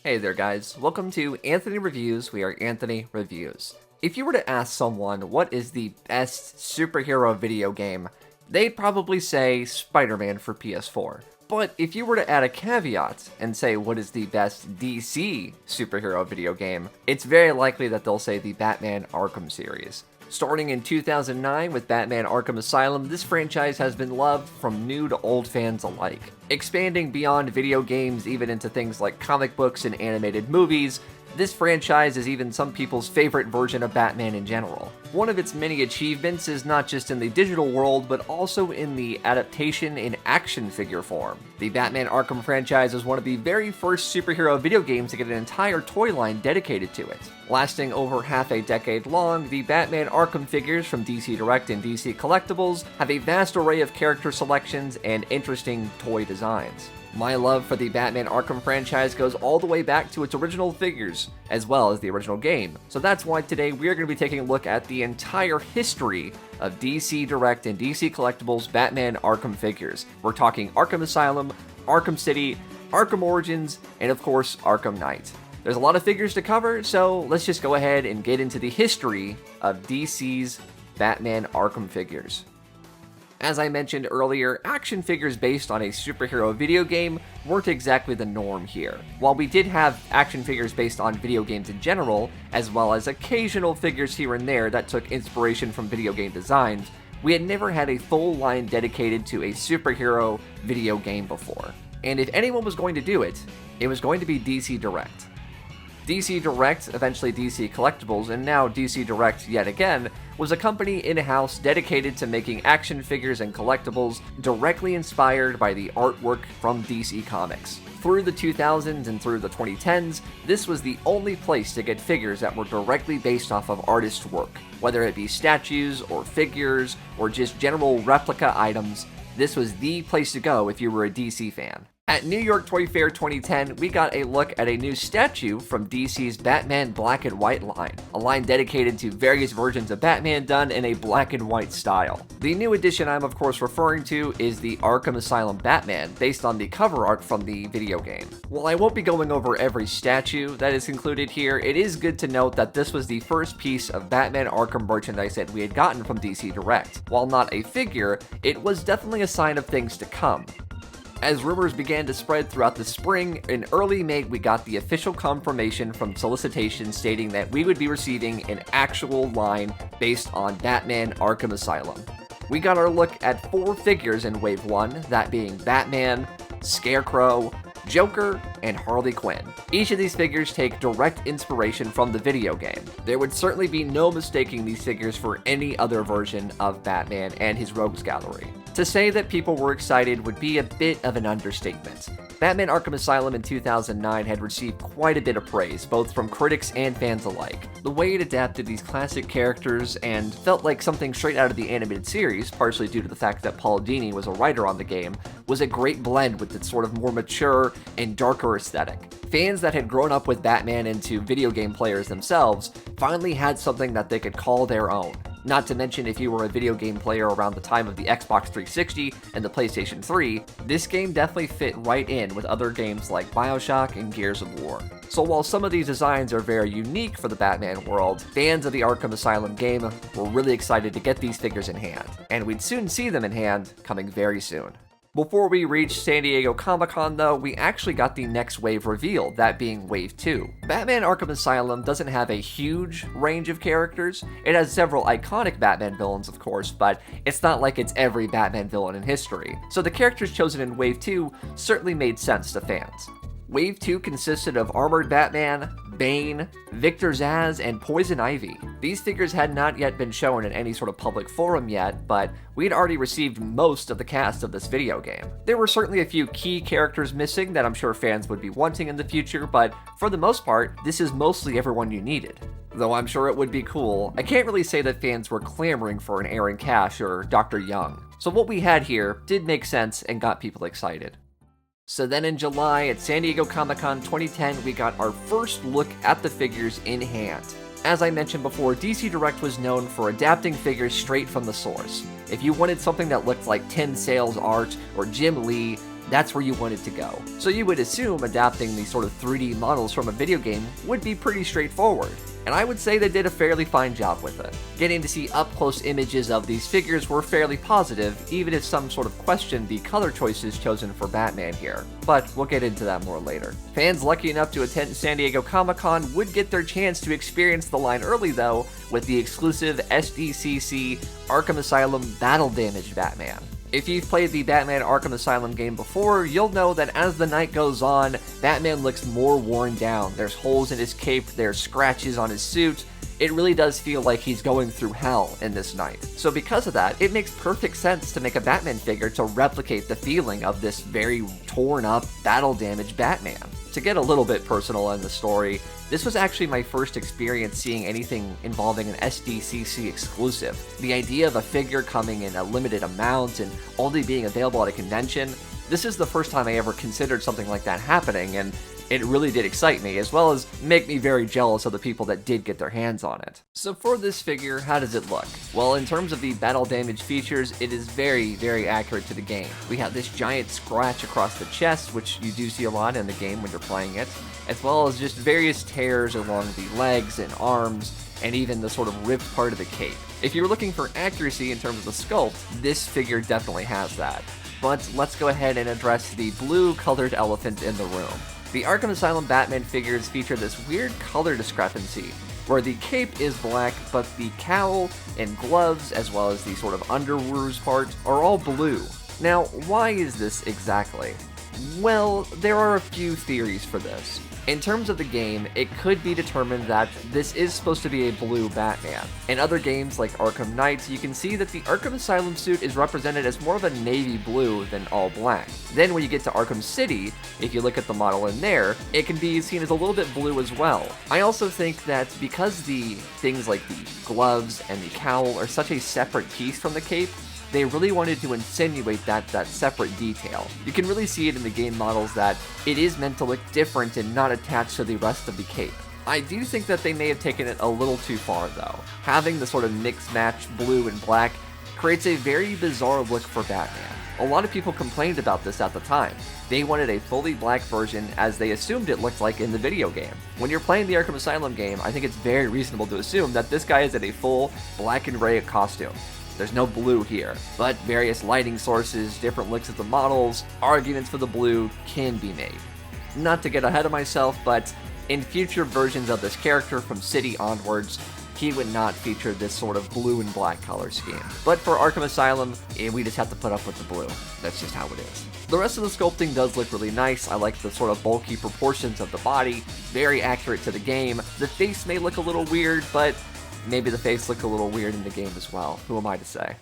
Hey there guys, welcome to Anthony Reviews. We are Anthony Reviews. If you were to ask someone what is the best superhero video game, they'd probably say Spider-Man for PS4. But if you were to add a caveat and say what is the best DC superhero video game, it's very likely that they'll say the Batman Arkham series. Starting in 2009 with Batman Arkham Asylum, this franchise has been loved from new to old fans alike. Expanding beyond video games even into things like comic books and animated movies, this franchise is even some people's favorite version of Batman in general. One of its many achievements is not just in the digital world, but also in the adaptation in action figure form. The Batman Arkham franchise was one of the very first superhero video games to get an entire toy line dedicated to it. Lasting over half a decade long, the Batman Arkham figures from DC Direct and DC Collectibles have a vast array of character selections and interesting toy designs. My love for the Batman Arkham franchise goes all the way back to its original figures, as well as the original game. So that's why today we are going to be taking a look at the entire history of DC Direct and DC Collectibles Batman Arkham figures. We're talking Arkham Asylum, Arkham City, Arkham Origins, and of course Arkham Knight. There's a lot of figures to cover, so let's just go ahead and get into the history of DC's Batman Arkham figures. As I mentioned earlier, action figures based on a superhero video game weren't exactly the norm here. While we did have action figures based on video games in general, as well as occasional figures here and there that took inspiration from video game designs, we had never had a full line dedicated to a superhero video game before. And if anyone was going to do it, it was going to be DC Direct. DC Direct, eventually DC Collectibles, and now DC Direct yet again, was a company in-house dedicated to making action figures and collectibles directly inspired by the artwork from DC Comics. Through the 2000s and through the 2010s, this was the only place to get figures that were directly based off of artist work. Whether it be statues, or figures, or just general replica items, this was the place to go if you were a DC fan. At New York Toy Fair 2010, we got a look at a new statue from DC's Batman Black and White line, a line dedicated to various versions of Batman done in a black and white style. The new addition I'm of course referring to is the Arkham Asylum Batman, based on the cover art from the video game. While I won't be going over every statue that is included here, it is good to note that this was the first piece of Batman Arkham merchandise that we had gotten from DC Direct. While not a figure, it was definitely a sign of things to come. As rumors began to spread throughout the spring, in early May we got the official confirmation from solicitation stating that we would be receiving an actual line based on Batman Arkham Asylum. We got our look at 4 figures in Wave 1, that being Batman, Scarecrow, Joker, and Harley Quinn. Each of these figures take direct inspiration from the video game. There would certainly be no mistaking these figures for any other version of Batman and his rogues gallery. To say that people were excited would be a bit of an understatement. Batman Arkham Asylum in 2009 had received quite a bit of praise, both from critics and fans alike. The way it adapted these classic characters and felt like something straight out of the animated series, partially due to the fact that Paul Dini was a writer on the game, was a great blend with its sort of more mature and darker aesthetic. Fans that had grown up with Batman into video game players themselves finally had something that they could call their own. Not to mention, if you were a video game player around the time of the Xbox 360 and the PlayStation 3, this game definitely fit right in with other games like BioShock and Gears of War. So while some of these designs are very unique for the Batman world, fans of the Arkham Asylum game were really excited to get these figures in hand, and we'd soon see them in hand coming very soon. Before we reached San Diego Comic-Con though, we actually got the next wave revealed, that being Wave 2. Batman Arkham Asylum doesn't have a huge range of characters. It has several iconic Batman villains of course, but it's not like it's every Batman villain in history. So the characters chosen in Wave 2 certainly made sense to fans. Wave 2 consisted of Armored Batman, Bane, Victor Zsasz, and Poison Ivy. These figures had not yet been shown in any sort of public forum yet, but we had already received most of the cast of this video game. There were certainly a few key characters missing that I'm sure fans would be wanting in the future, but for the most part, this is mostly everyone you needed. Though I'm sure it would be cool, I can't really say that fans were clamoring for an Aaron Cash or Dr. Young. So what we had here did make sense and got people excited. So then in July at San Diego Comic-Con 2010, we got our first look at the figures in hand. As I mentioned before, DC Direct was known for adapting figures straight from the source. If you wanted something that looked like Tim Sale's art or Jim Lee, that's where you want it to go. So you would assume adapting these sort of 3D models from a video game would be pretty straightforward. And I would say they did a fairly fine job with it. Getting to see up-close images of these figures were fairly positive, even if some sort of questioned the color choices chosen for Batman here. But we'll get into that more later. Fans lucky enough to attend San Diego Comic-Con would get their chance to experience the line early though, with the exclusive SDCC Arkham Asylum Battle Damaged Batman. If you've played the Batman Arkham Asylum game before, you'll know that as the night goes on, Batman looks more worn down. There's holes in his cape, there's scratches on his suit. It really does feel like he's going through hell in this night. So because of that, it makes perfect sense to make a Batman figure to replicate the feeling of this very torn up, battle-damaged Batman. To get a little bit personal in the story, this was actually my first experience seeing anything involving an SDCC exclusive. The idea of a figure coming in a limited amount and only being available at a convention, this is the first time I ever considered something like that happening, and it really did excite me, as well as make me very jealous of the people that did get their hands on it. So for this figure, how does it look? Well, in terms of the battle damage features, it is very, very accurate to the game. We have this giant scratch across the chest, which you do see a lot in the game when you're playing it, as well as just various tears along the legs and arms, and even the sort of ripped part of the cape. If you're looking for accuracy in terms of the sculpt, this figure definitely has that. But let's go ahead and address the blue-colored elephant in the room. The Arkham Asylum Batman figures feature this weird color discrepancy, where the cape is black, but the cowl and gloves, as well as the sort of underoos part, are all blue. Now, why is this exactly? Well, there are a few theories for this. In terms of the game, it could be determined that this is supposed to be a blue Batman. In other games like Arkham Knight, you can see that the Arkham Asylum suit is represented as more of a navy blue than all black. Then when you get to Arkham City, if you look at the model in there, it can be seen as a little bit blue as well. I also think that because the things like the gloves and the cowl are such a separate piece from the cape, they really wanted to insinuate that separate detail. You can really see it in the game models that it is meant to look different and not attached to the rest of the cape. I do think that they may have taken it a little too far though. Having the sort of mix-match blue and black creates a very bizarre look for Batman. A lot of people complained about this at the time. They wanted a fully black version as they assumed it looked like in the video game. When you're playing the Arkham Asylum game, I think it's very reasonable to assume that this guy is in a full black and gray costume. There's no blue here, but various lighting sources, different looks at the models, arguments for the blue can be made. Not to get ahead of myself, but in future versions of this character from City onwards, he would not feature this sort of blue and black color scheme. But for Arkham Asylum, we just have to put up with the blue. That's just how it is. The rest of the sculpting does look really nice. I like the sort of bulky proportions of the body, very accurate to the game. The face may look a little weird, but maybe the face looked a little weird in the game as well. Who am I to say?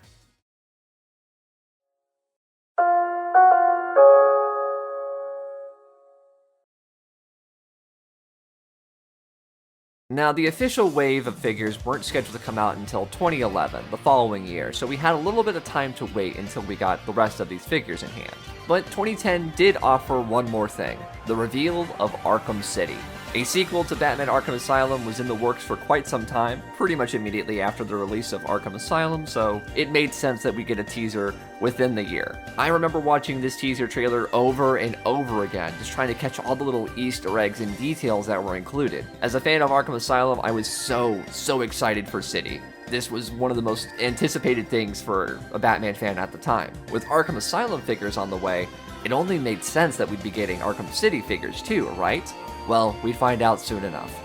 Now, the official wave of figures weren't scheduled to come out until 2011, the following year, so we had a little bit of time to wait until we got the rest of these figures in hand. But 2010 did offer one more thing, the reveal of Arkham City. A sequel to Batman Arkham Asylum was in the works for quite some time, pretty much immediately after the release of Arkham Asylum, so it made sense that we get a teaser within the year. I remember watching this teaser trailer over and over again, just trying to catch all the little Easter eggs and details that were included. As a fan of Arkham Asylum, I was so excited for City. This was one of the most anticipated things for a Batman fan at the time. With Arkham Asylum figures on the way, it only made sense that we'd be getting Arkham City figures too, right? Well, we'd find out soon enough.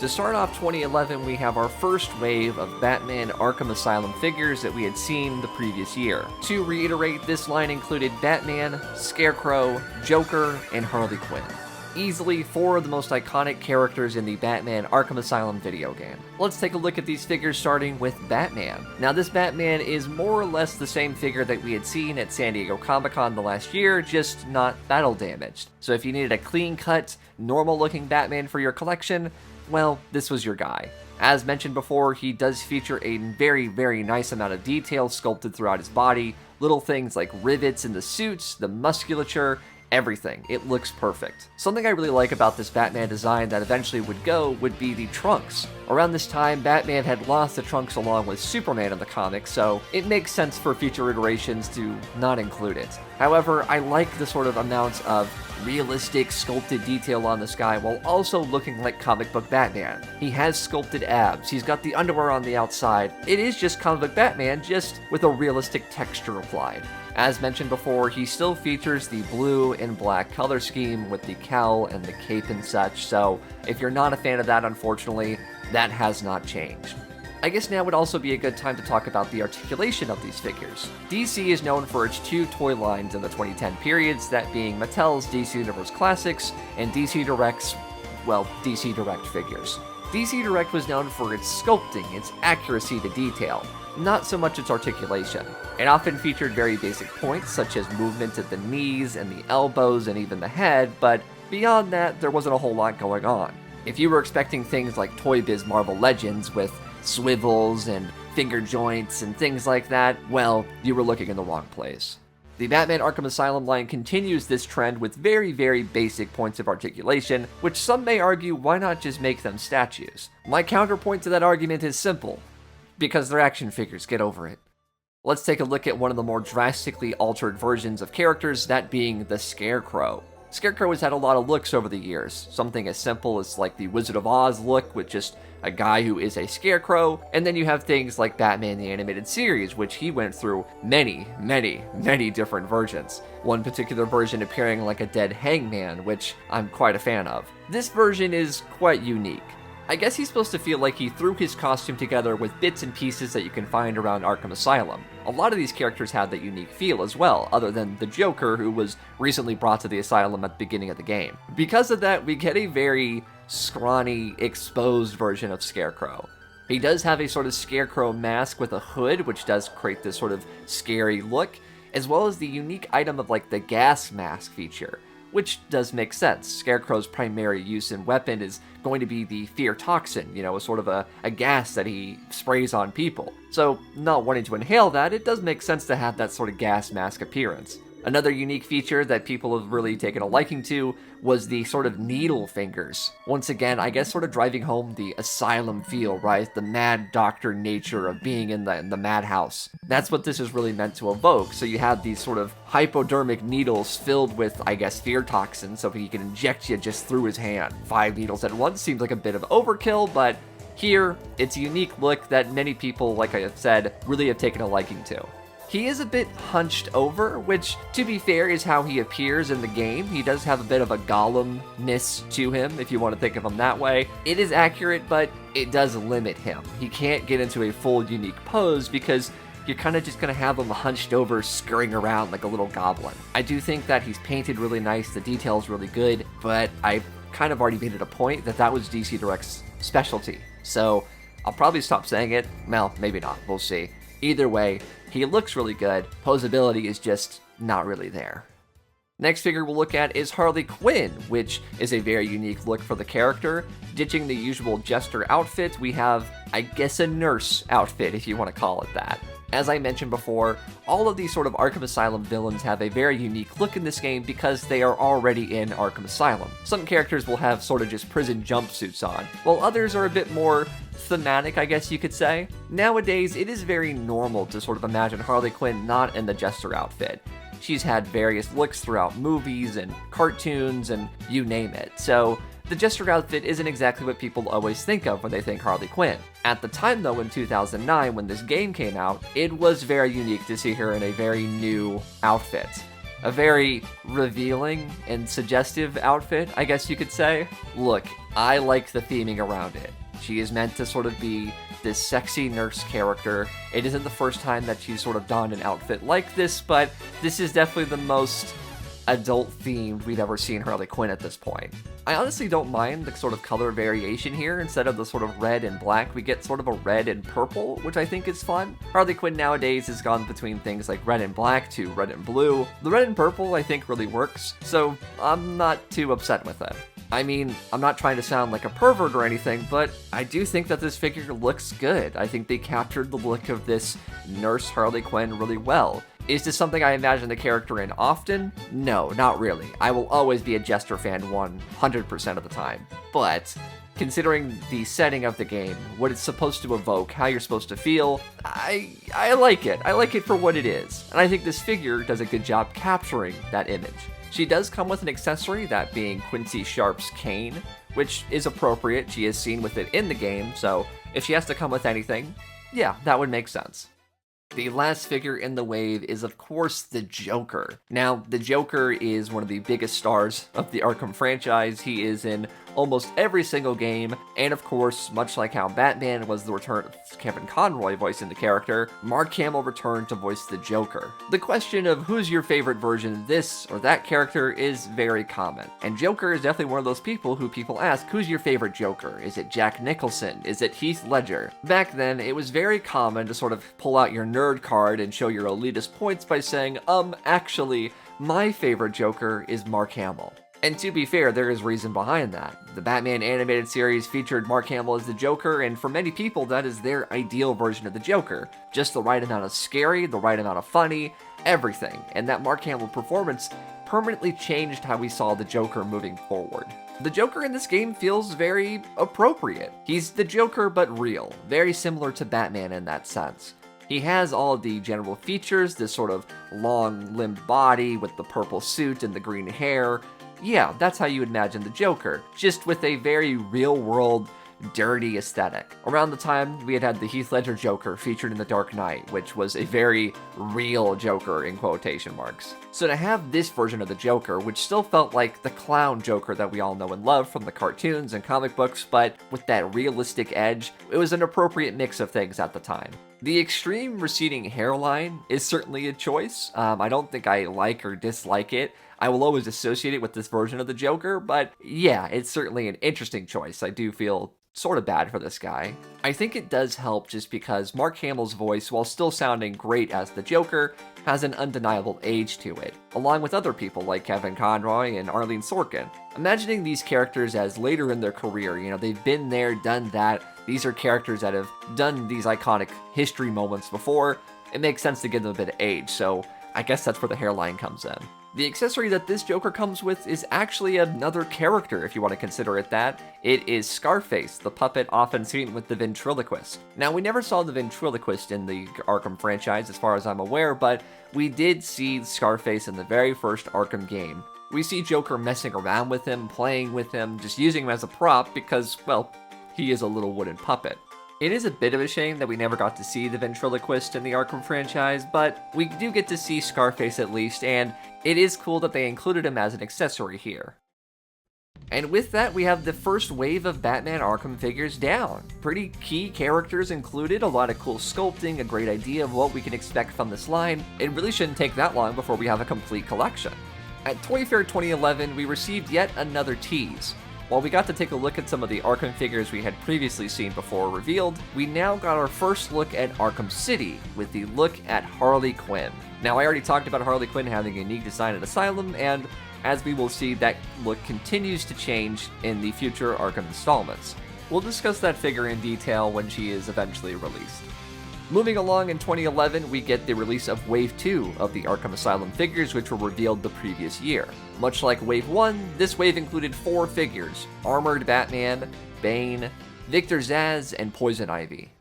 To start off 2011, we have our first wave of Batman Arkham Asylum figures that we had seen the previous year. To reiterate, this line included Batman, Scarecrow, Joker, and Harley Quinn. Easily 4 of the most iconic characters in the Batman Arkham Asylum video game. Let's take a look at these figures starting with Batman. Now this Batman is more or less the same figure that we had seen at San Diego Comic-Con the last year, just not battle damaged. So if you needed a clean-cut, normal-looking Batman for your collection, well, this was your guy. As mentioned before, he does feature a very nice amount of detail sculpted throughout his body, little things like rivets in the suits, the musculature, everything. It looks perfect. Something I really like about this Batman design that eventually would go would be the trunks. Around this time, Batman had lost the trunks along with Superman in the comics, so it makes sense for future iterations to not include it. However, I like the sort of amount of realistic sculpted detail on this guy while also looking like comic book Batman. He has sculpted abs, he's got the underwear on the outside. It is just comic book Batman, just with a realistic texture applied. As mentioned before, he still features the blue and black color scheme with the cowl and the cape and such, so if you're not a fan of that, unfortunately, that has not changed. I guess now would also be a good time to talk about the articulation of these figures. DC is known for its two toy lines in the 2010 periods, that being Mattel's DC Universe Classics and DC Direct's, well, DC Direct figures. DC Direct was known for its sculpting, its accuracy to detail, not so much its articulation. It often featured very basic points, such as movement at the knees and the elbows and even the head, but beyond that, there wasn't a whole lot going on. If you were expecting things like Toy Biz Marvel Legends with swivels and finger joints and things like that, well, you were looking in the wrong place. The Batman Arkham Asylum line continues this trend with very, very basic points of articulation, which some may argue why not just make them statues. My counterpoint to that argument is simple: because they're action figures, get over it. Let's take a look at one of the more drastically altered versions of characters, that being the Scarecrow. Scarecrow has had a lot of looks over the years, something as simple as like the Wizard of Oz look with just a guy who is a scarecrow, and then you have things like Batman the Animated Series, which he went through many different versions. One particular version appearing like a dead hangman, which I'm quite a fan of. This version is quite unique. I guess he's supposed to feel like he threw his costume together with bits and pieces that you can find around Arkham Asylum. A lot of these characters have that unique feel as well, other than the Joker, who was recently brought to the asylum at the beginning of the game. Because of that, we get a very scrawny, exposed version of Scarecrow. He does have a sort of Scarecrow mask with a hood, which does create this sort of scary look, as well as the unique item of like the gas mask feature, which does make sense. Scarecrow's primary use and weapon is going to be the fear toxin, a sort of a gas that he sprays on people. So, not wanting to inhale that, it does make sense to have that sort of gas mask appearance. Another unique feature that people have really taken a liking to was the sort of needle fingers. Once again, I guess sort of driving home the asylum feel, right? The mad doctor nature of being in the madhouse. That's what this is really meant to evoke. So you have these sort of hypodermic needles filled with, I guess, fear toxin, so he can inject you just through his hand. 5 needles at once seems like a bit of overkill, but here, it's a unique look that many people, like I have said, really have taken a liking to. He is a bit hunched over, which, to be fair, is how he appears in the game. He does have a bit of a Gollum-ness to him, if you want to think of him that way. It is accurate, but it does limit him. He can't get into a full unique pose because you're kind of just going to have him hunched over, scurrying around like a little goblin. I do think that he's painted really nice, the detail's really good, but I've kind of already made it a point that that was DC Direct's specialty. So I'll probably stop saying it. Well, maybe not. We'll see. Either way, he looks really good. Posability is just not really there. Next figure we'll look at is Harley Quinn, which is a very unique look for the character. Ditching the usual jester outfit, we have, I guess, a nurse outfit, if you want to call it that. As I mentioned before, all of these sort of Arkham Asylum villains have a very unique look in this game because they are already in Arkham Asylum. Some characters will have sort of just prison jumpsuits on, while others are a bit more thematic, I guess you could say. Nowadays, it is very normal to sort of imagine Harley Quinn not in the jester outfit. She's had various looks throughout movies and cartoons and you name it, so the jester outfit isn't exactly what people always think of when they think Harley Quinn. At the time though, in 2009, when this game came out, it was very unique to see her in a very new outfit. A very revealing and suggestive outfit, I guess you could say. Look, I like the theming around it. She is meant to sort of be this sexy nurse character. It isn't the first time that she's sort of donned an outfit like this, but this is definitely the most adult-themed we've ever seen Harley Quinn at this point. I honestly don't mind the sort of color variation here. Instead of the sort of red and black, we get sort of a red and purple, which I think is fun. Harley Quinn nowadays has gone between things like red and black to red and blue. The red and purple I think really works, so I'm not too upset with it. I mean, I'm not trying to sound like a pervert or anything, but I do think that this figure looks good. I think they captured the look of this nurse Harley Quinn really well. Is this something I imagine the character in often? No, not really. I will always be a Jester fan 100% of the time. But considering the setting of the game, what it's supposed to evoke, how you're supposed to feel, I like it. I like it for what it is. And I think this figure does a good job capturing that image. She does come with an accessory, that being Quincy Sharp's cane, which is appropriate. She is seen with it in the game, so if she has to come with anything, yeah, that would make sense. The last figure in the wave is, of course, the Joker. Now, the Joker is one of the biggest stars of the Arkham franchise. He is in almost every single game, and of course, much like how Batman was the return of Kevin Conroy voicing the character, Mark Hamill returned to voice the Joker. The question of who's your favorite version of this or that character is very common, and Joker is definitely one of those people who people ask, who's your favorite Joker? Is it Jack Nicholson? Is it Heath Ledger? Back then, it was very common to sort of pull out your nerd card and show your elitist points by saying, actually, my favorite Joker is Mark Hamill. And to be fair, there is reason behind that. The Batman animated series featured Mark Hamill as the Joker, and for many people, that is their ideal version of the Joker. Just the right amount of scary, the right amount of funny, everything. And that Mark Hamill performance permanently changed how we saw the Joker moving forward. The Joker in this game feels very appropriate. He's the Joker, but real. Very similar to Batman in that sense. He has all of the general features, this sort of long-limbed body with the purple suit and the green hair. Yeah, that's how you imagine the Joker, just with a very real-world, dirty aesthetic. Around the time, we had the Heath Ledger Joker featured in The Dark Knight, which was a very real Joker in quotation marks. So to have this version of the Joker, which still felt like the clown Joker that we all know and love from the cartoons and comic books, but with that realistic edge, it was an appropriate mix of things at the time. The extreme receding hairline is certainly a choice. I don't think I like or dislike it. I will always associate it with this version of the Joker, but yeah, it's certainly an interesting choice. I do feel sort of bad for this guy. I think it does help just because Mark Hamill's voice, while still sounding great as the Joker, has an undeniable age to it, along with other people like Kevin Conroy and Arlene Sorkin. Imagining these characters as later in their career, they've been there, done that, these are characters that have done these iconic history moments before, it makes sense to give them a bit of age, so I guess that's where the hairline comes in. The accessory that this Joker comes with is actually another character, if you want to consider it that. It is Scarface, the puppet often seen with the ventriloquist. Now, we never saw the ventriloquist in the Arkham franchise, as far as I'm aware, but we did see Scarface in the very first Arkham game. We see Joker messing around with him, playing with him, just using him as a prop because, well, he is a little wooden puppet. It is a bit of a shame that we never got to see the ventriloquist in the Arkham franchise, but we do get to see Scarface at least, and it is cool that they included him as an accessory here. And with that, we have the first wave of Batman Arkham figures down. Pretty key characters included, a lot of cool sculpting, a great idea of what we can expect from this line. It really shouldn't take that long before we have a complete collection. At Toy Fair 2011, we received yet another tease. While we got to take a look at some of the Arkham figures we had previously seen before revealed, we now got our first look at Arkham City with the look at Harley Quinn. Now, I already talked about Harley Quinn having a unique design at Asylum, and as we will see, that look continues to change in the future Arkham installments. We'll discuss that figure in detail when she is eventually released. Moving along in 2011, we get the release of Wave 2 of the Arkham Asylum figures, which were revealed the previous year. Much like Wave 1, this wave included 4 figures: Armored Batman, Bane, Victor Zsasz, and Poison Ivy.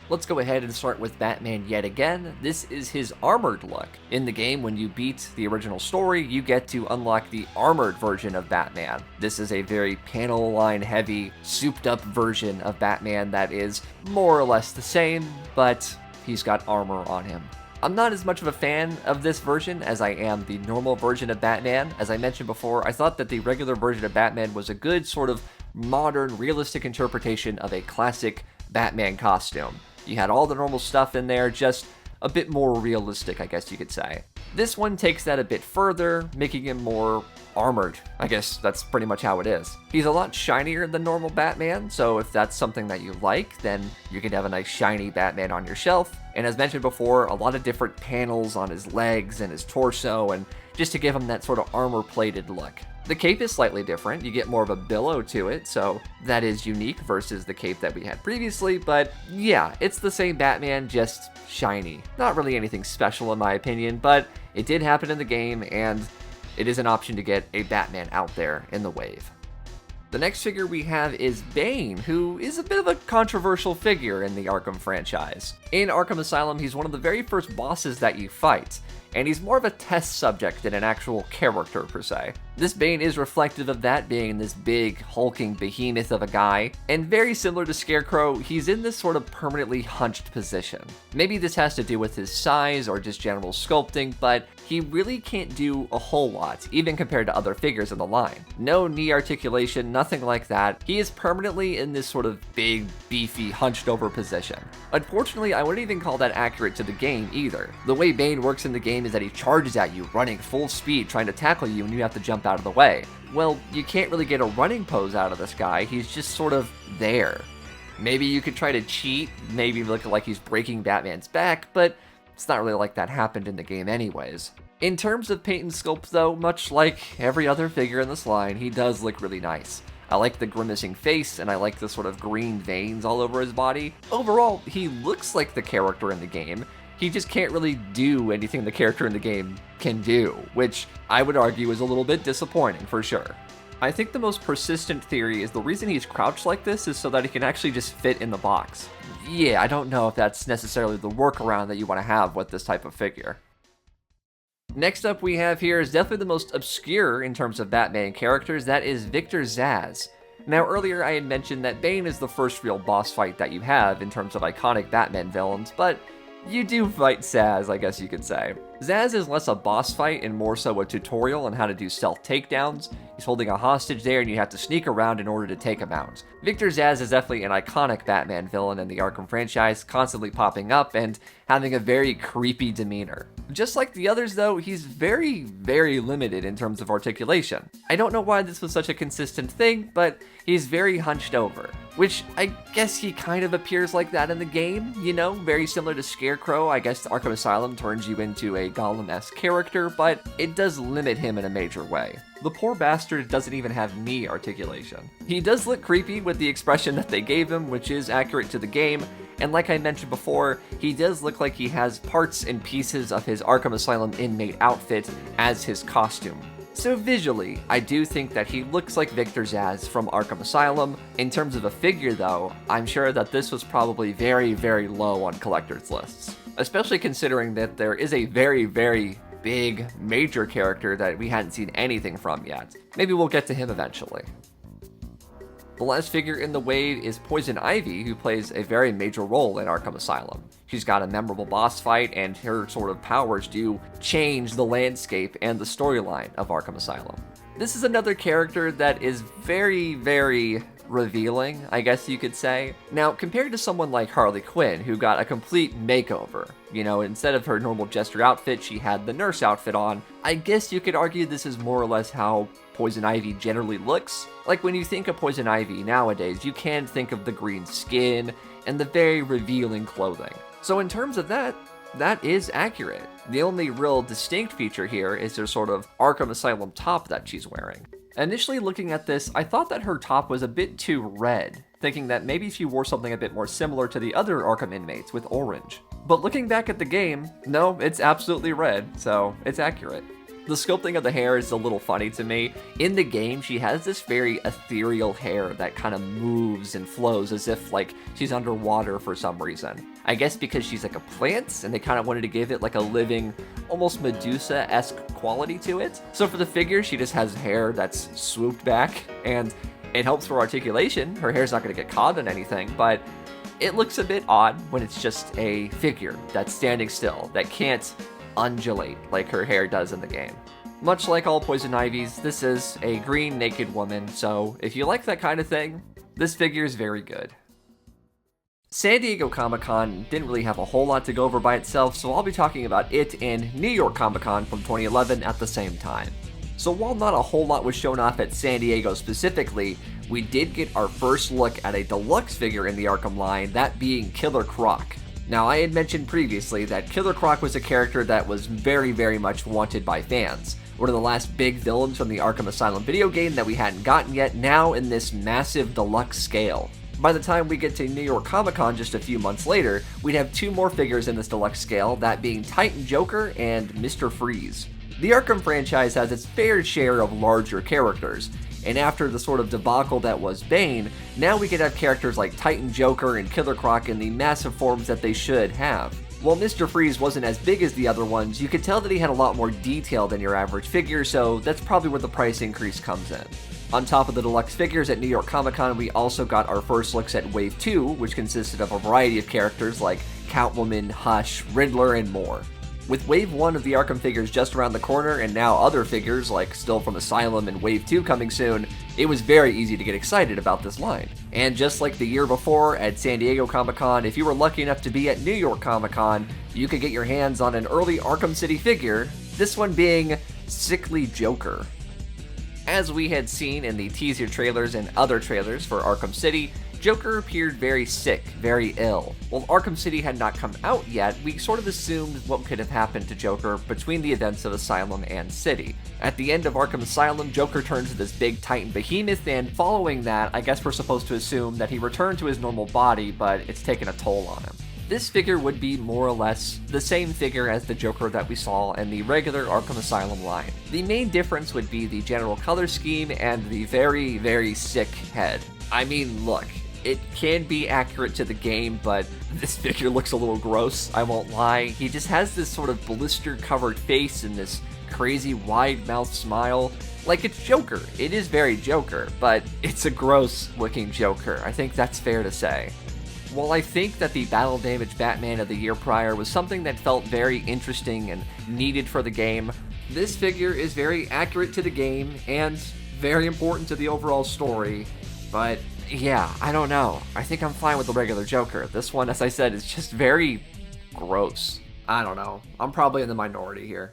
Let's go ahead and start with Batman yet again. This is his armored look. In the game, when you beat the original story, you get to unlock the armored version of Batman. This is a very panel line heavy, souped up version of Batman that is more or less the same, but he's got armor on him. I'm not as much of a fan of this version as I am the normal version of Batman. As I mentioned before, I thought that the regular version of Batman was a good sort of modern, realistic interpretation of a classic Batman costume. You had all the normal stuff in there, just a bit more realistic, I guess you could say. This one takes that a bit further, making him more armored. I guess that's pretty much how it is. He's a lot shinier than normal Batman, so if that's something that you like, then you can have a nice shiny Batman on your shelf. And as mentioned before, a lot of different panels on his legs and his torso, and just to give him that sort of armor-plated look. The cape is slightly different, you get more of a billow to it, so that is unique versus the cape that we had previously, but yeah, it's the same Batman, just shiny. Not really anything special in my opinion, but it did happen in the game, and it is an option to get a Batman out there in the wave. The next figure we have is Bane, who is a bit of a controversial figure in the Arkham franchise. In Arkham Asylum, he's one of the very first bosses that you fight, and he's more of a test subject than an actual character per se. This Bane is reflective of that, being this big, hulking behemoth of a guy, and very similar to Scarecrow, he's in this sort of permanently hunched position. Maybe this has to do with his size or just general sculpting, but he really can't do a whole lot, even compared to other figures in the line. No knee articulation, nothing like that. He is permanently in this sort of big, beefy, hunched over position. Unfortunately, I wouldn't even call that accurate to the game either. The way Bane works in the game is that he charges at you, running full speed, trying to tackle you, and you have to jump out of the way. Well, you can't really get a running pose out of this guy, he's just sort of there. Maybe you could try to cheat, maybe look like he's breaking Batman's back, but it's not really like that happened in the game anyways. In terms of paint and sculpt though, much like every other figure in this line, he does look really nice. I like the grimacing face, and I like the sort of green veins all over his body. Overall, he looks like the character in the game. He just can't really do anything the character in the game can do, which I would argue is a little bit disappointing for sure. I think the most persistent theory is the reason he's crouched like this is so that he can actually just fit in the box. Yeah, I don't know if that's necessarily the workaround that you want to have with this type of figure. Next up we have here is definitely the most obscure in terms of Batman characters, that is Victor Zsasz. Now earlier I had mentioned that Bane is the first real boss fight that you have in terms of iconic Batman villains, but you do fight Zsasz, I guess you could say. Zsasz is less a boss fight and more so a tutorial on how to do stealth takedowns. He's holding a hostage there and you have to sneak around in order to take him out. Victor Zsasz is definitely an iconic Batman villain in the Arkham franchise, constantly popping up and having a very creepy demeanor. Just like the others though, he's very, very limited in terms of articulation. I don't know why this was such a consistent thing, but he's very hunched over. Which, I guess he kind of appears like that in the game, you know? Very similar to Scarecrow. I guess Arkham Asylum turns you into a Gollum-esque character, but it does limit him in a major way. The poor bastard doesn't even have knee articulation. He does look creepy with the expression that they gave him, which is accurate to the game, and like I mentioned before, he does look like he has parts and pieces of his Arkham Asylum inmate outfit as his costume. So visually, I do think that he looks like Victor Zsasz from Arkham Asylum. In terms of a figure though, I'm sure that this was probably very, very low on collectors' lists. Especially considering that there is a very, very big, major character that we hadn't seen anything from yet. Maybe we'll get to him eventually. The last figure in the wave is Poison Ivy, who plays a very major role in Arkham Asylum. She's got a memorable boss fight, and her sort of powers do change the landscape and the storyline of Arkham Asylum. This is another character that is very, very revealing, I guess you could say. Now, compared to someone like Harley Quinn, who got a complete makeover, you know, instead of her normal jester outfit, she had the nurse outfit on, I guess you could argue this is more or less how Poison Ivy generally looks. Like when you think of Poison Ivy nowadays, you can think of the green skin and the very revealing clothing. So in terms of that is accurate. The only real distinct feature here is her sort of Arkham Asylum top that she's wearing. Initially looking at this, I thought that her top was a bit too red, thinking that maybe she wore something a bit more similar to the other Arkham inmates with orange. But looking back at the game, no, it's absolutely red, so it's accurate. The sculpting of the hair is a little funny to me. In the game, she has this very ethereal hair that kind of moves and flows as if like she's underwater for some reason. I guess because she's like a plant, and they kind of wanted to give it like a living, almost Medusa-esque quality to it. So for the figure, she just has hair that's swooped back, and it helps for articulation. Her hair's not going to get caught in anything, but it looks a bit odd when it's just a figure that's standing still, that can't undulate like her hair does in the game. Much like all Poison Ivies, this is a green naked woman, so if you like that kind of thing, this figure is very good. San Diego Comic-Con didn't really have a whole lot to go over by itself, so I'll be talking about it and New York Comic-Con from 2011 at the same time. So while not a whole lot was shown off at San Diego specifically, we did get our first look at a deluxe figure in the Arkham line, that being Killer Croc. Now, I had mentioned previously that Killer Croc was a character that was very, very much wanted by fans. one of the last big villains from the Arkham Asylum video game that we hadn't gotten yet, now in this massive deluxe scale. By the time we get to New York Comic Con just a few months later, we'd have 2 more figures in this deluxe scale, that being Titan Joker and Mr. Freeze. The Arkham franchise has its fair share of larger characters, and after the sort of debacle that was Bane, now we could have characters like Titan Joker and Killer Croc in the massive forms that they should have. While Mr. Freeze wasn't as big as the other ones, you could tell that he had a lot more detail than your average figure, so that's probably where the price increase comes in. On top of the deluxe figures at New York Comic Con, we also got our first looks at Wave 2, which consisted of a variety of characters like Catwoman, Hush, Riddler, and more. With Wave 1 of the Arkham figures just around the corner, and now other figures like Still from Asylum and Wave 2 coming soon, it was very easy to get excited about this line. And just like the year before at San Diego Comic Con, if you were lucky enough to be at New York Comic Con, you could get your hands on an early Arkham City figure, this one being Sickened Joker. As we had seen in the teaser trailers and other trailers for Arkham City, Joker appeared very sick, very ill. While Arkham City had not come out yet, we sort of assumed what could have happened to Joker between the events of Asylum and City. At the end of Arkham Asylum, Joker turns to this big Titan behemoth, and following that, I guess we're supposed to assume that he returned to his normal body, but it's taken a toll on him. This figure would be more or less the same figure as the Joker that we saw in the regular Arkham Asylum line. The main difference would be the general color scheme and the very, very sick head. I mean, look, it can be accurate to the game, but this figure looks a little gross, I won't lie. He just has this sort of blister-covered face and this crazy wide-mouthed smile. Like, it's Joker. It is very Joker, but it's a gross-looking Joker. I think that's fair to say. While I think that the Battle Damage Batman of the year prior was something that felt very interesting and needed for the game, this figure is very accurate to the game and very important to the overall story, but yeah, I don't know. I think I'm fine with the regular Joker. This one, as I said, is just very gross. I don't know. I'm probably in the minority here.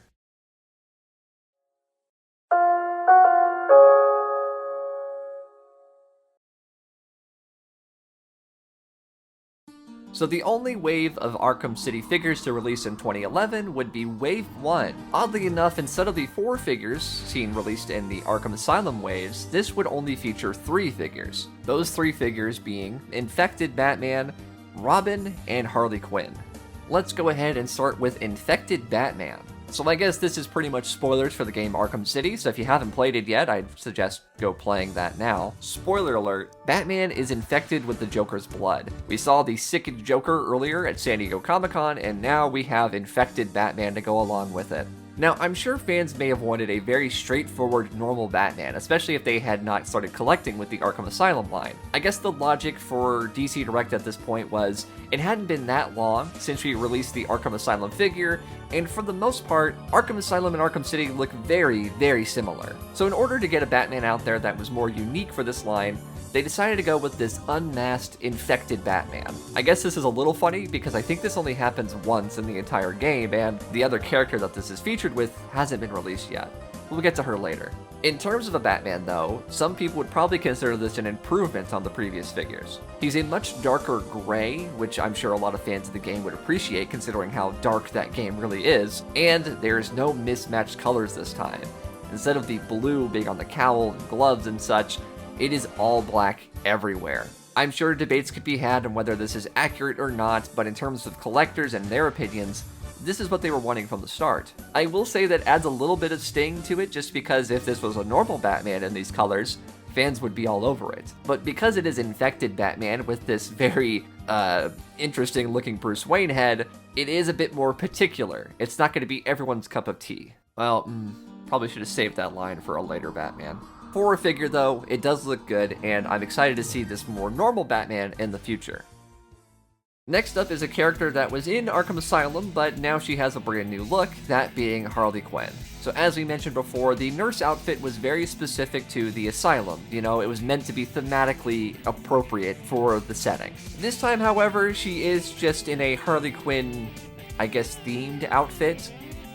So the only wave of Arkham City figures to release in 2011 would be Wave 1. Oddly enough, instead of the 4 figures seen released in the Arkham Asylum waves, this would only feature 3 figures. Those 3 figures being Infected Batman, Robin, and Harley Quinn. Let's go ahead and start with Infected Batman. So I guess this is pretty much spoilers for the game Arkham City, so if you haven't played it yet, I'd suggest go playing that now. Spoiler alert, Batman is infected with the Joker's blood. We saw the Sickened Joker earlier at San Diego Comic Con, and now we have Infected Batman to go along with it. Now, I'm sure fans may have wanted a very straightforward, normal Batman, especially if they had not started collecting with the Arkham Asylum line. I guess the logic for DC Direct at this point was, it hadn't been that long since we released the Arkham Asylum figure, and for the most part, Arkham Asylum and Arkham City look very, very similar. So in order to get a Batman out there that was more unique for this line, they decided to go with this unmasked, infected Batman. I guess this is a little funny because I think this only happens once in the entire game, and the other character that this is featured with hasn't been released yet. We'll get to her later. In terms of a Batman though, some people would probably consider this an improvement on the previous figures. He's a much darker gray, which I'm sure a lot of fans of the game would appreciate considering how dark that game really is, and there's no mismatched colors this time. Instead of the blue being on the cowl and gloves and such, it is all black everywhere. I'm sure debates could be had on whether this is accurate or not, but in terms of collectors and their opinions, this is what they were wanting from the start. I will say that adds a little bit of sting to it just because if this was a normal Batman in these colors, fans would be all over it. But because it is Infected Batman with this very, interesting looking Bruce Wayne head, it is a bit more particular. It's not going to be everyone's cup of tea. Well, probably should have saved that line for a later Batman. For a figure though, it does look good, and I'm excited to see this more normal Batman in the future. Next up is a character that was in Arkham Asylum, but now she has a brand new look, that being Harley Quinn. So as we mentioned before, the nurse outfit was very specific to the Asylum. You know, it was meant to be thematically appropriate for the setting. This time, however, she is just in a Harley Quinn, I guess, themed outfit.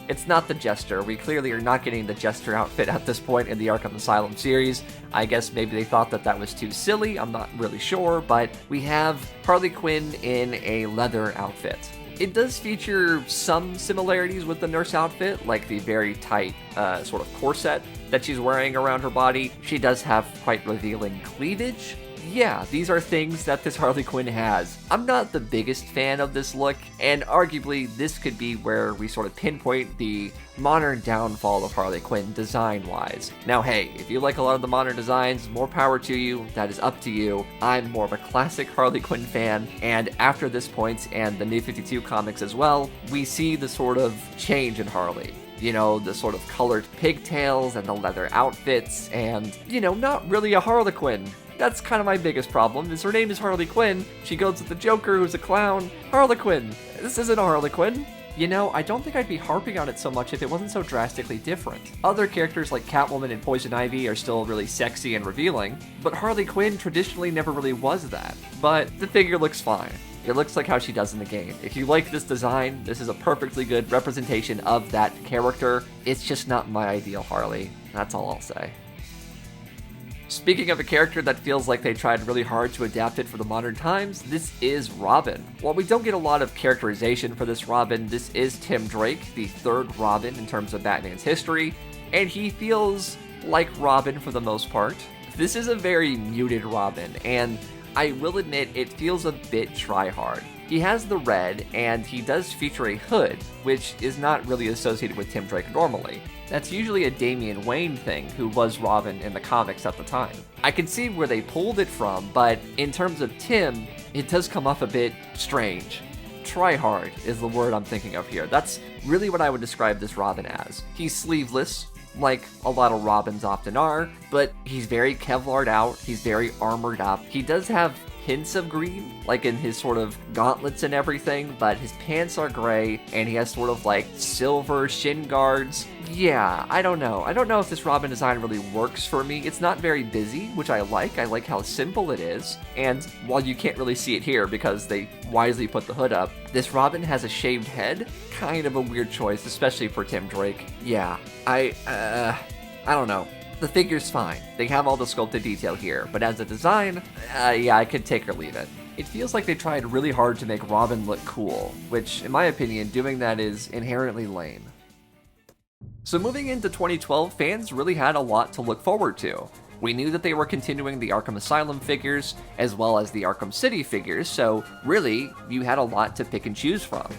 It's not the Jester. We clearly are not getting the Jester outfit at this point in the Arkham Asylum series. I guess maybe they thought that that was too silly, I'm not really sure, but we have Harley Quinn in a leather outfit. It does feature some similarities with the nurse outfit, like the very tight sort of corset that she's wearing around her body. She does have quite revealing cleavage. Yeah, these are things that this Harley Quinn has. I'm not the biggest fan of this look, and arguably this could be where we sort of pinpoint the modern downfall of Harley Quinn design-wise. Now hey, if you like a lot of the modern designs, more power to you, that is up to you. I'm more of a classic Harley Quinn fan, and after this point, and the New 52 comics as well, we see the sort of change in Harley. You know, the sort of colored pigtails and the leather outfits, and, you know, not really a Harley Quinn. That's kind of my biggest problem, is her name is Harley Quinn, she goes with the Joker who's a clown. Harley Quinn! This isn't a Harley Quinn. You know, I don't think I'd be harping on it so much if it wasn't so drastically different. Other characters like Catwoman and Poison Ivy are still really sexy and revealing, but Harley Quinn traditionally never really was that. But the figure looks fine. It looks like how she does in the game. If you like this design, this is a perfectly good representation of that character. It's just not my ideal Harley. That's all I'll say. Speaking of a character that feels like they tried really hard to adapt it for the modern times, this is Robin. While we don't get a lot of characterization for this Robin, this is Tim Drake, the third Robin in terms of Batman's history, and he feels like Robin for the most part. This is a very muted Robin, and I will admit it feels a bit try-hard. He has the red, and he does feature a hood, which is not really associated with Tim Drake normally. That's usually a Damian Wayne thing, who was Robin in the comics at the time. I can see where they pulled it from, but in terms of Tim, it does come off a bit strange. Try-hard is the word I'm thinking of here. That's really what I would describe this Robin as. He's sleeveless, like a lot of Robins often are, but he's very Kevlar'd out, he's very armored up. He does have hints of green, like in his sort of gauntlets and everything, but his pants are gray, and he has sort of like silver shin guards. Yeah, I don't know. I don't know if this Robin design really works for me. It's not very busy, which I like. I like how simple it is, and while you can't really see it here because they wisely put the hood up, this Robin has a shaved head. Kind of a weird choice, especially for Tim Drake. Yeah, I don't know. The figure's fine. They have all the sculpted detail here, but as a design, yeah, I could take or leave it. It feels like they tried really hard to make Robin look cool, which, in my opinion, doing that is inherently lame. So moving into 2012, fans really had a lot to look forward to. We knew that they were continuing the Arkham Asylum figures, as well as the Arkham City figures, so really, you had a lot to pick and choose from.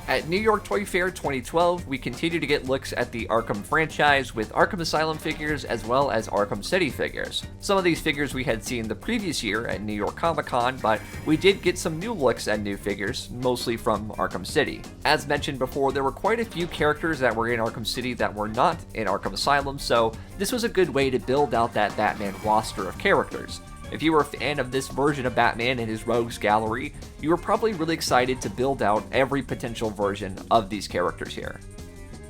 At New York Toy Fair 2012, we continue to get looks at the Arkham franchise with Arkham Asylum figures as well as Arkham City figures. Some of these figures we had seen the previous year at New York Comic Con, but we did get some new looks at new figures, mostly from Arkham City. As mentioned before, there were quite a few characters that were in Arkham City that were not in Arkham Asylum, so this was a good way to build out that Batman roster of characters. If you were a fan of this version of Batman and his rogues gallery, you were probably really excited to build out every potential version of these characters here.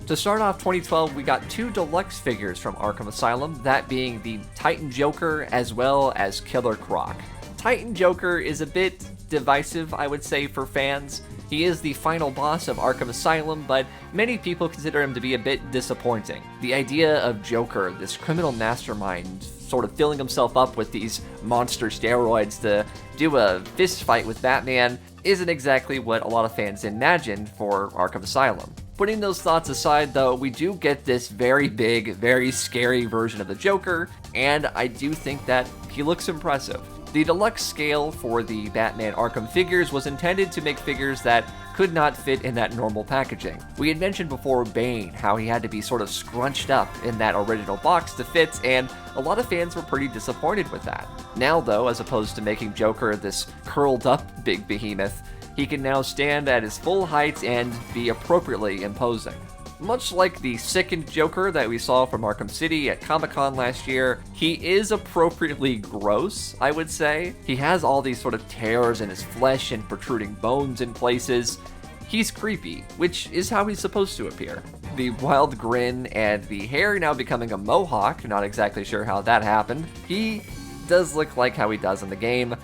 To start off 2012, we got two deluxe figures from Arkham Asylum, that being the Titan Joker as well as Killer Croc. Titan Joker is a bit divisive, I would say, for fans. He is the final boss of Arkham Asylum, but many people consider him to be a bit disappointing. The idea of Joker, this criminal mastermind, sort of filling himself up with these monster steroids to do a fist fight with Batman, isn't exactly what a lot of fans imagined for Arkham Asylum. Putting those thoughts aside though, we do get this very big, very scary version of the Joker, and I do think that he looks impressive. The deluxe scale for the Batman Arkham figures was intended to make figures that could not fit in that normal packaging. We had mentioned before Bane, how he had to be sort of scrunched up in that original box to fit, and a lot of fans were pretty disappointed with that. Now though, as opposed to making Joker this curled up big behemoth, he can now stand at his full height and be appropriately imposing. Much like the Sickened Joker that we saw from Arkham City at Comic-Con last year, he is appropriately gross, I would say. He has all these sort of tears in his flesh and protruding bones in places. He's creepy, which is how he's supposed to appear. The wild grin and the hair now becoming a mohawk, not exactly sure how that happened. He does look like how he does in the game.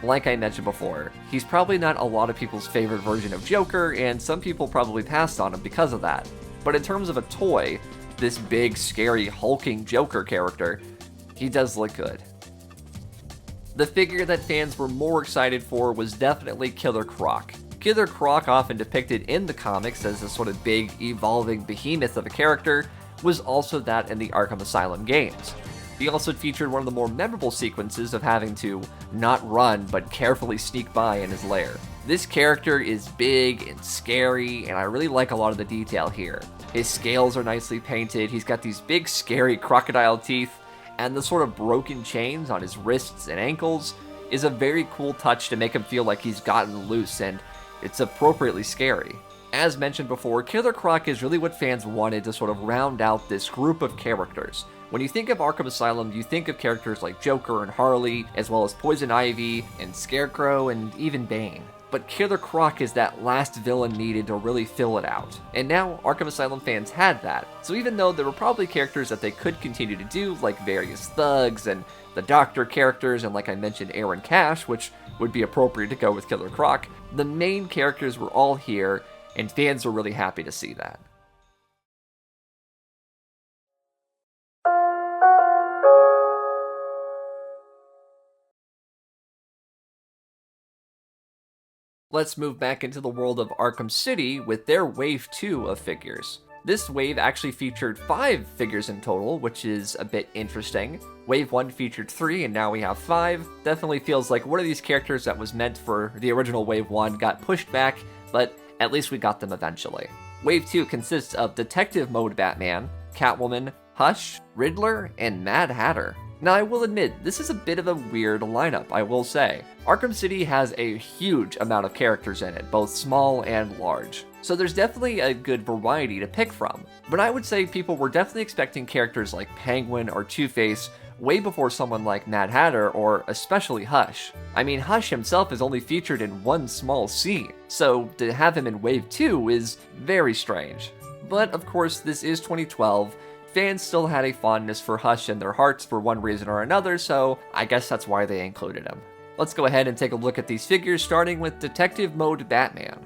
Like I mentioned before, he's probably not a lot of people's favorite version of Joker, and some people probably passed on him because of that. But in terms of a toy, this big, scary, hulking Joker character, he does look good. The figure that fans were more excited for was definitely Killer Croc. Killer Croc, often depicted in the comics as a sort of big, evolving behemoth of a character, was also that in the Arkham Asylum games. He also featured one of the more memorable sequences of having to not run but carefully sneak by in his lair. This character is big and scary, and I really like a lot of the detail here. His scales are nicely painted, he's got these big scary crocodile teeth, and the sort of broken chains on his wrists and ankles is a very cool touch to make him feel like he's gotten loose, and it's appropriately scary. As mentioned before, Killer Croc is really what fans wanted to sort of round out this group of characters. When you think of Arkham Asylum, you think of characters like Joker and Harley, as well as Poison Ivy and Scarecrow and even Bane. But Killer Croc is that last villain needed to really fill it out. And now, Arkham Asylum fans had that. So even though there were probably characters that they could continue to do, like various thugs and the Doctor characters, and like I mentioned, Aaron Cash, which would be appropriate to go with Killer Croc, the main characters were all here, and fans were really happy to see that. Let's move back into the world of Arkham City with their Wave 2 of figures. This wave actually featured 5 figures in total, which is a bit interesting. Wave 1 featured 3, and now we have 5. Definitely feels like one of these characters that was meant for the original Wave 1 got pushed back, but at least we got them eventually. Wave 2 consists of Detective Mode Batman, Catwoman, Hush, Riddler, and Mad Hatter. Now, I will admit, this is a bit of a weird lineup, I will say. Arkham City has a huge amount of characters in it, both small and large. So there's definitely a good variety to pick from. But I would say people were definitely expecting characters like Penguin or Two-Face way before someone like Mad Hatter, or especially Hush. I mean, Hush himself is only featured in one small scene, so to have him in Wave 2 is very strange. But of course, this is 2012, fans still had a fondness for Hush in their hearts for one reason or another, so I guess that's why they included him. Let's go ahead and take a look at these figures, starting with Detective Mode Batman.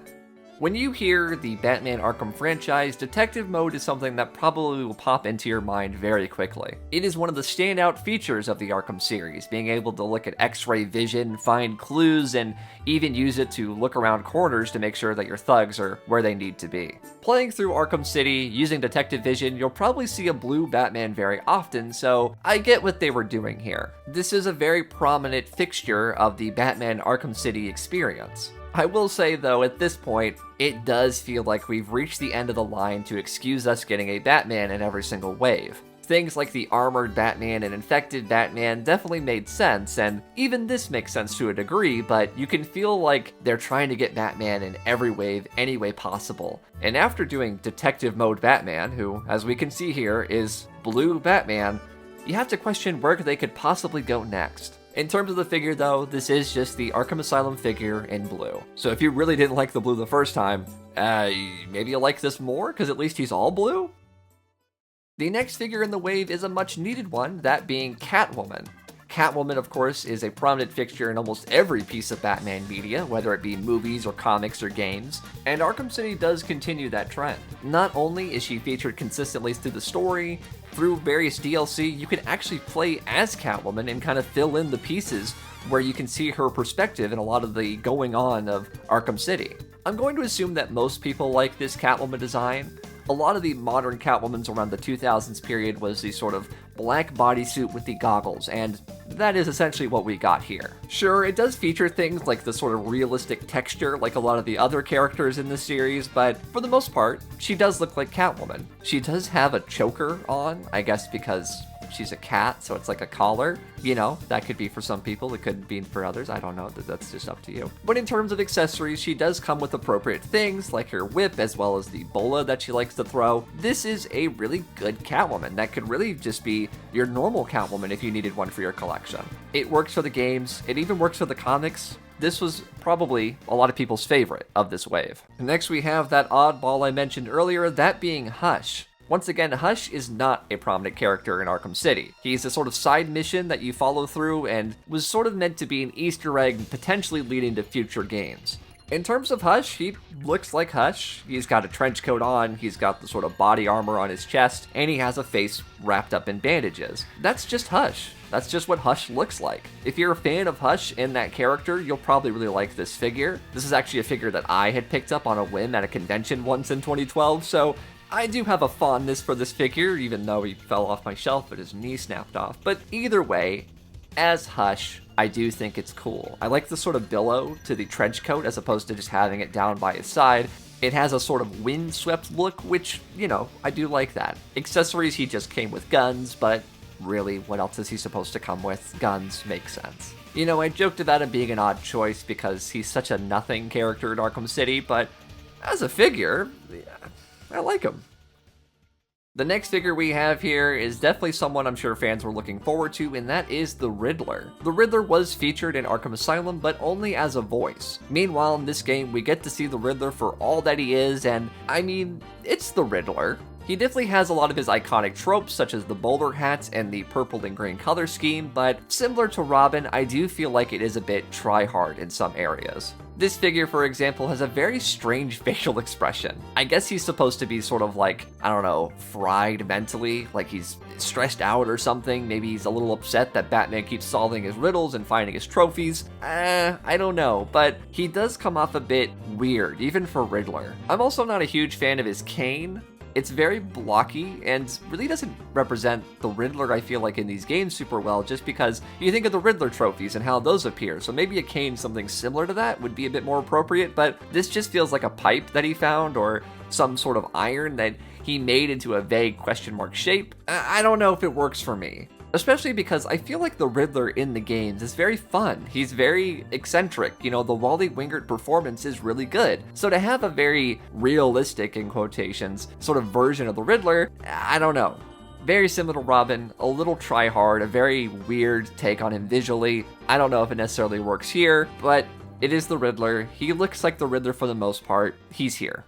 When you hear the Batman Arkham franchise, Detective Mode is something that probably will pop into your mind very quickly. It is one of the standout features of the Arkham series, being able to look at X-ray vision, find clues, and even use it to look around corners to make sure that your thugs are where they need to be. Playing through Arkham City, using Detective Vision, you'll probably see a blue Batman very often, so I get what they were doing here. This is a very prominent fixture of the Batman Arkham City experience. I will say though, at this point, it does feel like we've reached the end of the line to excuse us getting a Batman in every single wave. Things like the armored Batman and infected Batman definitely made sense, and even this makes sense to a degree, but you can feel like they're trying to get Batman in every wave any way possible. And after doing Detective Mode Batman, who, as we can see here, is Blue Batman, you have to question where they could possibly go next. In terms of the figure though, this is just the Arkham Asylum figure in blue. So if you really didn't like the blue the first time, maybe you'll like this more, because at least he's all blue? The next figure in the wave is a much needed one, that being Catwoman. Catwoman, of course, is a prominent fixture in almost every piece of Batman media, whether it be movies or comics or games, and Arkham City does continue that trend. Not only is she featured consistently through the story, through various DLC, you can actually play as Catwoman and kind of fill in the pieces where you can see her perspective in a lot of the going on of Arkham City. I'm going to assume that most people like this Catwoman design. A lot of the modern Catwomans around the 2000s period was the sort of black bodysuit with the goggles, and that is essentially what we got here. Sure, it does feature things like the sort of realistic texture like a lot of the other characters in the series, but for the most part, she does look like Catwoman. She does have a choker on, I guess because she's a cat, so it's like a collar. You know, that could be for some people, it could be for others, I don't know, that's just up to you. But in terms of accessories, she does come with appropriate things, like her whip, as well as the bola that she likes to throw. This is a really good Catwoman that could really just be your normal Catwoman if you needed one for your collection. It works for the games, it even works for the comics. This was probably a lot of people's favorite of this wave. Next we have that oddball I mentioned earlier, that being Hush. Once again, Hush is not a prominent character in Arkham City. He's a sort of side mission that you follow through and was sort of meant to be an Easter egg potentially leading to future games. In terms of Hush, he looks like Hush. He's got a trench coat on, he's got the sort of body armor on his chest, and he has a face wrapped up in bandages. That's just Hush. That's just what Hush looks like. If you're a fan of Hush and that character, you'll probably really like this figure. This is actually a figure that I had picked up on a whim at a convention once in 2012, so I do have a fondness for this figure, even though he fell off my shelf but his knee snapped off. But either way, as Hush, I do think it's cool. I like the sort of billow to the trench coat as opposed to just having it down by his side. It has a sort of windswept look, which, you know, I do like that. Accessories, he just came with guns, but really, what else is he supposed to come with? Guns make sense. You know, I joked about him being an odd choice because he's such a nothing character in Arkham City, but as a figure, I like him. The next figure we have here is definitely someone I'm sure fans were looking forward to, and that is the Riddler. The Riddler was featured in Arkham Asylum, but only as a voice. Meanwhile, in this game, we get to see the Riddler for all that he is, and I mean, it's the Riddler. He definitely has a lot of his iconic tropes, such as the bowler hat and the purple and green color scheme, but similar to Robin, I do feel like it is a bit try-hard in some areas. This figure, for example, has a very strange facial expression. I guess he's supposed to be sort of like, I don't know, fried mentally, like he's stressed out or something. Maybe he's a little upset that Batman keeps solving his riddles and finding his trophies. I don't know, but he does come off a bit weird, even for Riddler. I'm also not a huge fan of his cane. It's very blocky and really doesn't represent the Riddler, I feel like, in these games super well, just because you think of the Riddler trophies and how those appear, so maybe a cane something similar to that would be a bit more appropriate, but this just feels like a pipe that he found or some sort of iron that he made into a vague question mark shape. I don't know if it works for me. Especially because I feel like the Riddler in the games is very fun. He's very eccentric. You know, the Wally Wingert performance is really good. So to have a very realistic, in quotations, sort of version of the Riddler, I don't know. Very similar to Robin, a little try-hard, a very weird take on him visually. I don't know if it necessarily works here, but it is the Riddler. He looks like the Riddler for the most part. He's here.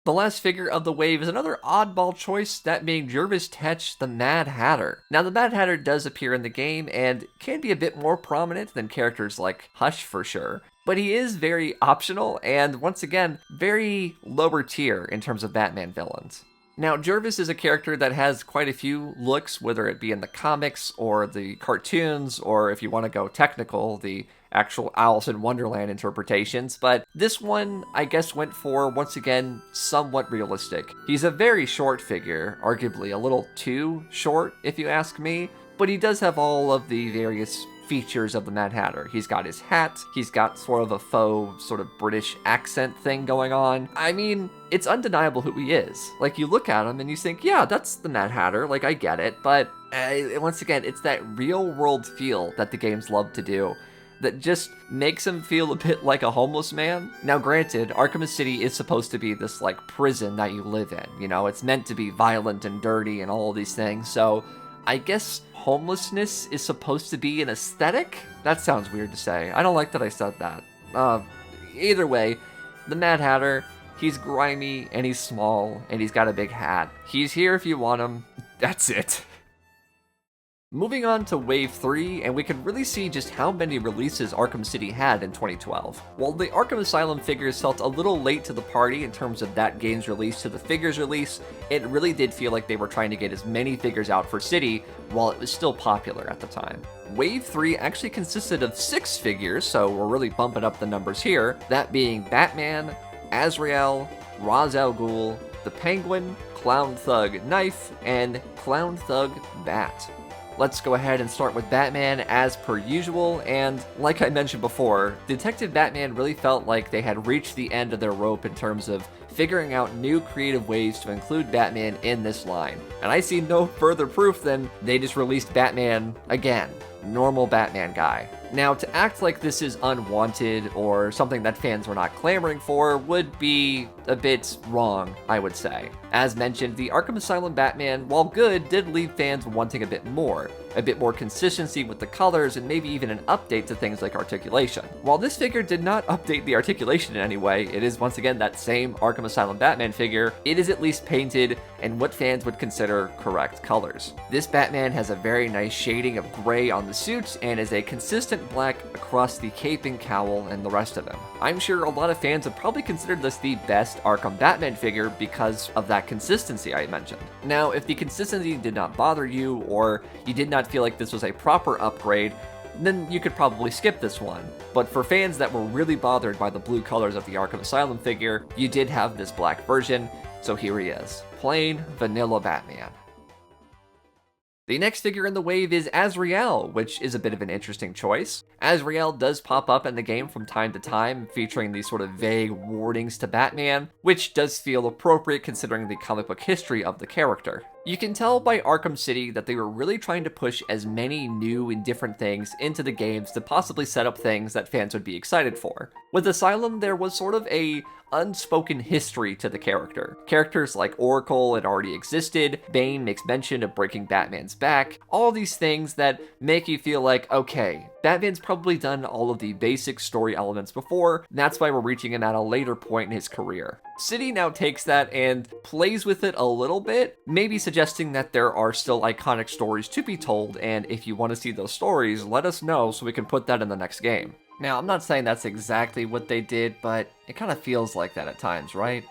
The last figure of the wave is another oddball choice, that being Jervis Tetch, the Mad Hatter. Now, the Mad Hatter does appear in the game and can be a bit more prominent than characters like Hush for sure, but he is very optional and, once again, very lower tier in terms of Batman villains. Now, Jervis is a character that has quite a few looks, whether it be in the comics or the cartoons, or if you want to go technical, the actual Alice in Wonderland interpretations, but this one, I guess, went for, once again, somewhat realistic. He's a very short figure, arguably a little too short, if you ask me, but he does have all of the various features of the Mad Hatter. He's got his hat, he's got sort of a faux sort of British accent thing going on. I mean, it's undeniable who he is. Like, you look at him and you think, yeah, that's the Mad Hatter, like, I get it, but once again, it's that real world feel that the games love to do that just makes him feel a bit like a homeless man. Now granted, Arkham City is supposed to be this like prison that you live in, you know, it's meant to be violent and dirty and all of these things, so I guess homelessness is supposed to be an aesthetic? That sounds weird to say. I don't like that I said that. Either way, the Mad Hatter, he's grimy and he's small and he's got a big hat. He's here if you want him. That's it. Moving on to Wave 3, and we can really see just how many releases Arkham City had in 2012. While the Arkham Asylum figures felt a little late to the party in terms of that game's release to the figures release, it really did feel like they were trying to get as many figures out for City while it was still popular at the time. Wave 3 actually consisted of 6 figures, so we're really bumping up the numbers here, that being Batman, Azrael, Ra's al Ghul, the Penguin, Clown Thug Knife, and Clown Thug Bat. Let's go ahead and start with Batman as per usual, and like I mentioned before, Detective Batman really felt like they had reached the end of their rope in terms of figuring out new creative ways to include Batman in this line. And I see no further proof than they just released Batman again. Normal Batman guy. Now, to act like this is unwanted or something that fans were not clamoring for would be a bit wrong, I would say. As mentioned, the Arkham Asylum Batman, while good, did leave fans wanting a bit more consistency with the colors, and maybe even an update to things like articulation. While this figure did not update the articulation in any way, it is once again that same Arkham Asylum Batman figure, it is at least painted in what fans would consider correct colors. This Batman has a very nice shading of gray on the suit, and is a consistent black across the cape and cowl and the rest of him. I'm sure a lot of fans would probably consider this the best Arkham Batman figure because of that that consistency I mentioned. Now, if the consistency did not bother you, or you did not feel like this was a proper upgrade, then you could probably skip this one. But for fans that were really bothered by the blue colors of the Arkham Asylum figure, you did have this black version, so here he is. Plain vanilla Batman. The next figure in the wave is Azrael, which is a bit of an interesting choice. Azrael does pop up in the game from time to time, featuring these sort of vague warnings to Batman, which does feel appropriate considering the comic book history of the character. You can tell by Arkham City that they were really trying to push as many new and different things into the games to possibly set up things that fans would be excited for. With Asylum, there was sort of a unspoken history to the character. Characters like Oracle had already existed, Bane makes mention of breaking Batman's back, all these things that make you feel like, okay, Batman's probably done all of the basic story elements before, and that's why we're reaching him at a later point in his career. City now takes that and plays with it a little bit, maybe suggesting that there are still iconic stories to be told, and if you want to see those stories, let us know so we can put that in the next game. Now, I'm not saying that's exactly what they did, but it kind of feels like that at times, right?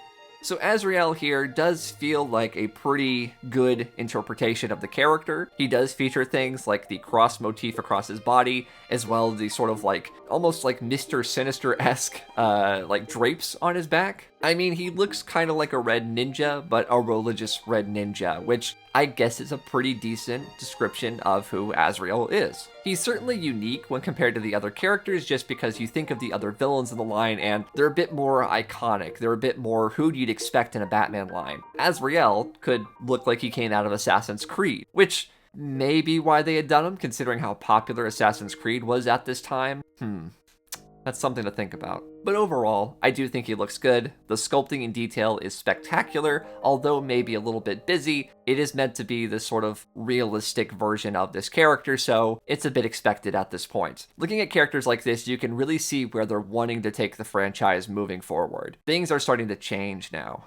So Azrael here does feel like a pretty good interpretation of the character. He does feature things like the cross motif across his body, as well as the sort of like, almost like Mr. Sinister-esque, like drapes on his back. I mean, he looks kind of like a red ninja, but a religious red ninja, which I guess is a pretty decent description of who Azrael is. He's certainly unique when compared to the other characters, just because you think of the other villains in the line and they're a bit more iconic, they're a bit more who you'd expect in a Batman line. Azrael could look like he came out of Assassin's Creed, which may be why they had done him, considering how popular Assassin's Creed was at this time. That's something to think about. But overall, I do think he looks good. The sculpting and detail is spectacular, although maybe a little bit busy. It is meant to be this sort of realistic version of this character, so it's a bit expected at this point. Looking at characters like this, you can really see where they're wanting to take the franchise moving forward. Things are starting to change now.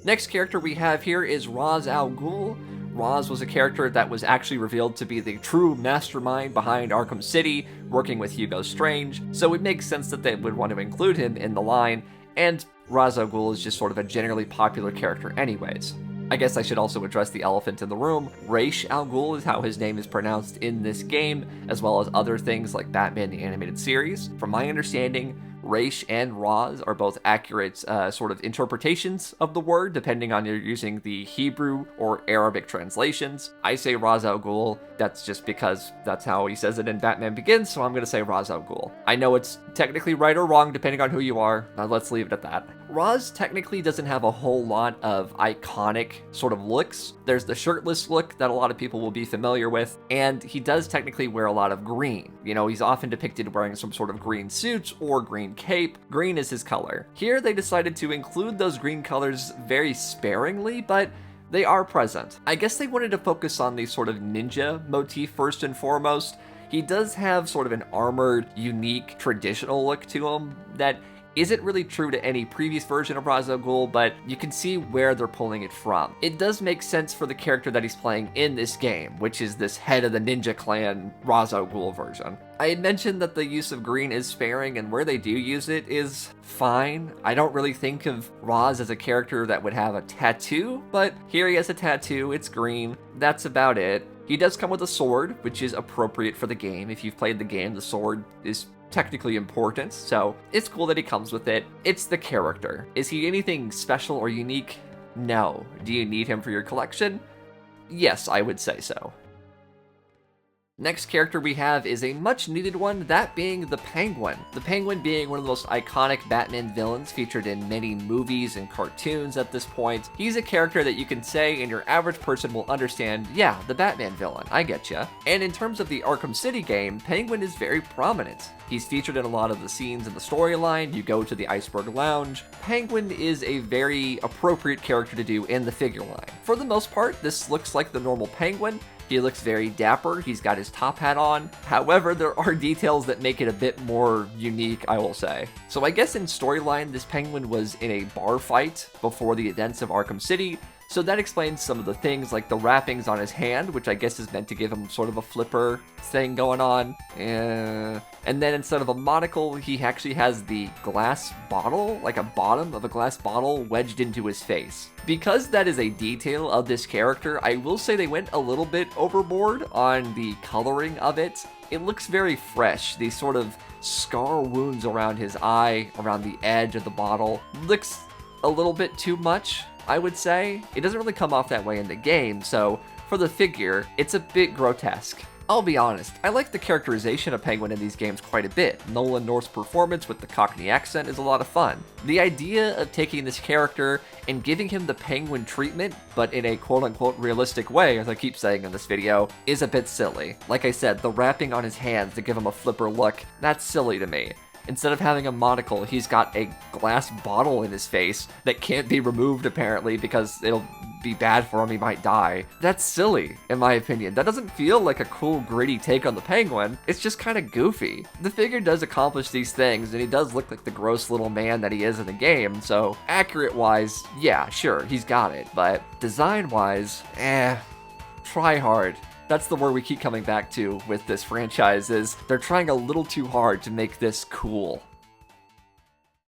Next character we have here is Ra's al Ghul. Ra's was a character that was actually revealed to be the true mastermind behind Arkham City, working with Hugo Strange, so it makes sense that they would want to include him in the line, and Ra's al Ghul is just sort of a generally popular character anyways. I guess I should also address the elephant in the room. Ra's al Ghul is how his name is pronounced in this game, as well as other things like Batman the Animated Series. From my understanding, Ra's and Ra's are both accurate sort of interpretations of the word, depending on you're using the Hebrew or Arabic translations. I say Ra's al Ghul, that's just because that's how he says it in Batman Begins, so I'm going to say Ra's al Ghul. I know it's technically right or wrong depending on who you are, now let's leave it at that. Ra's technically doesn't have a whole lot of iconic sort of looks. There's the shirtless look that a lot of people will be familiar with, and he does technically wear a lot of green. You know, he's often depicted wearing some sort of green suit or green cape. Green is his color. Here they decided to include those green colors very sparingly, but they are present. I guess they wanted to focus on the sort of ninja motif first and foremost. He does have sort of an armored, unique, traditional look to him that isn't really true to any previous version of Ra's al Ghul, but you can see where they're pulling it from. It does make sense for the character that he's playing in this game, which is this head of the ninja clan Ra's al Ghul version. I had mentioned that the use of green is sparing, and where they do use it is fine. I don't really think of Ra's as a character that would have a tattoo, but here he has a tattoo, it's green, that's about it. He does come with a sword, which is appropriate for the game. If you've played the game, the sword is technically important, so it's cool that he comes with it. It's the character. Is he anything special or unique? No. Do you need him for your collection? Yes, I would say so. Next character we have is a much needed one, that being the Penguin. The Penguin being one of the most iconic Batman villains featured in many movies and cartoons at this point. He's a character that you can say and your average person will understand, yeah, the Batman villain, I getcha. And in terms of the Arkham City game, Penguin is very prominent. He's featured in a lot of the scenes in the storyline. You go to the Iceberg Lounge. Penguin is a very appropriate character to do in the figure line. For the most part, this looks like the normal Penguin. He looks very dapper, he's got his top hat on. However, there are details that make it a bit more unique, I will say. So I guess in storyline, this Penguin was in a bar fight before the events of Arkham City, So that explains some of the things like the wrappings on his hand, which I guess is meant to give him sort of a flipper thing going on. And then instead of a monocle, he actually has the glass bottle, like a bottom of a glass bottle wedged into his face. Because that is a detail of this character, I will say they went a little bit overboard on the coloring of it. It looks very fresh. These sort of scar wounds around his eye, around the edge of the bottle, looks a little bit too much, I would say. It doesn't really come off that way in the game, so for the figure, it's a bit grotesque. I'll be honest, I like the characterization of Penguin in these games quite a bit. Nolan North's performance with the Cockney accent is a lot of fun. The idea of taking this character and giving him the Penguin treatment, but in a quote-unquote realistic way, as I keep saying in this video, is a bit silly. Like I said, the wrapping on his hands to give him a flipper look, that's silly to me. Instead of having a monocle, he's got a glass bottle in his face that can't be removed apparently because it'll be bad for him, he might die. That's silly, in my opinion. That doesn't feel like a cool, gritty take on the Penguin. It's just kind of goofy. The figure does accomplish these things, and he does look like the gross little man that he is in the game, so accurate-wise, yeah, sure, he's got it, but design-wise, try hard. That's the word we keep coming back to with this franchise, is they're trying a little too hard to make this cool.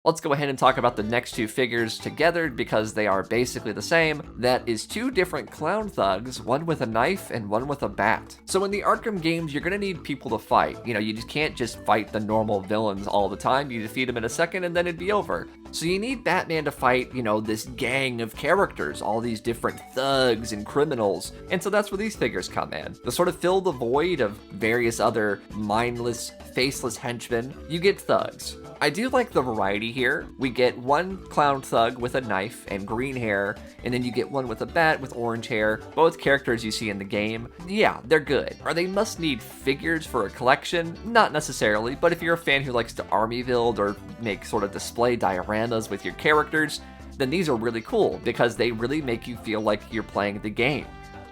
Let's go ahead and talk about the next two figures together because they are basically the same. That is two different clown thugs, one with a knife and one with a bat. So in the Arkham games, you're gonna need people to fight. You know, you just can't just fight the normal villains all the time. You defeat them in a second and then it'd be over. So you need Batman to fight, you know, this gang of characters, all these different thugs and criminals. And so that's where these figures come in. To sort of fill the void of various other mindless, faceless henchmen, you get thugs. I do like the variety here. We get one clown thug with a knife and green hair, and then you get one with a bat with orange hair. Both characters you see in the game, yeah, they're good. Are they must-need figures for a collection? Not necessarily, but if you're a fan who likes to army build or make sort of display dioramas with your characters, then these are really cool because they really make you feel like you're playing the game.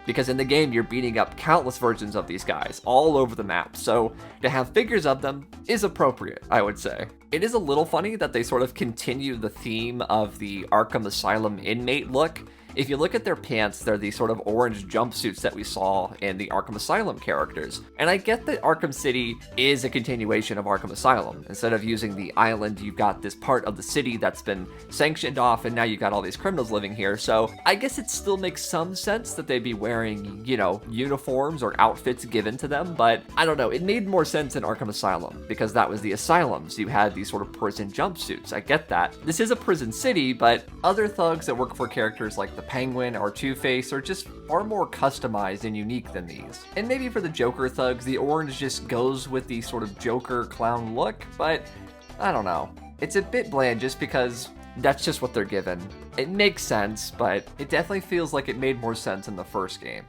Because in the game, you're beating up countless versions of these guys all over the map, so to have figures of them is appropriate, I would say. It is a little funny that they sort of continue the theme of the Arkham Asylum inmate look. If you look at their pants, they're these sort of orange jumpsuits that we saw in the Arkham Asylum characters. And I get that Arkham City is a continuation of Arkham Asylum. Instead of using the island, you've got this part of the city that's been sanctioned off, and now you've got all these criminals living here. So I guess it still makes some sense that they'd be wearing, you know, uniforms or outfits given to them, but I don't know, it made more sense in Arkham Asylum, because that was the asylum, so you had these sort of prison jumpsuits. I get that. This is a prison city, but other thugs that work for characters like the Penguin or Two-Face are just far more customized and unique than these. And maybe for the Joker thugs, the orange just goes with the sort of Joker clown look, but I don't know. It's a bit bland just because that's just what they're given. It makes sense, but it definitely feels like it made more sense in the first game.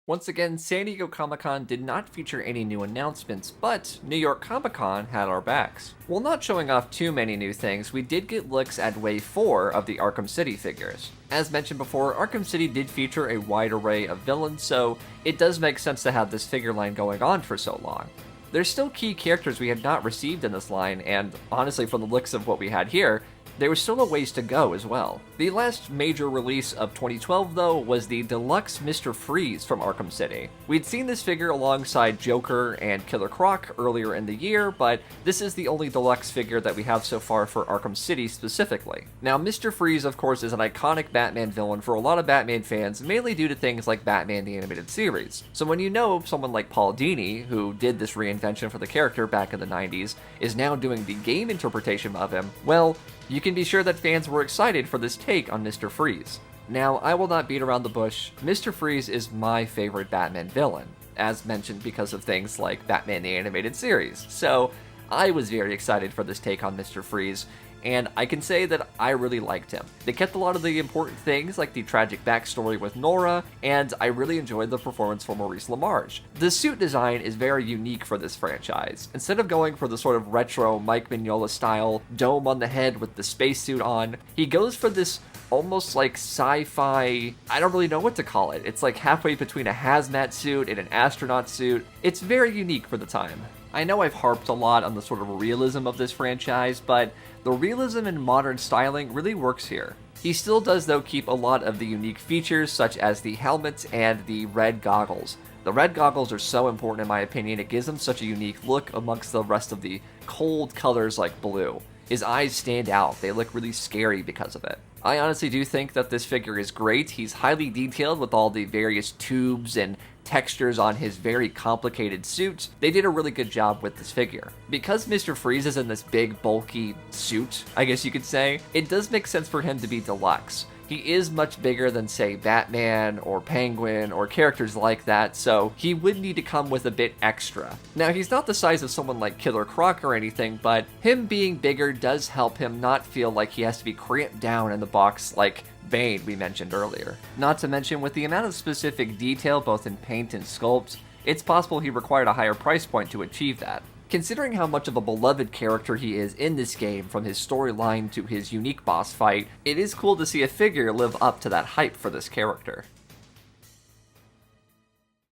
Once again, San Diego Comic-Con did not feature any new announcements, but New York Comic-Con had our backs. While not showing off too many new things, we did get looks at Wave 4 of the Arkham City figures. As mentioned before, Arkham City did feature a wide array of villains, so it does make sense to have this figure line going on for so long. There's still key characters we had not received in this line, and honestly, from the looks of what we had here, there was still a ways to go as well. The last major release of 2012, though, was the Deluxe Mr. Freeze from Arkham City. We'd seen this figure alongside Joker and Killer Croc earlier in the year, but this is the only Deluxe figure that we have so far for Arkham City specifically. Now, Mr. Freeze, of course, is an iconic Batman villain for a lot of Batman fans, mainly due to things like Batman the Animated Series. So when you know someone like Paul Dini, who did this reinvention for the character back in the 90s, is now doing the game interpretation of him, well, you can be sure that fans were excited for this take on Mr. Freeze. Now, I will not beat around the bush. Mr. Freeze is my favorite Batman villain, as mentioned because of things like Batman the Animated Series. So, I was very excited for this take on Mr. Freeze, and I can say that I really liked him. They kept a lot of the important things, like the tragic backstory with Nora, and I really enjoyed the performance from Maurice LaMarche. The suit design is very unique for this franchise. Instead of going for the sort of retro Mike Mignola style dome on the head with the spacesuit on, he goes for this almost like sci-fi, I don't really know what to call it. It's like halfway between a hazmat suit and an astronaut suit. It's very unique for the time. I know I've harped a lot on the sort of realism of this franchise, but the realism and modern styling really works here. He still does, though, keep a lot of the unique features, such as the helmets and the red goggles. The red goggles are so important in my opinion, it gives him such a unique look amongst the rest of the cold colors like blue. His eyes stand out, they look really scary because of it. I honestly do think that this figure is great. He's highly detailed with all the various tubes and textures on his very complicated suit. They did a really good job with this figure. Because Mr. Freeze is in this big, bulky suit, I guess you could say, it does make sense for him to be deluxe. He is much bigger than, say, Batman or Penguin or characters like that, so he would need to come with a bit extra. Now, he's not the size of someone like Killer Croc or anything, but him being bigger does help him not feel like he has to be cramped down in the box like Bane we mentioned earlier. Not to mention, with the amount of specific detail both in paint and sculpt, it's possible he required a higher price point to achieve that. Considering how much of a beloved character he is in this game, from his storyline to his unique boss fight, it is cool to see a figure live up to that hype for this character.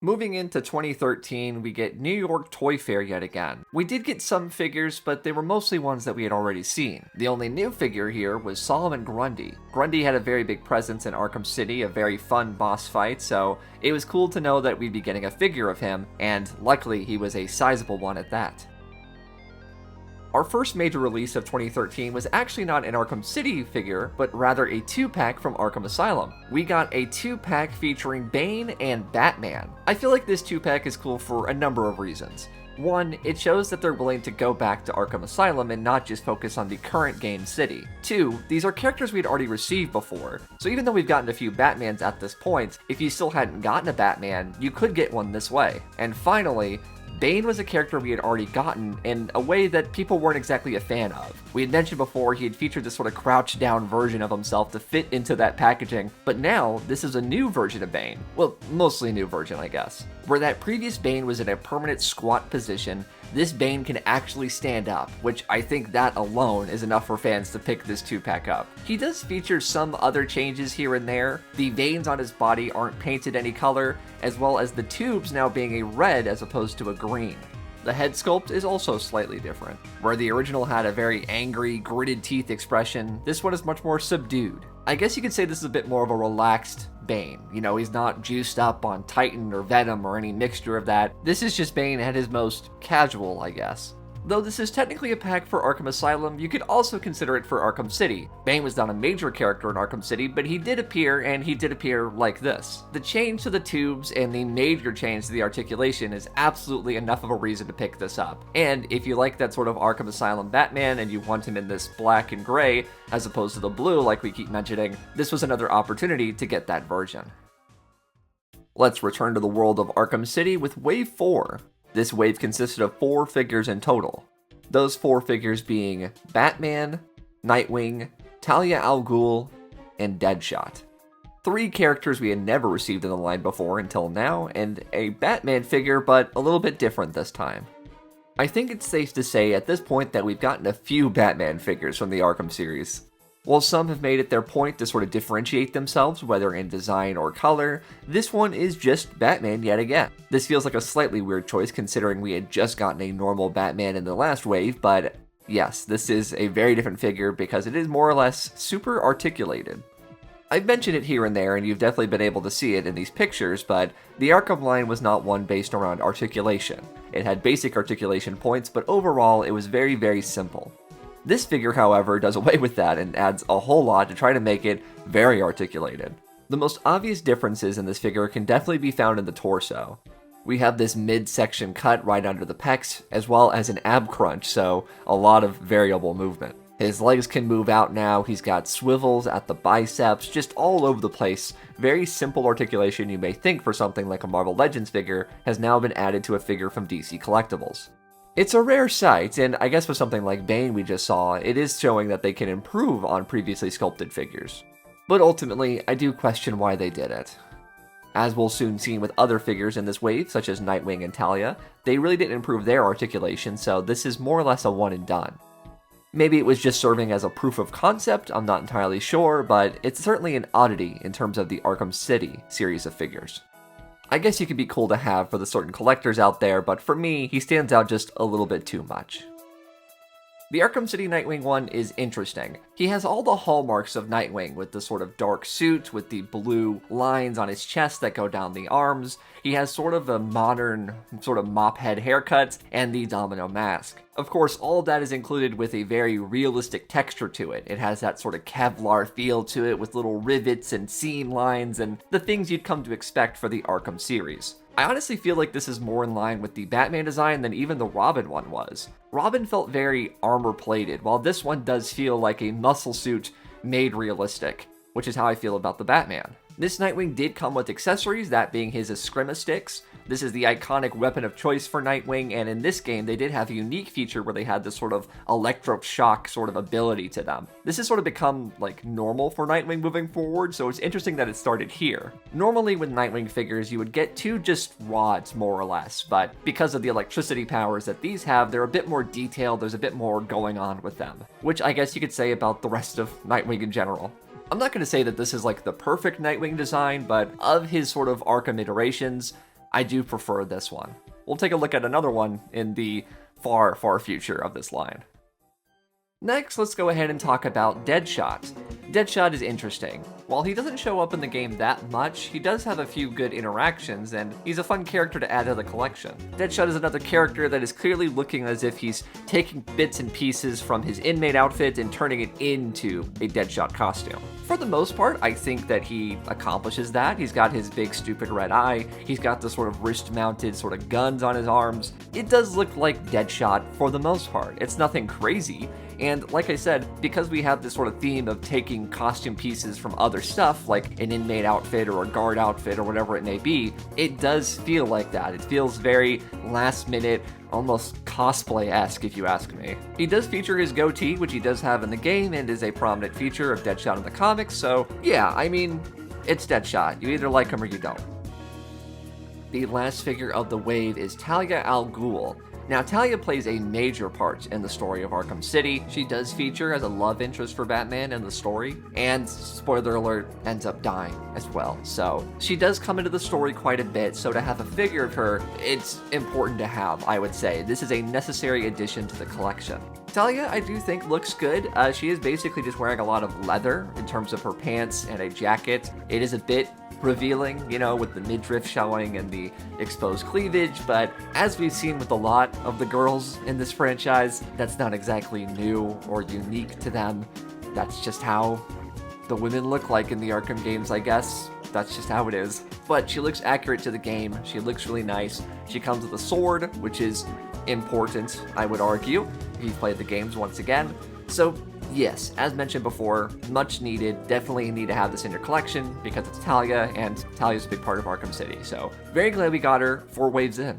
Moving into 2013, we get New York Toy Fair yet again. We did get some figures, but they were mostly ones that we had already seen. The only new figure here was Solomon Grundy. Grundy had a very big presence in Arkham City, a very fun boss fight, so it was cool to know that we'd be getting a figure of him, and luckily he was a sizable one at that. Our first major release of 2013 was actually not an Arkham City figure, but rather a 2-pack from Arkham Asylum. We got a 2-pack featuring Bane and Batman. I feel like this 2-pack is cool for a number of reasons. One, it shows that they're willing to go back to Arkham Asylum and not just focus on the current game city. Two, these are characters we'd already received before, so even though we've gotten a few Batmans at this point, if you still hadn't gotten a Batman, you could get one this way. And finally, Bane was a character we had already gotten in a way that people weren't exactly a fan of. We had mentioned before he had featured this sort of crouched down version of himself to fit into that packaging, but now this is a new version of Bane. Well, mostly a new version, I guess. Where that previous Bane was in a permanent squat position, this Bane can actually stand up, which I think that alone is enough for fans to pick this 2-pack up. He does feature some other changes here and there. The veins on his body aren't painted any color, as well as the tubes now being a red as opposed to a green. The head sculpt is also slightly different. Where the original had a very angry, gritted teeth expression, this one is much more subdued. I guess you could say this is a bit more of a relaxed Bane. You know, he's not juiced up on Titan or Venom or any mixture of that. This is just Bane at his most casual, I guess. Though this is technically a pack for Arkham Asylum, you could also consider it for Arkham City. Bane was not a major character in Arkham City, but he did appear, and he did appear like this. The change to the tubes and the major change to the articulation is absolutely enough of a reason to pick this up. And if you like that sort of Arkham Asylum Batman and you want him in this black and gray, as opposed to the blue like we keep mentioning, this was another opportunity to get that version. Let's return to the world of Arkham City with Wave 4. This wave consisted of 4 figures in total. Those 4 figures being Batman, Nightwing, Talia al Ghul, and Deadshot. 3 characters we had never received in the line before until now, and a Batman figure, but a little bit different this time. I think it's safe to say at this point that we've gotten a few Batman figures from the Arkham series. While some have made it their point to sort of differentiate themselves, whether in design or color, this one is just Batman yet again. This feels like a slightly weird choice considering we had just gotten a normal Batman in the last wave, but yes, this is a very different figure because it is more or less super articulated. I've mentioned it here and there, and you've definitely been able to see it in these pictures, but the Arkham line was not one based around articulation. It had basic articulation points, but overall it was very, very simple. This figure, however, does away with that and adds a whole lot to try to make it very articulated. The most obvious differences in this figure can definitely be found in the torso. We have this midsection cut right under the pecs, as well as an ab crunch, so a lot of variable movement. His legs can move out now, he's got swivels at the biceps, just all over the place. Very simple articulation you may think for something like a Marvel Legends figure has now been added to a figure from DC Collectibles. It's a rare sight, and I guess with something like Bane we just saw, it is showing that they can improve on previously sculpted figures. But ultimately, I do question why they did it. As we'll soon see with other figures in this wave, such as Nightwing and Talia, they really didn't improve their articulation, so this is more or less a one and done. Maybe it was just serving as a proof of concept, I'm not entirely sure, but it's certainly an oddity in terms of the Arkham City series of figures. I guess he could be cool to have for the certain collectors out there, but for me, he stands out just a little bit too much. The Arkham City Nightwing one is interesting. He has all the hallmarks of Nightwing, with the sort of dark suit, with the blue lines on his chest that go down the arms. He has sort of a modern, sort of mop head haircut, and the domino mask. Of course, all of that is included with a very realistic texture to it. It has that sort of Kevlar feel to it, with little rivets and seam lines, and the things you'd come to expect for the Arkham series. I honestly feel like this is more in line with the Batman design than even the Robin one was. Robin felt very armor-plated, while this one does feel like a muscle suit made realistic, which is how I feel about the Batman. This Nightwing did come with accessories, that being his Eskrima sticks. This is the iconic weapon of choice for Nightwing, and in this game they did have a unique feature where they had this sort of electroshock sort of ability to them. This has sort of become like normal for Nightwing moving forward, so it's interesting that it started here. Normally with Nightwing figures you would get two just rods more or less, but because of the electricity powers that these have, they're a bit more detailed, there's a bit more going on with them, which I guess you could say about the rest of Nightwing in general. I'm not going to say that this is like the perfect Nightwing design, but of his sort of Arkham iterations, I do prefer this one. We'll take a look at another one in the far, far future of this line. Next, let's go ahead and talk about Deadshot. Deadshot is interesting. While he doesn't show up in the game that much, he does have a few good interactions, and he's a fun character to add to the collection. Deadshot is another character that is clearly looking as if he's taking bits and pieces from his inmate outfit and turning it into a Deadshot costume. For the most part, I think that he accomplishes that. He's got his big stupid red eye, he's got the sort of wrist-mounted sort of guns on his arms. It does look like Deadshot for the most part. It's nothing crazy. And like I said, because we have this sort of theme of taking costume pieces from other stuff, like an inmate outfit or a guard outfit or whatever it may be, it does feel like that. It feels very last minute, almost cosplay-esque if you ask me. He does feature his goatee, which he does have in the game and is a prominent feature of Deadshot in the comics, so yeah, I mean, it's Deadshot. You either like him or you don't. The last figure of the wave is Talia al Ghul. Now, Talia plays a major part in the story of Arkham City. She does feature as a love interest for Batman in the story, and, spoiler alert, ends up dying as well. So, she does come into the story quite a bit, so to have a figure of her, it's important to have, I would say. This is a necessary addition to the collection. Talia, I do think, looks good. She is basically just wearing a lot of leather in terms of her pants and a jacket. It is a bit revealing, you know, with the midriff showing and the exposed cleavage, but as we've seen with a lot of the girls in this franchise, that's not exactly new or unique to them. That's just how the women look like in the Arkham games, I guess. That's just how it is. But she looks accurate to the game, she looks really nice. She comes with a sword, which is important, I would argue, if you've played the games once again. So yes, as mentioned before, much needed. Definitely need to have this in your collection because it's Talia, and Talia's a big part of Arkham City. So very glad we got her 4 waves in.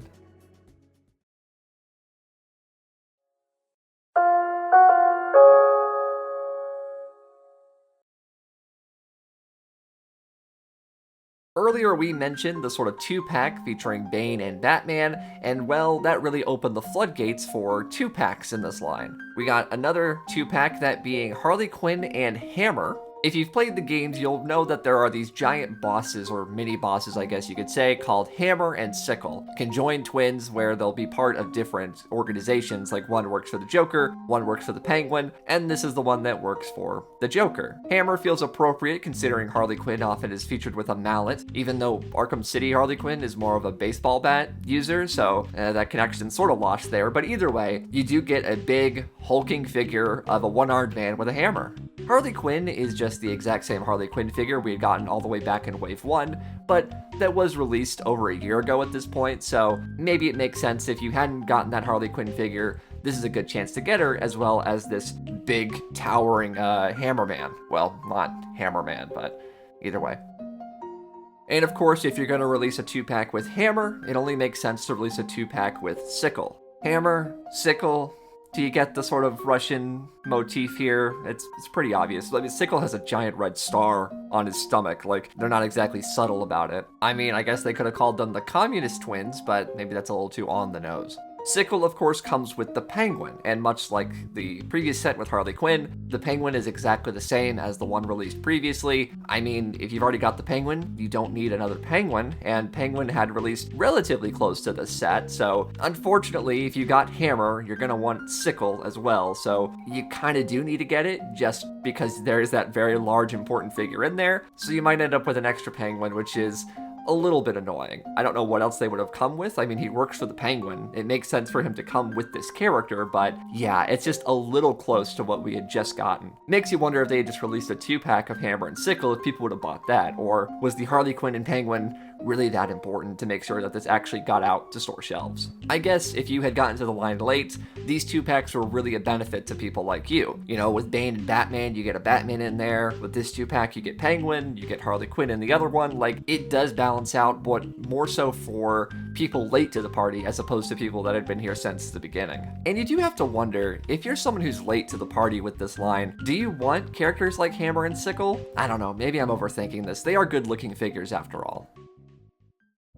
Earlier we mentioned the sort of 2-pack featuring Bane and Batman, and well, that really opened the floodgates for 2-packs in this line. We got another 2-pack, that being Harley Quinn and Hammer. If you've played the games, you'll know that there are these giant bosses, or mini-bosses I guess you could say, called Hammer and Sickle. Conjoined twins where they'll be part of different organizations, like one works for the Joker, one works for the Penguin, and this is the one that works for the Joker. Hammer feels appropriate considering Harley Quinn often is featured with a mallet, even though Arkham City Harley Quinn is more of a baseball bat user, so that connection's sort of lost there, but either way, you do get a big, hulking figure of a one-armed man with a hammer. Harley Quinn is just the exact same Harley Quinn figure we had gotten all the way back in Wave 1, but that was released over a year ago at this point, so maybe it makes sense if you hadn't gotten that Harley Quinn figure, this is a good chance to get her, as well as this big, towering Hammerman. Well, not Hammerman, but either way. And of course, if you're going to release a 2-pack with Hammer, it only makes sense to release a 2-pack with Sickle. Hammer, Sickle. Do you get the sort of Russian motif here? It's pretty obvious. I mean, Sickle has a giant red star on his stomach. Like, they're not exactly subtle about it. I mean, I guess they could have called them the Communist Twins, but maybe that's a little too on the nose. Sickle, of course, comes with the Penguin, and much like the previous set with Harley Quinn, the Penguin is exactly the same as the one released previously. I mean, if you've already got the Penguin, you don't need another Penguin, and Penguin had released relatively close to the set, so unfortunately, if you got Hammer, you're gonna want Sickle as well, so you kinda do need to get it, just because there's that very large important figure in there, so you might end up with an extra Penguin, which is a little bit annoying. I don't know what else they would have come with. I mean, he works for the Penguin. It makes sense for him to come with this character, but yeah, it's just a little close to what we had just gotten. Makes you wonder if they had just released a 2-pack of Hammer and Sickle, if people would have bought that, or was the Harley Quinn and Penguin really that important to make sure that this actually got out to store shelves? I guess if you had gotten to the line late, these 2-packs were really a benefit to people like you. You know, with Bane and Batman, you get a Batman in there. With this 2-pack, you get Penguin, you get Harley Quinn in the other one. Like, it does balance out, but more so for people late to the party as opposed to people that had been here since the beginning. And you do have to wonder, if you're someone who's late to the party with this line, do you want characters like Hammer and Sickle? I don't know, maybe I'm overthinking this. They are good looking figures after all.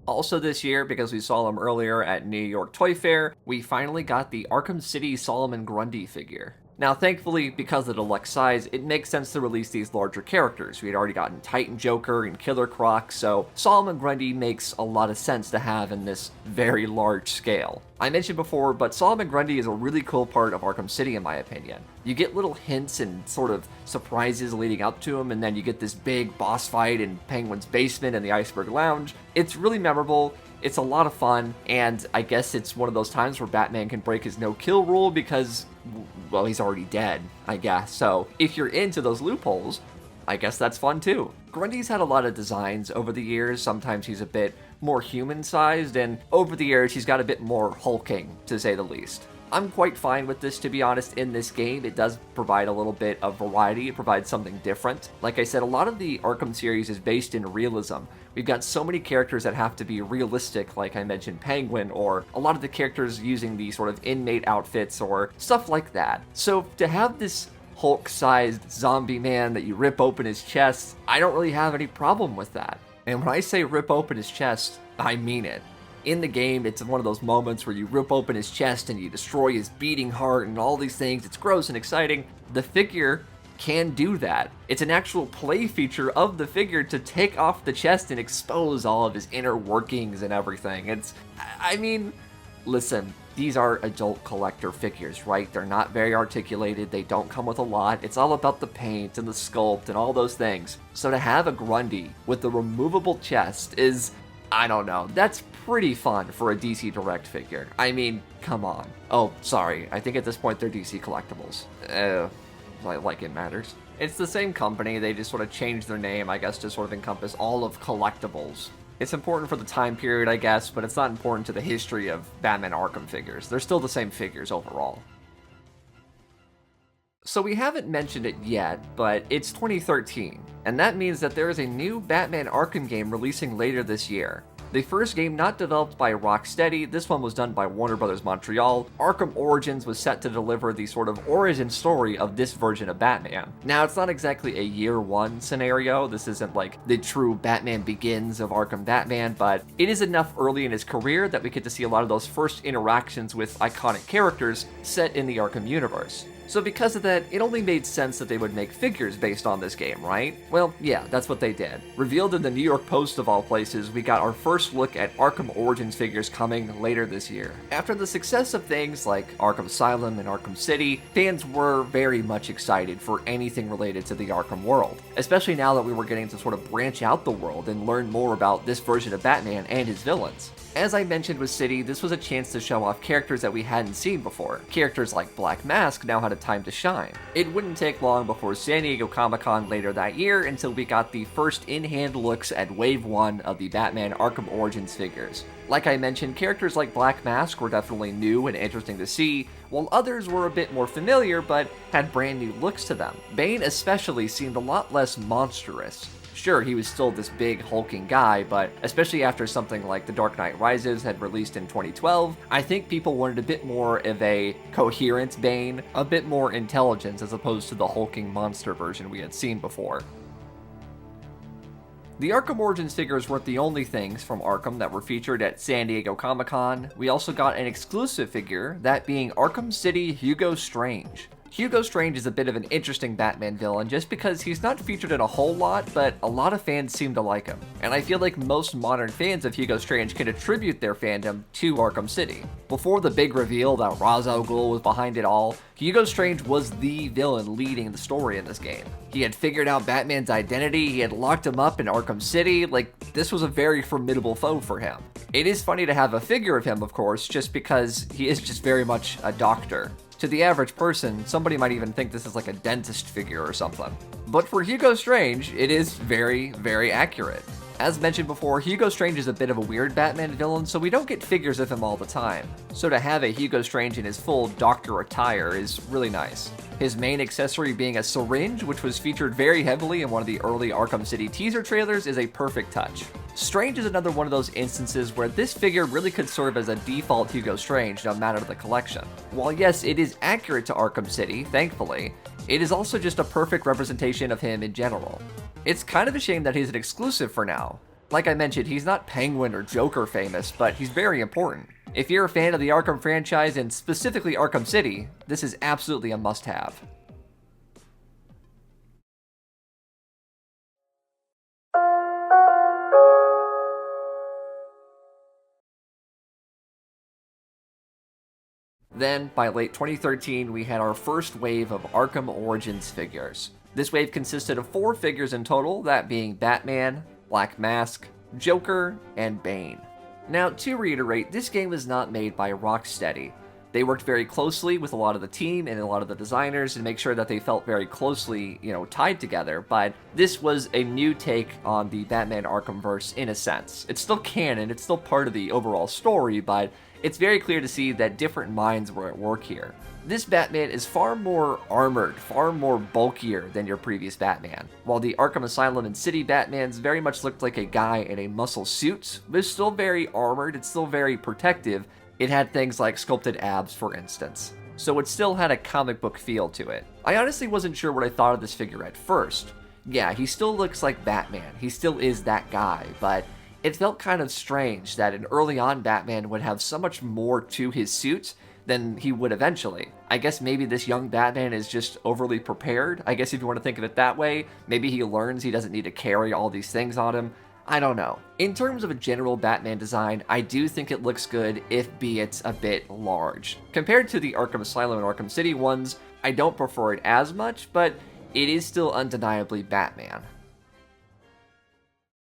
Also this year, because we saw them earlier at New York Toy Fair, we finally got the Arkham City Solomon Grundy figure. Now, thankfully, because of the deluxe size, it makes sense to release these larger characters. We had already gotten Titan Joker and Killer Croc, so Solomon Grundy makes a lot of sense to have in this very large scale. I mentioned before, but Solomon Grundy is a really cool part of Arkham City in my opinion. You get little hints and sort of surprises leading up to him, and then you get this big boss fight in Penguin's basement and the Iceberg Lounge. It's really memorable. It's a lot of fun, and I guess it's one of those times where Batman can break his no-kill rule because, well, he's already dead, I guess. So if you're into those loopholes, I guess that's fun too. Grundy's had a lot of designs over the years. Sometimes he's a bit more human-sized, and over the years he's got a bit more hulking, to say the least. I'm quite fine with this, to be honest. In this game, it does provide a little bit of variety. It provides something different. Like I said, a lot of the Arkham series is based in realism. We've got so many characters that have to be realistic, like I mentioned Penguin, or a lot of the characters using the sort of inmate outfits or stuff like that. So to have this Hulk-sized zombie man that you rip open his chest, I don't really have any problem with that. And when I say rip open his chest, I mean it. In the game, it's one of those moments where you rip open his chest and you destroy his beating heart and all these things. It's gross and exciting. The figure can do that. It's an actual play feature of the figure to take off the chest and expose all of his inner workings and everything. I mean, listen, these are adult collector figures, right? They're not very articulated. They don't come with a lot. It's all about the paint and the sculpt and all those things. So to have a Grundy with the removable chest is, I don't know, that's pretty fun for a DC Direct figure. I mean, come on. Oh, sorry, I think at this point they're DC Collectibles. Like it matters. It's the same company, they just sort of changed their name, I guess, to sort of encompass all of Collectibles. It's important for the time period, I guess, but it's not important to the history of Batman Arkham figures. They're still the same figures overall. So we haven't mentioned it yet, but it's 2013, and that means that there is a new Batman Arkham game releasing later this year. The first game not developed by Rocksteady, this one was done by Warner Bros. Montreal. Arkham Origins was set to deliver the sort of origin story of this version of Batman. Now, it's not exactly a year one scenario. This isn't like the true Batman Begins of Arkham Batman, but it is enough early in his career that we get to see a lot of those first interactions with iconic characters set in the Arkham universe. So because of that, it only made sense that they would make figures based on this game, right? Well, yeah, that's what they did. Revealed in the New York Post of all places, we got our first look at Arkham Origins figures coming later this year. After the success of things like Arkham Asylum and Arkham City, fans were very much excited for anything related to the Arkham world, especially now that we were getting to sort of branch out the world and learn more about this version of Batman and his villains. As I mentioned with City, this was a chance to show off characters that we hadn't seen before. Characters like Black Mask now had a time to shine. It wouldn't take long before San Diego Comic-Con later that year until we got the first in-hand looks at Wave 1 of the Batman Arkham Origins figures. Like I mentioned, characters like Black Mask were definitely new and interesting to see, while others were a bit more familiar but had brand new looks to them. Bane especially seemed a lot less monstrous. Sure, he was still this big, hulking guy, but especially after something like The Dark Knight Rises had released in 2012, I think people wanted a bit more of a coherent Bane, a bit more intelligence as opposed to the hulking monster version we had seen before. The Arkham Origins figures weren't the only things from Arkham that were featured at San Diego Comic-Con. We also got an exclusive figure, that being Arkham City Hugo Strange. Hugo Strange is a bit of an interesting Batman villain just because he's not featured in a whole lot, but a lot of fans seem to like him. And I feel like most modern fans of Hugo Strange can attribute their fandom to Arkham City. Before the big reveal that Ra's al Ghul was behind it all, Hugo Strange was the villain leading the story in this game. He had figured out Batman's identity, he had locked him up in Arkham City, like, this was a very formidable foe for him. It is funny to have a figure of him, of course, just because he is just very much a doctor. To the average person, somebody might even think this is like a dentist figure or something. But for Hugo Strange, it is very, very accurate. As mentioned before, Hugo Strange is a bit of a weird Batman villain, so we don't get figures of him all the time. So to have a Hugo Strange in his full doctor attire is really nice. His main accessory being a syringe, which was featured very heavily in one of the early Arkham City teaser trailers, is a perfect touch. Strange is another one of those instances where this figure really could serve as a default Hugo Strange no matter the collection. While yes, it is accurate to Arkham City, thankfully, it is also just a perfect representation of him in general. It's kind of a shame that he's an exclusive for now. Like I mentioned, he's not Penguin or Joker famous, but he's very important. If you're a fan of the Arkham franchise and specifically Arkham City, this is absolutely a must-have. Then, by late 2013, we had our first wave of Arkham Origins figures. This wave consisted of 4 figures in total, that being Batman, Black Mask, Joker, and Bane. Now, to reiterate, this game was not made by Rocksteady. They worked very closely with a lot of the team and a lot of the designers to make sure that they felt very closely, tied together, but this was a new take on the Batman Arkhamverse in a sense. It's still canon, it's still part of the overall story, but it's very clear to see that different minds were at work here. This Batman is far more armored, far more bulkier than your previous Batman. While the Arkham Asylum and City Batmans very much looked like a guy in a muscle suit, it was still very armored, it's still very protective. It had things like sculpted abs, for instance. So it still had a comic book feel to it. I honestly wasn't sure what I thought of this figure at first. Yeah, he still looks like Batman, he still is that guy, but it felt kind of strange that an early on Batman would have so much more to his suit than he would eventually. I guess maybe this young Batman is just overly prepared. I guess if you want to think of it that way, maybe he learns he doesn't need to carry all these things on him. I don't know. In terms of a general Batman design, I do think it looks good, if be it a bit large. Compared to the Arkham Asylum and Arkham City ones, I don't prefer it as much, but it is still undeniably Batman.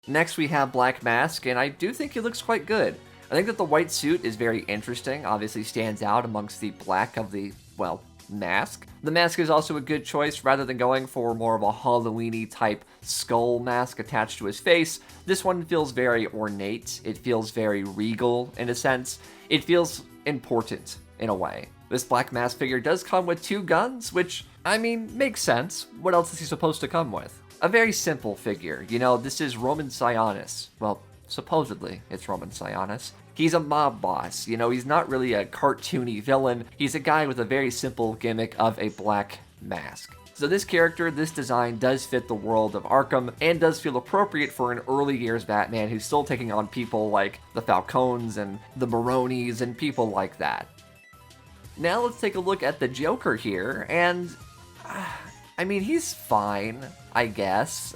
Next we have Black Mask, and I do think he looks quite good. I think that the white suit is very interesting, obviously stands out amongst the black of the, well, mask. The mask is also a good choice. Rather than going for more of a Halloween-y type skull mask attached to his face, this one feels very ornate. It feels very regal in a sense. It feels important in a way. This Black Mask figure does come with 2 guns, which, I mean, makes sense. What else is he supposed to come with? A very simple figure. This is Roman Sionis. Well, supposedly it's Roman Sionis. He's a mob boss. He's not really a cartoony villain. He's a guy with a very simple gimmick of a black mask. So this character, this design does fit the world of Arkham and does feel appropriate for an early years Batman who's still taking on people like the Falcones and the Maronis and people like that. Now let's take a look at the Joker here, and I mean, he's fine, I guess.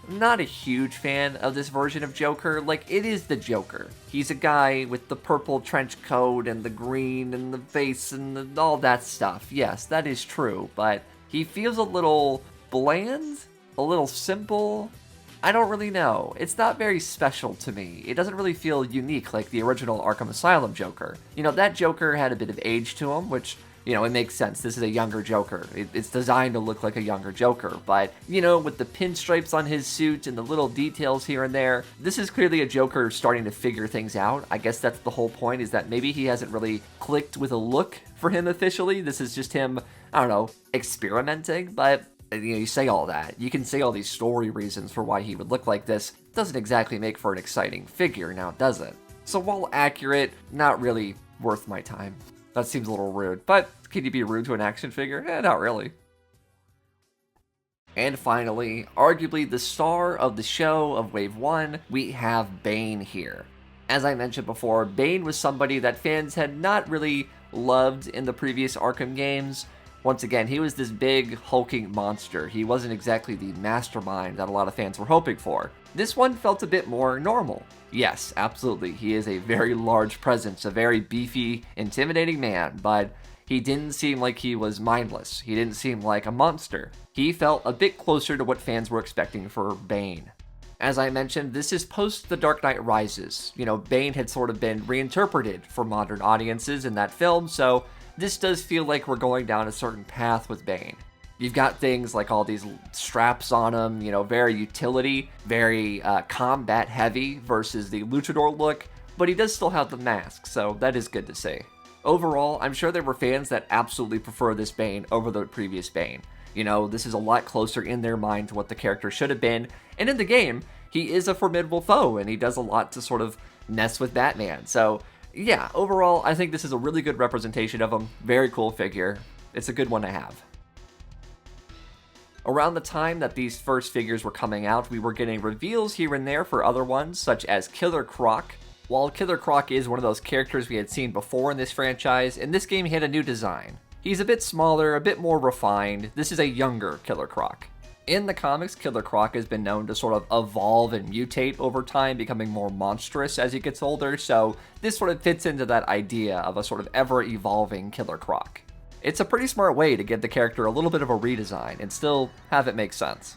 Not a huge fan of this version of Joker. Like, it is the Joker. He's a guy with the purple trench coat and the green and the face and all that stuff. Yes, that is true, but he feels a little bland, a little simple. I don't really know. It's not very special to me. It doesn't really feel unique like the original Arkham Asylum Joker. That Joker had a bit of age to him, which, it makes sense. This is a younger Joker. It's designed to look like a younger Joker, but, with the pinstripes on his suit and the little details here and there, this is clearly a Joker starting to figure things out. I guess that's the whole point, is that maybe he hasn't really clicked with a look for him officially. This is just him, I don't know, experimenting, but you say all that. You can say all these story reasons for why he would look like this. Doesn't exactly make for an exciting figure, now does it? So while accurate, not really worth my time. That seems a little rude, but can you be rude to an action figure? Not really. And finally, arguably the star of the show of Wave 1, we have Bane here. As I mentioned before, Bane was somebody that fans had not really loved in the previous Arkham games. Once again, he was this big, hulking monster. He wasn't exactly the mastermind that a lot of fans were hoping for. This one felt a bit more normal. Yes, absolutely, he is a very large presence, a very beefy, intimidating man, but he didn't seem like he was mindless. He didn't seem like a monster. He felt a bit closer to what fans were expecting for Bane. As I mentioned, this is post The Dark Knight Rises. You know, Bane had sort of been reinterpreted for modern audiences in that film, so this does feel like we're going down a certain path with Bane. You've got things like all these straps on him, you know, very utility, very combat heavy versus the luchador look, but he does still have the mask, so that is good to see. Overall, I'm sure there were fans that absolutely prefer this Bane over the previous Bane. You know, this is a lot closer in their mind to what the character should have been, and in the game, he is a formidable foe, and he does a lot to sort of mess with Batman. So, yeah, overall, I think this is a really good representation of him. Very cool figure. It's a good one to have. Around the time that these first figures were coming out, we were getting reveals here and there for other ones, such as Killer Croc. While Killer Croc is one of those characters we had seen before in this franchise, in this game he had a new design. He's a bit smaller, a bit more refined. This is a younger Killer Croc. In the comics, Killer Croc has been known to sort of evolve and mutate over time, becoming more monstrous as he gets older, so this sort of fits into that idea of a sort of ever-evolving Killer Croc. It's a pretty smart way to give the character a little bit of a redesign and still have it make sense.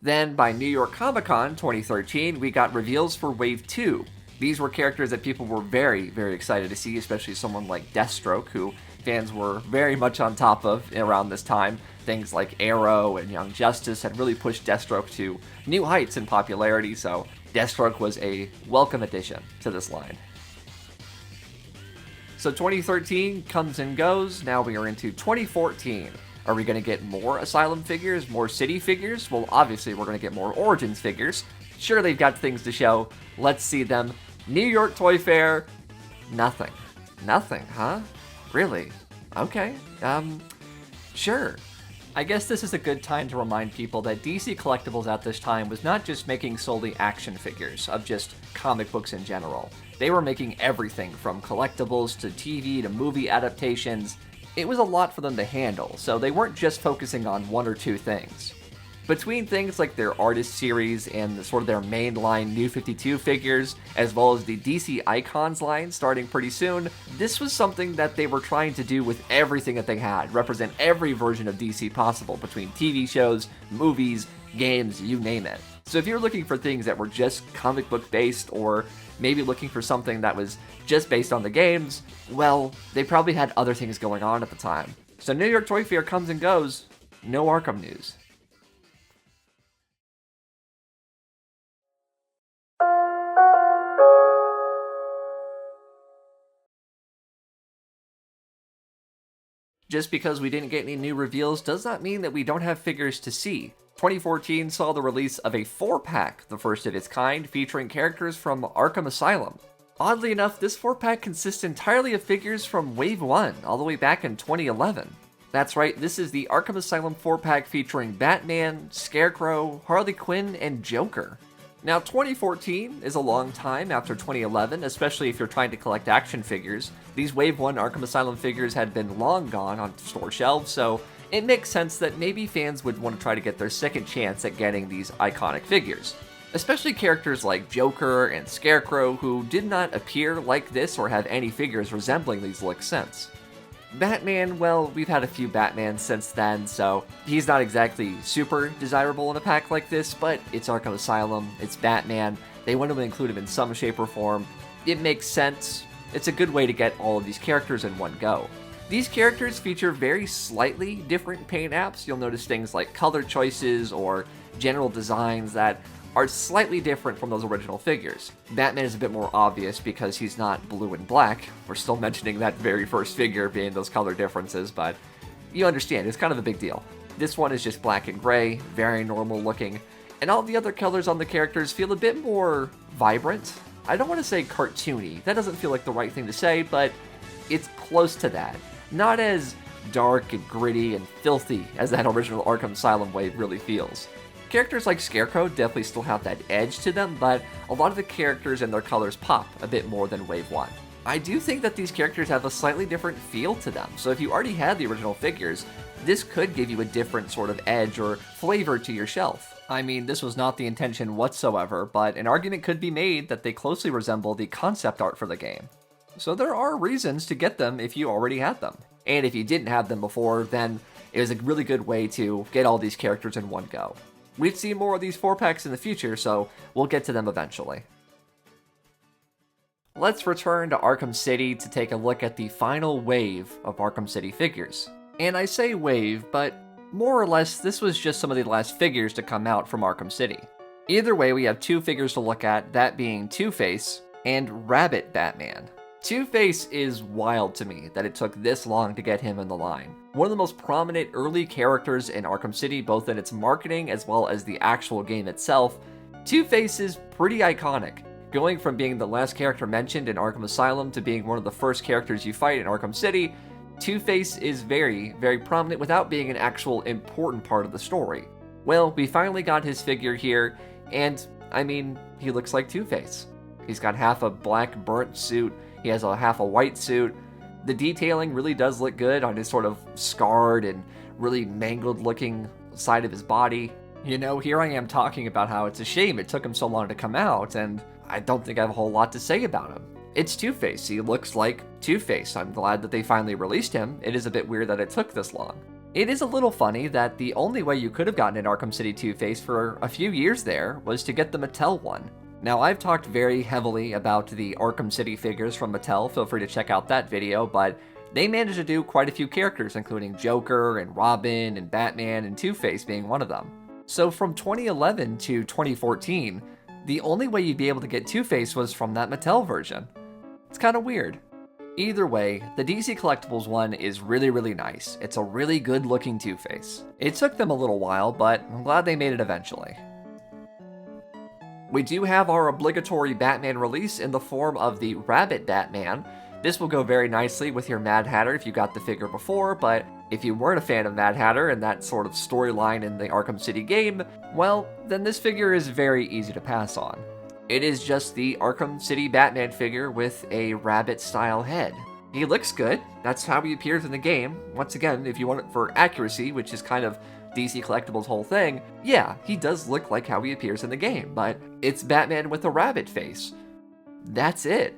Then, by New York Comic Con 2013, we got reveals for Wave 2. These were characters that people were very, very excited to see, especially someone like Deathstroke, who fans were very much on top of around this time. Things like Arrow and Young Justice had really pushed Deathstroke to new heights in popularity, so Deathstroke was a welcome addition to this line. So 2013 comes and goes, now we are into 2014. Are we going to get more Asylum figures, more City figures? Well, obviously we're going to get more Origins figures. Sure, they've got things to show. Let's see them. New York Toy Fair. Nothing. Nothing, huh? Really? Okay. Sure. I guess this is a good time to remind people that DC Collectibles at this time was not just making solely action figures of just comic books in general. They were making everything from collectibles to TV to movie adaptations. It was a lot for them to handle, so they weren't just focusing on one or two things. Between things like their artist series and sort of their mainline New 52 figures, as well as the DC Icons line starting pretty soon, this was something that they were trying to do with everything that they had, represent every version of DC possible between TV shows, movies, games, you name it. So if you're looking for things that were just comic book based, or maybe looking for something that was just based on the games, well, they probably had other things going on at the time. So New York Toy Fair comes and goes, no Arkham news. Just because we didn't get any new reveals does not mean that we don't have figures to see. 2014 saw the release of a 4-pack, the first of its kind, featuring characters from Arkham Asylum. Oddly enough, this 4-pack consists entirely of figures from Wave 1, all the way back in 2011. That's right, this is the Arkham Asylum 4-pack featuring Batman, Scarecrow, Harley Quinn, and Joker. Now, 2014 is a long time after 2011, especially if you're trying to collect action figures. These Wave 1 Arkham Asylum figures had been long gone on store shelves, so it makes sense that maybe fans would want to try to get their second chance at getting these iconic figures. Especially characters like Joker and Scarecrow, who did not appear like this or have any figures resembling these looks since. Batman, well, we've had a few Batmans since then, so he's not exactly super desirable in a pack like this, but it's Arkham Asylum, it's Batman, they want to include him in some shape or form. It makes sense. It's a good way to get all of these characters in one go. These characters feature very slightly different paint apps. You'll notice things like color choices or general designs that are slightly different from those original figures. Batman is a bit more obvious because he's not blue and black. We're still mentioning that very first figure being those color differences, but you understand, it's kind of a big deal. This one is just black and gray, very normal looking, and all the other colors on the characters feel a bit more vibrant. I don't want to say cartoony, that doesn't feel like the right thing to say, but it's close to that. Not as dark and gritty and filthy as that original Arkham Asylum wave really feels. Characters like Scarecrow definitely still have that edge to them, but a lot of the characters and their colors pop a bit more than Wave 1. I do think that these characters have a slightly different feel to them, so if you already had the original figures, this could give you a different sort of edge or flavor to your shelf. I mean, this was not the intention whatsoever, but an argument could be made that they closely resemble the concept art for the game. So there are reasons to get them if you already had them. And if you didn't have them before, then it was a really good way to get all these characters in one go. We'd see more of these 4-packs in the future, so we'll get to them eventually. Let's return to Arkham City to take a look at the final wave of Arkham City figures. And I say wave, but more or less this was just some of the last figures to come out from Arkham City. Either way, we have two figures to look at, that being Two-Face and Rabbit Batman. Two-Face is wild to me that it took this long to get him in the line. One of the most prominent early characters in Arkham City, both in its marketing as well as the actual game itself, Two-Face is pretty iconic. Going from being the last character mentioned in Arkham Asylum to being one of the first characters you fight in Arkham City, Two-Face is very, very prominent without being an actual important part of the story. Well, we finally got his figure here, and, I mean, he looks like Two-Face. He's got half a black burnt suit, he has a half a white suit. The detailing really does look good on his sort of scarred and really mangled looking side of his body. You know, here I am talking about how it's a shame it took him so long to come out, and I don't think I have a whole lot to say about him. It's Two-Face. He looks like Two-Face. I'm glad that they finally released him. It is a bit weird that it took this long. It is a little funny that the only way you could have gotten an Arkham City Two-Face for a few years there was to get the Mattel one. Now, I've talked very heavily about the Arkham City figures from Mattel. Feel free to check out that video, but they managed to do quite a few characters, including Joker and Robin and Batman and Two-Face being one of them. So from 2011 to 2014, the only way you'd be able to get Two-Face was from that Mattel version. It's kind of weird. Either way, the DC Collectibles one is really, really nice. It's a really good looking Two-Face. It took them a little while, but I'm glad they made it eventually. We do have our obligatory Batman release in the form of the Rabbit Batman. This will go very nicely with your Mad Hatter if you got the figure before, but if you weren't a fan of Mad Hatter and that sort of storyline in the Arkham City game, well, then this figure is very easy to pass on. It is just the Arkham City Batman figure with a rabbit-style head. He looks good, that's how he appears in the game. Once again, if you want it for accuracy, which is kind of DC Collectibles' whole thing, yeah, he does look like how he appears in the game, but it's Batman with a rabbit face. That's it.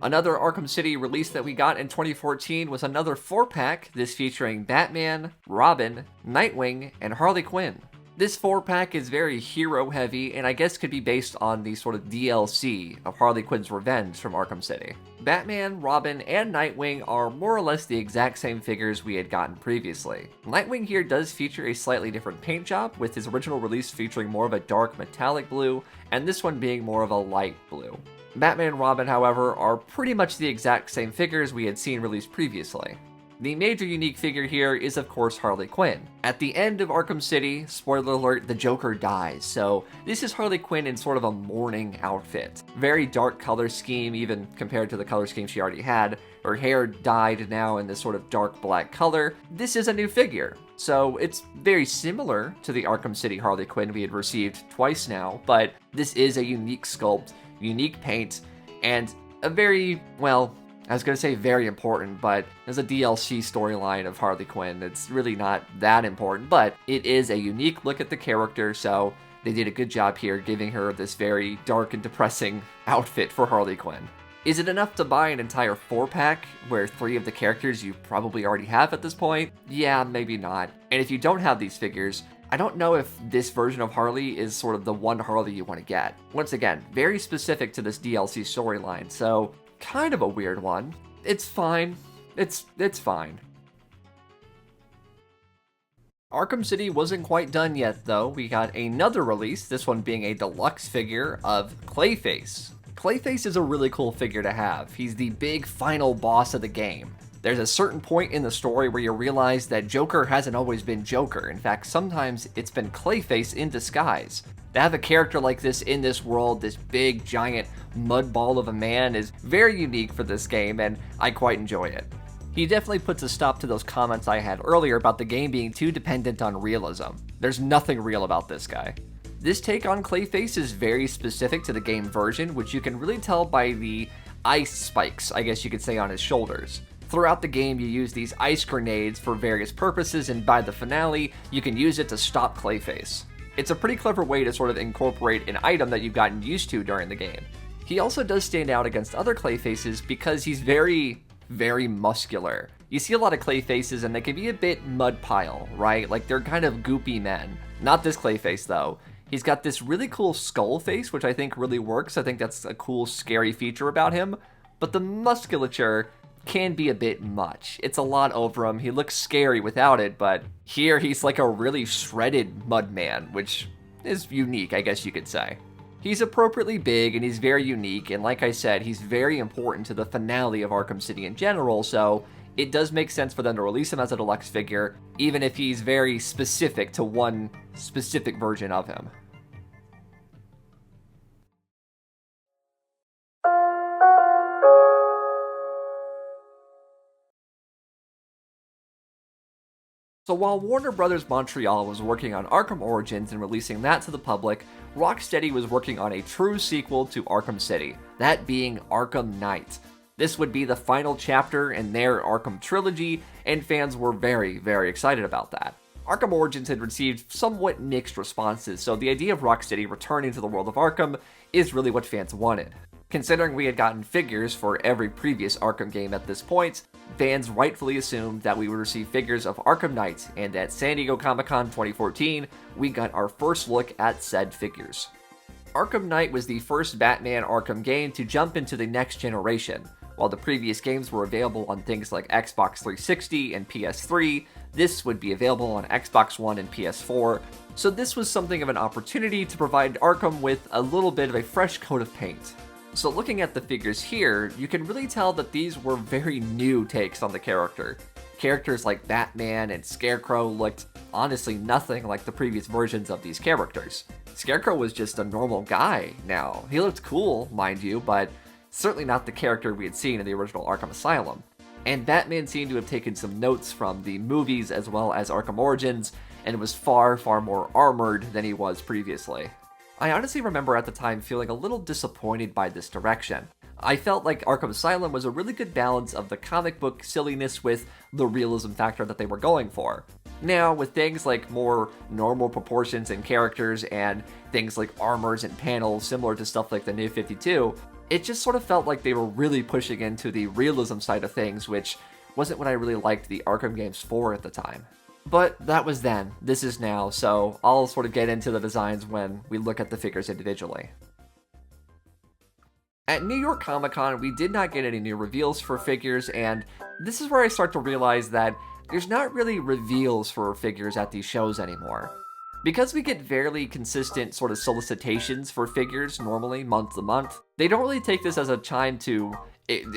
Another Arkham City release that we got in 2014 was another 4-pack, this featuring Batman, Robin, Nightwing, and Harley Quinn. This 4-pack is very hero-heavy, and I guess could be based on the sort of DLC of Harley Quinn's Revenge from Arkham City. Batman, Robin, and Nightwing are more or less the exact same figures we had gotten previously. Nightwing here does feature a slightly different paint job, with his original release featuring more of a dark metallic blue, and this one being more of a light blue. Batman and Robin, however, are pretty much the exact same figures we had seen released previously. The major unique figure here is of course Harley Quinn. At the end of Arkham City, spoiler alert, the Joker dies, so this is Harley Quinn in sort of a mourning outfit. Very dark color scheme, even compared to the color scheme she already had. Her hair dyed now in this sort of dark black color. This is a new figure, so it's very similar to the Arkham City Harley Quinn we had received twice now, but this is a unique sculpt, unique paint, and a very, well, I was going to say very important, but there's a DLC storyline of Harley Quinn. It's really not that important, but it is a unique look at the character, so they did a good job here giving her this very dark and depressing outfit for Harley Quinn. Is it enough to buy an entire 4-pack where 3 of the characters you probably already have at this point? Yeah, maybe not. And if you don't have these figures, I don't know if this version of Harley is sort of the one Harley you want to get. Once again, very specific to this DLC storyline, so kind of a weird one. It's fine. It's fine. Arkham City wasn't quite done yet, though. We got another release, this one being a deluxe figure of Clayface. Clayface is a really cool figure to have. He's the big final boss of the game. There's a certain point in the story where you realize that Joker hasn't always been Joker. In fact, sometimes it's been Clayface in disguise. To have a character like this in this world, this big, giant mud ball of a man, is very unique for this game, and I quite enjoy it. He definitely puts a stop to those comments I had earlier about the game being too dependent on realism. There's nothing real about this guy. This take on Clayface is very specific to the game version, which you can really tell by the ice spikes, I guess you could say, on his shoulders. Throughout the game, you use these ice grenades for various purposes, and by the finale, you can use it to stop Clayface. It's a pretty clever way to sort of incorporate an item that you've gotten used to during the game. He also does stand out against other Clayfaces because he's very muscular. You see a lot of Clayfaces and they can be a bit mud pile, right? Like they're kind of goopy men. Not this Clayface though. He's got this really cool skull face, which I think really works. I think that's a cool, scary feature about him. But the musculature can be a bit much. It's a lot over him. He looks scary without it, but here he's like a really shredded mud man, which is unique, I guess you could say. He's appropriately big and he's very unique, and like I said, he's very important to the finale of Arkham City in general, so it does make sense for them to release him as a deluxe figure, even if he's very specific to one specific version of him. So while Warner Bros. Montreal was working on Arkham Origins and releasing that to the public, Rocksteady was working on a true sequel to Arkham City, that being Arkham Knight. This would be the final chapter in their Arkham trilogy, and fans were very excited about that. Arkham Origins had received somewhat mixed responses, so the idea of Rocksteady returning to the world of Arkham is really what fans wanted. Considering we had gotten figures for every previous Arkham game at this point, fans rightfully assumed that we would receive figures of Arkham Knight, and at San Diego Comic-Con 2014, we got our first look at said figures. Arkham Knight was the first Batman Arkham game to jump into the next generation. While the previous games were available on things like Xbox 360 and PS3, this would be available on Xbox One and PS4, so this was something of an opportunity to provide Arkham with a little bit of a fresh coat of paint. So looking at the figures here, you can really tell that these were very new takes on the character. Characters like Batman and Scarecrow looked honestly nothing like the previous versions of these characters. Scarecrow was just a normal guy now. He looked cool, mind you, but certainly not the character we had seen in the original Arkham Asylum. And Batman seemed to have taken some notes from the movies as well as Arkham Origins, and was far more armored than he was previously. I honestly remember at the time feeling a little disappointed by this direction. I felt like Arkham Asylum was a really good balance of the comic book silliness with the realism factor that they were going for. Now, with things like more normal proportions and characters and things like armors and panels similar to stuff like the New 52, it just sort of felt like they were really pushing into the realism side of things, which wasn't what I really liked the Arkham games for at the time. But that was then, this is now, so I'll sort of get into the designs when we look at the figures individually. At New York Comic Con, we did not get any new reveals for figures, and this is where I start to realize that there's not really reveals for figures at these shows anymore. Because we get fairly consistent sort of solicitations for figures normally month to month, they don't really take this as a time to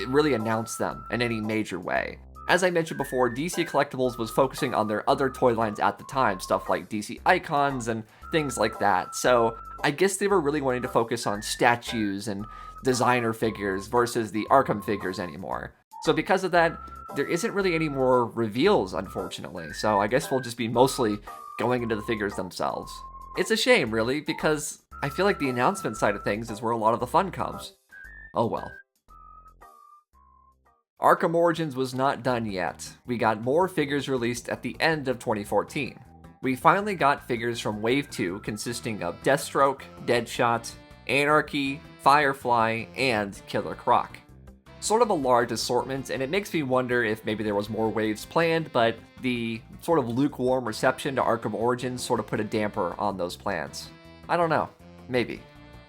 really announce them in any major way. As I mentioned before, DC Collectibles was focusing on their other toy lines at the time, stuff like DC Icons and things like that, so I guess they were really wanting to focus on statues and designer figures versus the Arkham figures anymore. So because of that, there isn't really any more reveals, unfortunately, so I guess we'll just be mostly going into the figures themselves. It's a shame, really, because I feel like the announcement side of things is where a lot of the fun comes. Oh well. Arkham Origins was not done yet. We got more figures released at the end of 2014. We finally got figures from Wave 2 consisting of Deathstroke, Deadshot, Anarchy, Firefly, and Killer Croc. Sort of a large assortment, and it makes me wonder if maybe there was more waves planned, but the sort of lukewarm reception to Arkham Origins sort of put a damper on those plans. I don't know. Maybe.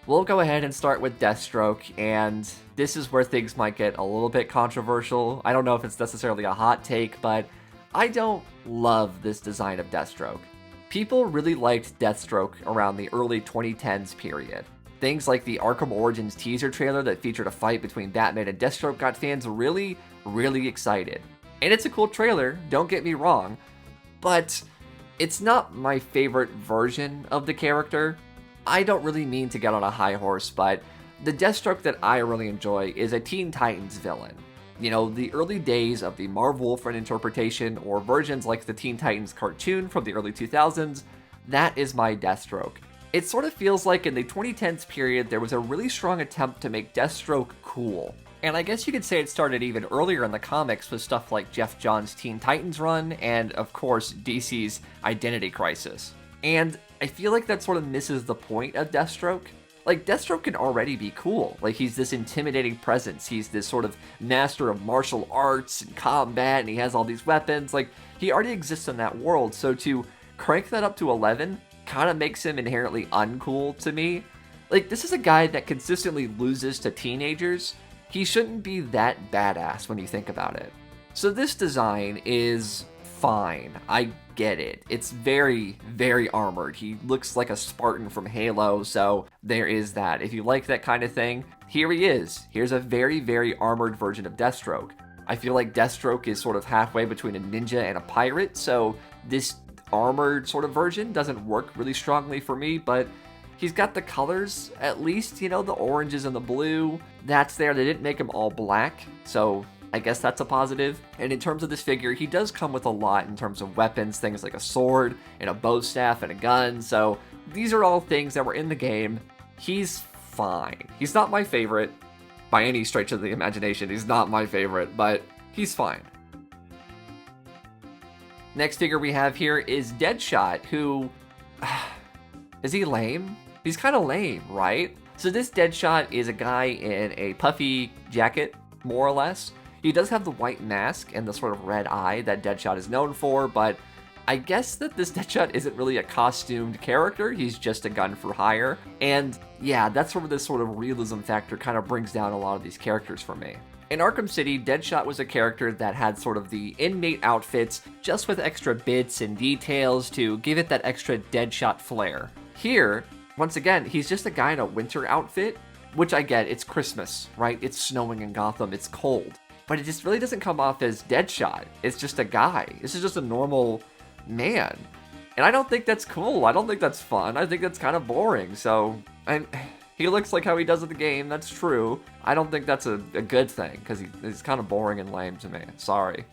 We'll go ahead and start with Deathstroke, and this is where things might get a little bit controversial. I don't know if it's necessarily a hot take, but I don't love this design of Deathstroke. People really liked Deathstroke around the early 2010s period. Things like the Arkham Origins teaser trailer that featured a fight between Batman and Deathstroke got fans really excited. And it's a cool trailer, don't get me wrong, but it's not my favorite version of the character. I don't really mean to get on a high horse, but the Deathstroke that I really enjoy is a Teen Titans villain. You know, the early days of the Marv Wolfman interpretation, or versions like the Teen Titans cartoon from the early 2000s, that is my Deathstroke. It sort of feels like in the 2010s period, there was a really strong attempt to make Deathstroke cool. And I guess you could say it started even earlier in the comics with stuff like Jeff Johns' Teen Titans run, and of course, DC's Identity Crisis. And I feel like that sort of misses the point of Deathstroke. Like, Deathstroke can already be cool. Like, he's this intimidating presence. He's this sort of master of martial arts and combat, and he has all these weapons. Like, he already exists in that world, so to crank that up to 11 kind of makes him inherently uncool to me. Like, this is a guy that consistently loses to teenagers. He shouldn't be that badass when you think about it. So this design is fine. I get it. It's very, very armored. He looks like a Spartan from Halo, so there is that. If you like that kind of thing, here he is. Here's a very, very armored version of Deathstroke. I feel like Deathstroke is sort of halfway between a ninja and a pirate, so this armored sort of version doesn't work really strongly for me, but he's got the colors, at least, you know, the oranges and the blue. That's there. They didn't make him all black, so I guess that's a positive. And in terms of this figure, he does come with a lot in terms of weapons, things like a sword and a bow staff and a gun. So these are all things that were in the game. He's fine. He's not my favorite by any stretch of the imagination. He's not my favorite, but he's fine. Next figure we have here is Deadshot, who... is he lame? He's kind of lame, right? So this Deadshot is a guy in a puffy jacket, more or less. He does have the white mask and the sort of red eye that Deadshot is known for, but I guess that this Deadshot isn't really a costumed character. He's just a gun for hire. And yeah, that's where this sort of realism factor kind of brings down a lot of these characters for me. In Arkham City, Deadshot was a character that had sort of the inmate outfits, just with extra bits and details to give it that extra Deadshot flair. Here, once again, he's just a guy in a winter outfit, which I get, it's Christmas, right? It's snowing in Gotham, it's cold. But it just really doesn't come off as Deadshot. It's just a guy. This is just a normal man. And I don't think that's cool. I don't think that's fun. I think that's kind of boring. So, and he looks like how he does in the game, that's true. I don't think that's a good thing, because he's kind of boring and lame to me. Sorry.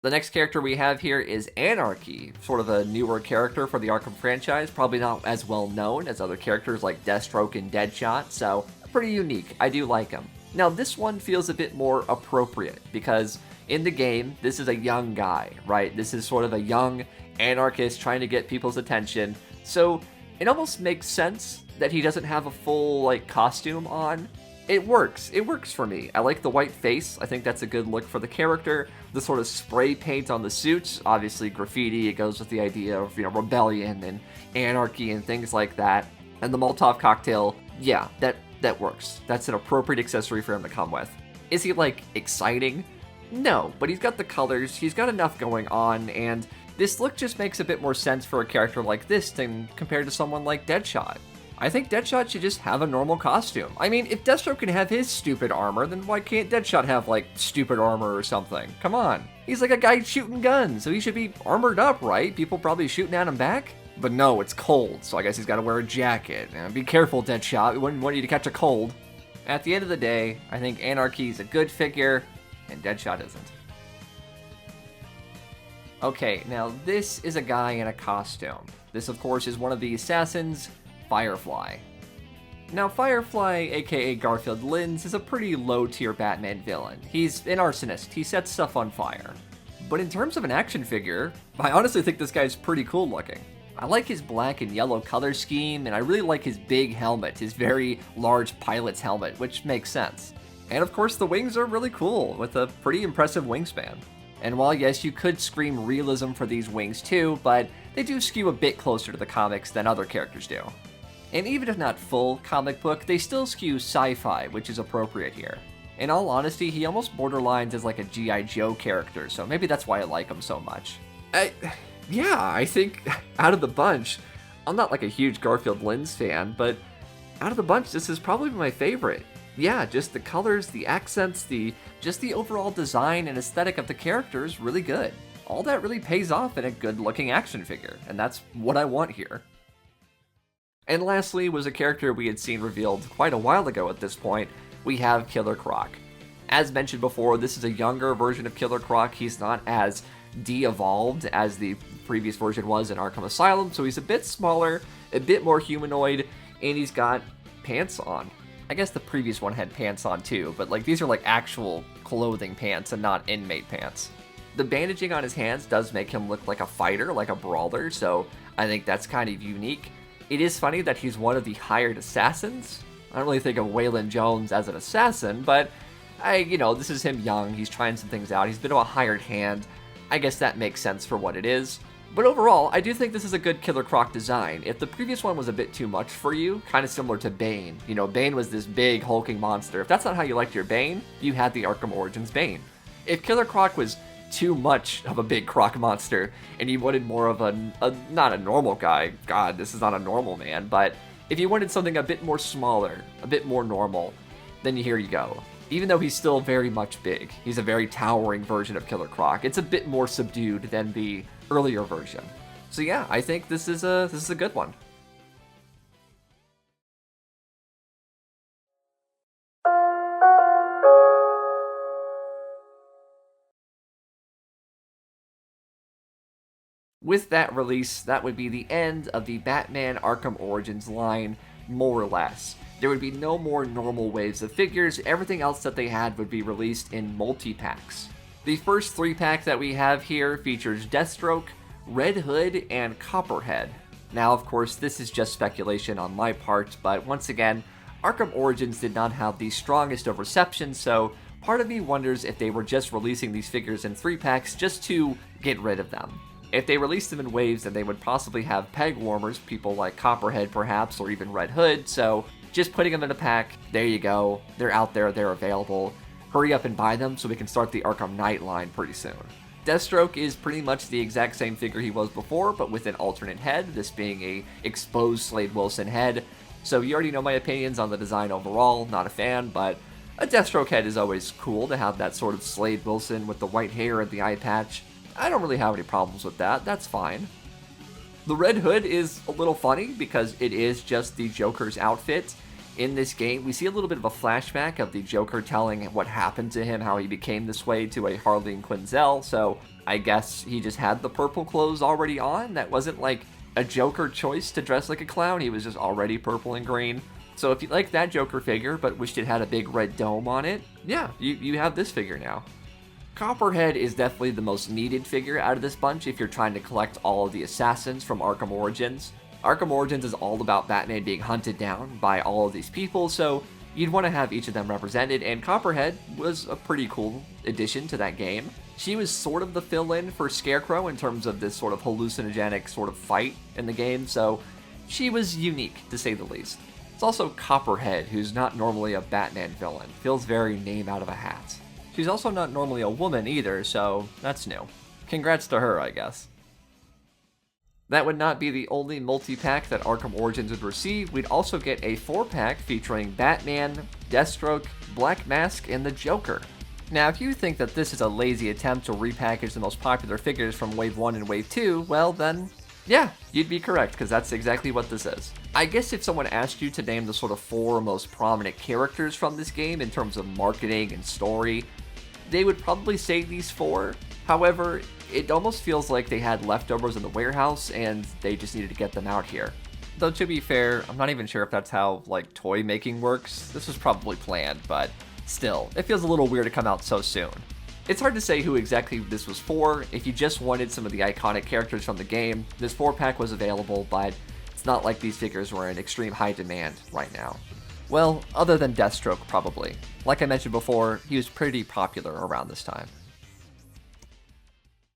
The next character we have here is Anarchy, sort of a newer character for the Arkham franchise, probably not as well known as other characters like Deathstroke and Deadshot, so pretty unique. I do like him. Now this one feels a bit more appropriate, because in the game, this is a young guy, right? This is sort of a young anarchist trying to get people's attention, so it almost makes sense that he doesn't have a full, like, costume on. It works for me. I like the white face, I think that's a good look for the character. The sort of spray paint on the suits, obviously graffiti, it goes with the idea of, you know, rebellion and anarchy and things like that. And the Molotov cocktail, yeah, that works. That's an appropriate accessory for him to come with. Is he, like, exciting? No, but he's got the colors, he's got enough going on, and this look just makes a bit more sense for a character like this than compared to someone like Deadshot. I think Deadshot should just have a normal costume. I mean, if Deathstroke can have his stupid armor, then why can't Deadshot have, like, stupid armor or something? Come on. He's like a guy shooting guns, so he should be armored up, right? People probably shooting at him back? But no, it's cold, so I guess he's gotta wear a jacket. Be careful, Deadshot, we wouldn't want you to catch a cold. At the end of the day, I think Anarchy's a good figure, and Deadshot isn't. Okay, now this is a guy in a costume. This, of course, is one of the assassins, Firefly. Now, Firefly, aka Garfield Lynns, is a pretty low-tier Batman villain. He's an arsonist, he sets stuff on fire. But in terms of an action figure, I honestly think this guy's pretty cool looking. I like his black and yellow color scheme, and I really like his big helmet, his very large pilot's helmet, which makes sense. And of course, the wings are really cool, with a pretty impressive wingspan. And while yes, you could scream realism for these wings too, but they do skew a bit closer to the comics than other characters do. And even if not full comic book, they still skew sci-fi, which is appropriate here. In all honesty, he almost borderlines as like a G.I. Joe character, so maybe that's why I like him so much. Yeah, I think out of the bunch, I'm not like a huge Garfield Lynns fan, but out of the bunch, this is probably my favorite. Yeah, just the colors, the accents, just the overall design and aesthetic of the character is really good. All that really pays off in a good-looking action figure, and that's what I want here. And lastly was a character we had seen revealed quite a while ago at this point. We have Killer Croc. As mentioned before, this is a younger version of Killer Croc. He's not as de-evolved as the previous version was in Arkham Asylum, so he's a bit smaller, a bit more humanoid, and he's got pants on. I guess the previous one had pants on too, but like these are like actual clothing pants and not inmate pants. The bandaging on his hands does make him look like a fighter, like a brawler, so I think that's kind of unique. It is funny that he's one of the hired assassins. I don't really think of Waylon Jones as an assassin, but this is him young, he's trying some things out, he's been a hired hand. I guess that makes sense for what it is. But overall, I do think this is a good Killer Croc design. If the previous one was a bit too much for you, kind of similar to Bane. Bane was this big hulking monster. If that's not how you liked your Bane, you had the Arkham Origins Bane. If Killer Croc was too much of a big croc monster, and you wanted more of not a normal guy, God, this is not a normal man, but if you wanted something a bit more smaller, a bit more normal, then here you go. Even though he's still very much big, he's a very towering version of Killer Croc. It's a bit more subdued than the earlier version. So yeah, I think this is a good one. With that release, that would be the end of the Batman Arkham Origins line, more or less. There would be no more normal waves of figures, everything else that they had would be released in multi-packs. The first 3-pack that we have here features Deathstroke, Red Hood, and Copperhead. Now, of course, this is just speculation on my part, but once again, Arkham Origins did not have the strongest of reception, so part of me wonders if they were just releasing these figures in 3-packs just to get rid of them. If they released them in waves, then they would possibly have peg warmers, people like Copperhead perhaps, or even Red Hood, so just putting them in a pack, there you go, they're out there, they're available. Hurry up and buy them so we can start the Arkham Knight line pretty soon. Deathstroke is pretty much the exact same figure he was before, but with an alternate head, this being a exposed Slade Wilson head. So you already know my opinions on the design overall, not a fan, but a Deathstroke head is always cool to have that sort of Slade Wilson with the white hair and the eye patch. I don't really have any problems with that, that's fine. The Red Hood is a little funny because it is just the Joker's outfit. In this game, we see a little bit of a flashback of the Joker telling what happened to him, how he became this way to a Harley and Quinzel, so I guess he just had the purple clothes already on. That wasn't like a Joker choice to dress like a clown, he was just already purple and green. So if you like that Joker figure but wished it had a big red dome on it, yeah, you have this figure now. Copperhead is definitely the most needed figure out of this bunch if you're trying to collect all of the assassins from Arkham Origins. Arkham Origins is all about Batman being hunted down by all of these people, so you'd want to have each of them represented, and Copperhead was a pretty cool addition to that game. She was sort of the fill-in for Scarecrow in terms of this sort of hallucinogenic sort of fight in the game, so she was unique, to say the least. It's also Copperhead, who's not normally a Batman villain. Feels very name out of a hat. She's also not normally a woman either, so that's new. Congrats to her, I guess. That would not be the only multi-pack that Arkham Origins would receive. We'd also get a 4-pack featuring Batman, Deathstroke, Black Mask, and the Joker. Now, if you think that this is a lazy attempt to repackage the most popular figures from Wave 1 and Wave 2, well then, yeah, you'd be correct, because that's exactly what this is. I guess if someone asked you to name the sort of 4 most prominent characters from this game in terms of marketing and story, they would probably say these 4. However, it almost feels like they had leftovers in the warehouse and they just needed to get them out here. Though to be fair, I'm not even sure if that's how, like, toy making works. This was probably planned, but still, it feels a little weird to come out so soon. It's hard to say who exactly this was for. If you just wanted some of the iconic characters from the game, this 4-pack was available, but it's not like these figures were in extreme high demand right now. Well, other than Deathstroke, probably. Like I mentioned before, he was pretty popular around this time.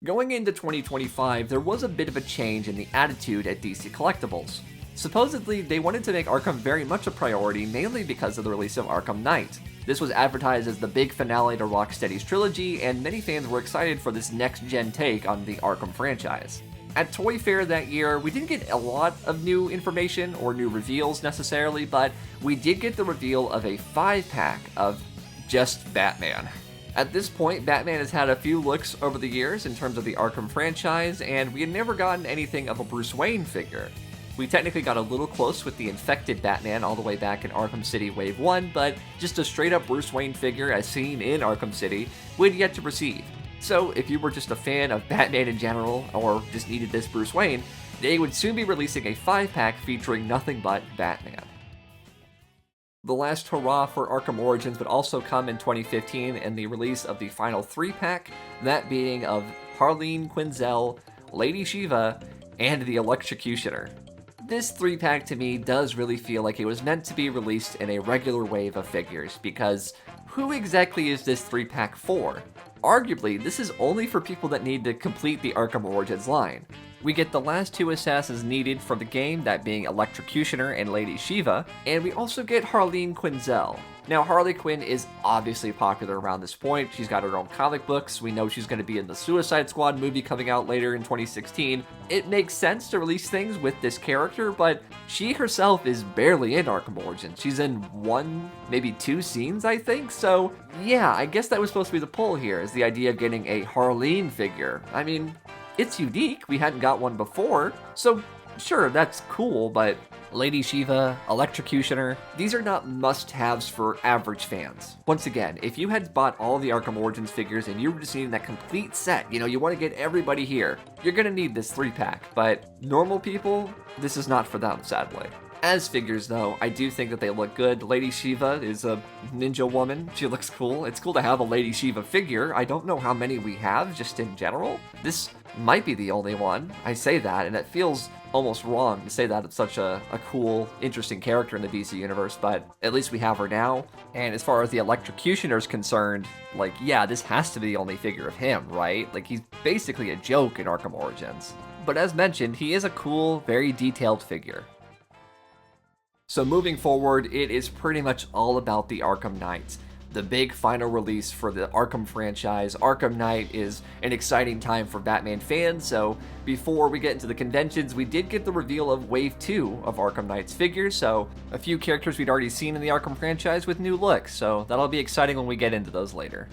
Going into 2025, there was a bit of a change in the attitude at DC Collectibles. Supposedly, they wanted to make Arkham very much a priority, mainly because of the release of Arkham Knight. This was advertised as the big finale to Rocksteady's trilogy, and many fans were excited for this next-gen take on the Arkham franchise. At Toy Fair that year, we didn't get a lot of new information or new reveals necessarily, but we did get the reveal of a 5-pack of just Batman. At this point, Batman has had a few looks over the years in terms of the Arkham franchise, and we had never gotten anything of a Bruce Wayne figure. We technically got a little close with the infected Batman all the way back in Arkham City Wave 1, but just a straight up Bruce Wayne figure as seen in Arkham City we'd yet to receive. So if you were just a fan of Batman in general, or just needed this Bruce Wayne, they would soon be releasing a 5-pack featuring nothing but Batman. The last hurrah for Arkham Origins would also come in 2015 in the release of the final 3-pack, that being of Harleen Quinzel, Lady Shiva, and the Electrocutioner. This 3-pack to me does really feel like it was meant to be released in a regular wave of figures, because who exactly is this 3-pack for? Arguably, this is only for people that need to complete the Arkham Origins line. We get the last 2 assassins needed for the game, that being Electrocutioner and Lady Shiva, and we also get Harleen Quinzel. Now, Harley Quinn is obviously popular around this point. She's got her own comic books. We know she's going to be in the Suicide Squad movie coming out later in 2016. It makes sense to release things with this character, but she herself is barely in Arkham Origins. She's in 1, maybe 2 scenes, I think. So, yeah, I guess that was supposed to be the pull here, is the idea of getting a Harleen figure. I mean, it's unique. We hadn't got one before, so sure, that's cool, but Lady Shiva, Electrocutioner, these are not must-haves for average fans. Once again, if you had bought all the Arkham Origins figures and you were just needing that complete set, you want to get everybody here, you're gonna need this 3-pack, but normal people, this is not for them, sadly. As figures, though, I do think that they look good. Lady Shiva is a ninja woman. She looks cool. It's cool to have a Lady Shiva figure. I don't know how many we have, just in general. This might be the only one. I say that, and it feels almost wrong to say that it's such a cool, interesting character in the DC universe, but at least we have her now. And as far as the Electrocutioner is concerned, like, yeah, this has to be the only figure of him, right? Like, he's basically a joke in Arkham Origins. But as mentioned, he is a cool, very detailed figure. So moving forward, it is pretty much all about the Arkham Knight. The big final release for the Arkham franchise. Arkham Knight is an exciting time for Batman fans, so before we get into the conventions, we did get the reveal of Wave 2 of Arkham Knight's figures, so a few characters we'd already seen in the Arkham franchise with new looks, so that'll be exciting when we get into those later.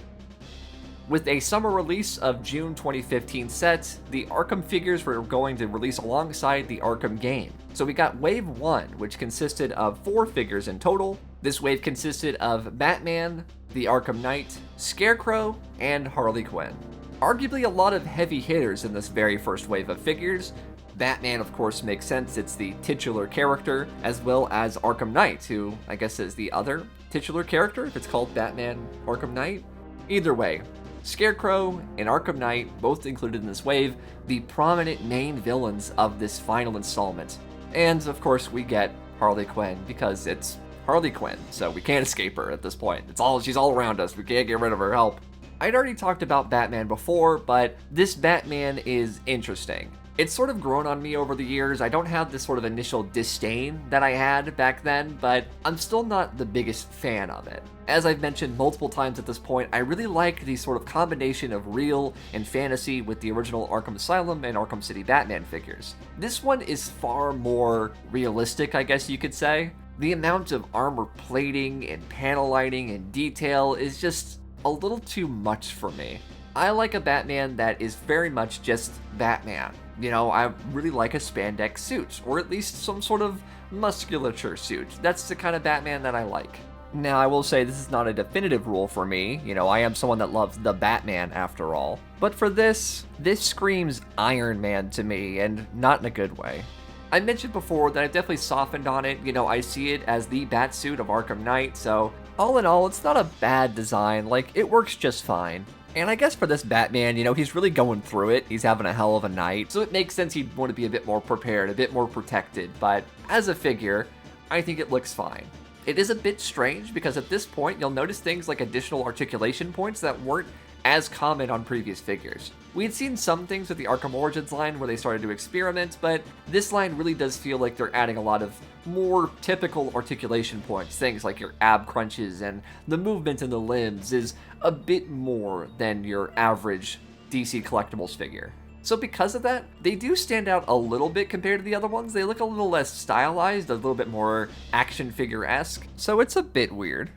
With a summer release of June 2015 set, the Arkham figures were going to release alongside the Arkham game. So we got Wave 1, which consisted of 4 figures in total. This wave consisted of Batman, the Arkham Knight, Scarecrow, and Harley Quinn. Arguably a lot of heavy hitters in this very first wave of figures. Batman, of course, makes sense. It's the titular character, as well as Arkham Knight, who I guess is the other titular character, if it's called Batman Arkham Knight. Either way, Scarecrow and Arkham Knight, both included in this wave, the prominent main villains of this final installment. And, of course, we get Harley Quinn, because it's Harley Quinn, so we can't escape her at this point. She's all around us, we can't get rid of her, help. I'd already talked about Batman before, but this Batman is interesting. It's sort of grown on me over the years. I don't have this sort of initial disdain that I had back then, but I'm still not the biggest fan of it. As I've mentioned multiple times at this point, I really like the sort of combination of real and fantasy with the original Arkham Asylum and Arkham City Batman figures. This one is far more realistic, I guess you could say. The amount of armor plating and panel lighting and detail is just a little too much for me. I like a Batman that is very much just Batman. I really like a spandex suit, or at least some sort of musculature suit. That's the kind of Batman that I like. Now, I will say this is not a definitive rule for me. I am someone that loves the Batman after all. But for this screams Iron Man to me, and not in a good way. I mentioned before that I've definitely softened on it. I see it as the Batsuit of Arkham Knight, so all in all, it's not a bad design. Like, it works just fine. And I guess for this Batman, he's really going through it. He's having a hell of a night, so it makes sense he'd want to be a bit more prepared, a bit more protected. But as a figure, I think it looks fine. It is a bit strange because at this point, you'll notice things like additional articulation points that weren't as common on previous figures. We had seen some things with the Arkham Origins line where they started to experiment, but this line really does feel like they're adding a lot of more typical articulation points. Things like your ab crunches and the movement in the limbs is a bit more than your average DC Collectibles figure. So because of that, they do stand out a little bit compared to the other ones. They look a little less stylized, a little bit more action figure-esque, so it's a bit weird.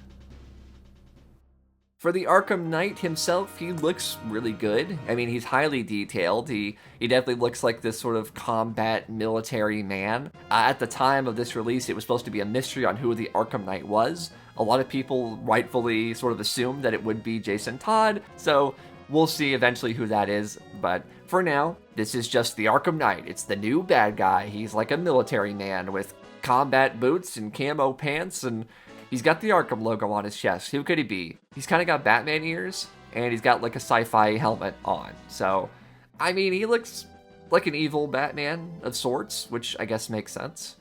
For the Arkham Knight himself, he looks really good. I mean, he's highly detailed. He definitely looks like this sort of combat military man. At the time of this release, it was supposed to be a mystery on who the Arkham Knight was. A lot of people rightfully sort of assumed that it would be Jason Todd, so we'll see eventually who that is. But for now, this is just the Arkham Knight. It's the new bad guy. He's like a military man with combat boots and camo pants, and he's got the Arkham logo on his chest. Who could he be? He's kind of got Batman ears, and he's got like a sci-fi helmet on. So, I mean, he looks like an evil Batman of sorts, which I guess makes sense.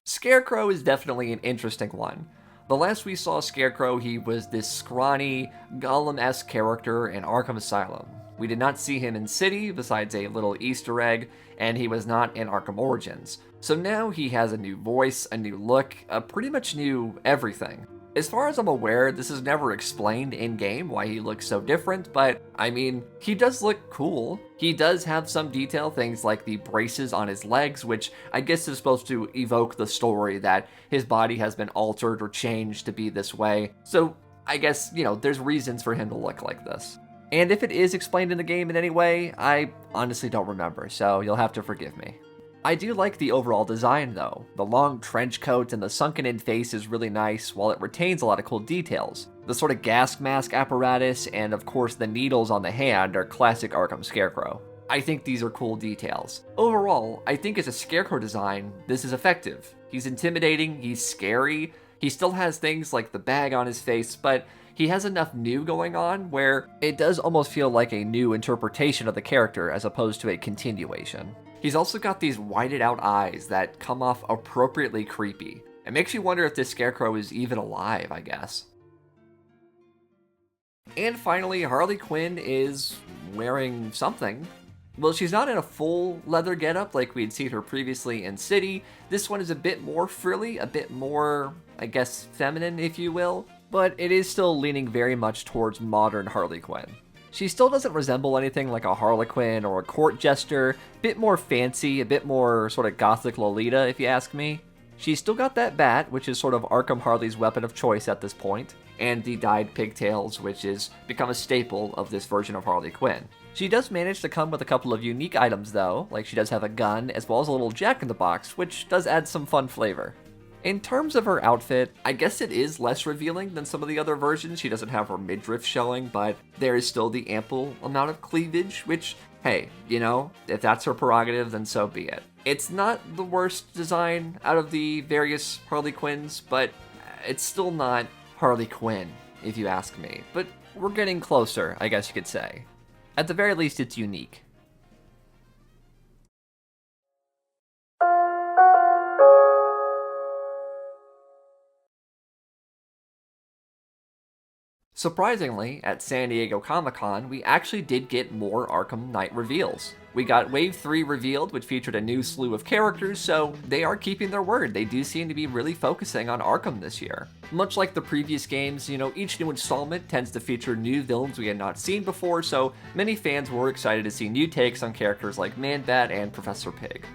Scarecrow is definitely an interesting one. The last we saw Scarecrow, he was this scrawny, Gollum-esque character in Arkham Asylum. We did not see him in City, besides a little Easter egg, and he was not in Arkham Origins. So now he has a new voice, a new look, a pretty much new everything. As far as I'm aware, this is never explained in-game why he looks so different, but, I mean, he does look cool. He does have some detail, things like the braces on his legs, which I guess is supposed to evoke the story that his body has been altered or changed to be this way. So, I guess, you know, there's reasons for him to look like this. And if it is explained in the game in any way, I honestly don't remember, so you'll have to forgive me. I do like the overall design though. The long trench coat and the sunken-in face is really nice, while it retains a lot of cool details. The sort of gas mask apparatus and of course the needles on the hand are classic Arkham Scarecrow. I think these are cool details. Overall, I think as a Scarecrow design, this is effective. He's intimidating, he's scary, he still has things like the bag on his face, but he has enough new going on where it does almost feel like a new interpretation of the character as opposed to a continuation. He's also got these whited out eyes that come off appropriately creepy. It makes you wonder if this Scarecrow is even alive, I guess. And finally, Harley Quinn is wearing something. Well, she's not in a full leather getup like we'd seen her previously in City. This one is a bit more frilly, a bit more, I guess, feminine, if you will. But it is still leaning very much towards modern Harley Quinn. She still doesn't resemble anything like a Harlequin or a court jester, a bit more fancy, a bit more sort of gothic Lolita if you ask me. She's still got that bat, which is sort of Arkham Harley's weapon of choice at this point, and the dyed pigtails, which has become a staple of this version of Harley Quinn. She does manage to come with a couple of unique items though, like she does have a gun as well as a little jack-in-the-box, which does add some fun flavor. In terms of her outfit, I guess it is less revealing than some of the other versions. She doesn't have her midriff showing, but there is still the ample amount of cleavage, which, hey, you know, if that's her prerogative, then so be it. It's not the worst design out of the various Harley Quinns, but it's still not Harley Quinn, if you ask me. But we're getting closer, I guess you could say. At the very least, it's unique. Surprisingly, at San Diego Comic-Con, we actually did get more Arkham Knight reveals. We got Wave 3 revealed, which featured a new slew of characters, so they are keeping their word. They do seem to be really focusing on Arkham this year. Much like the previous games, you know, each new installment tends to feature new villains we had not seen before, so many fans were excited to see new takes on characters like Man-Bat and Professor Pig.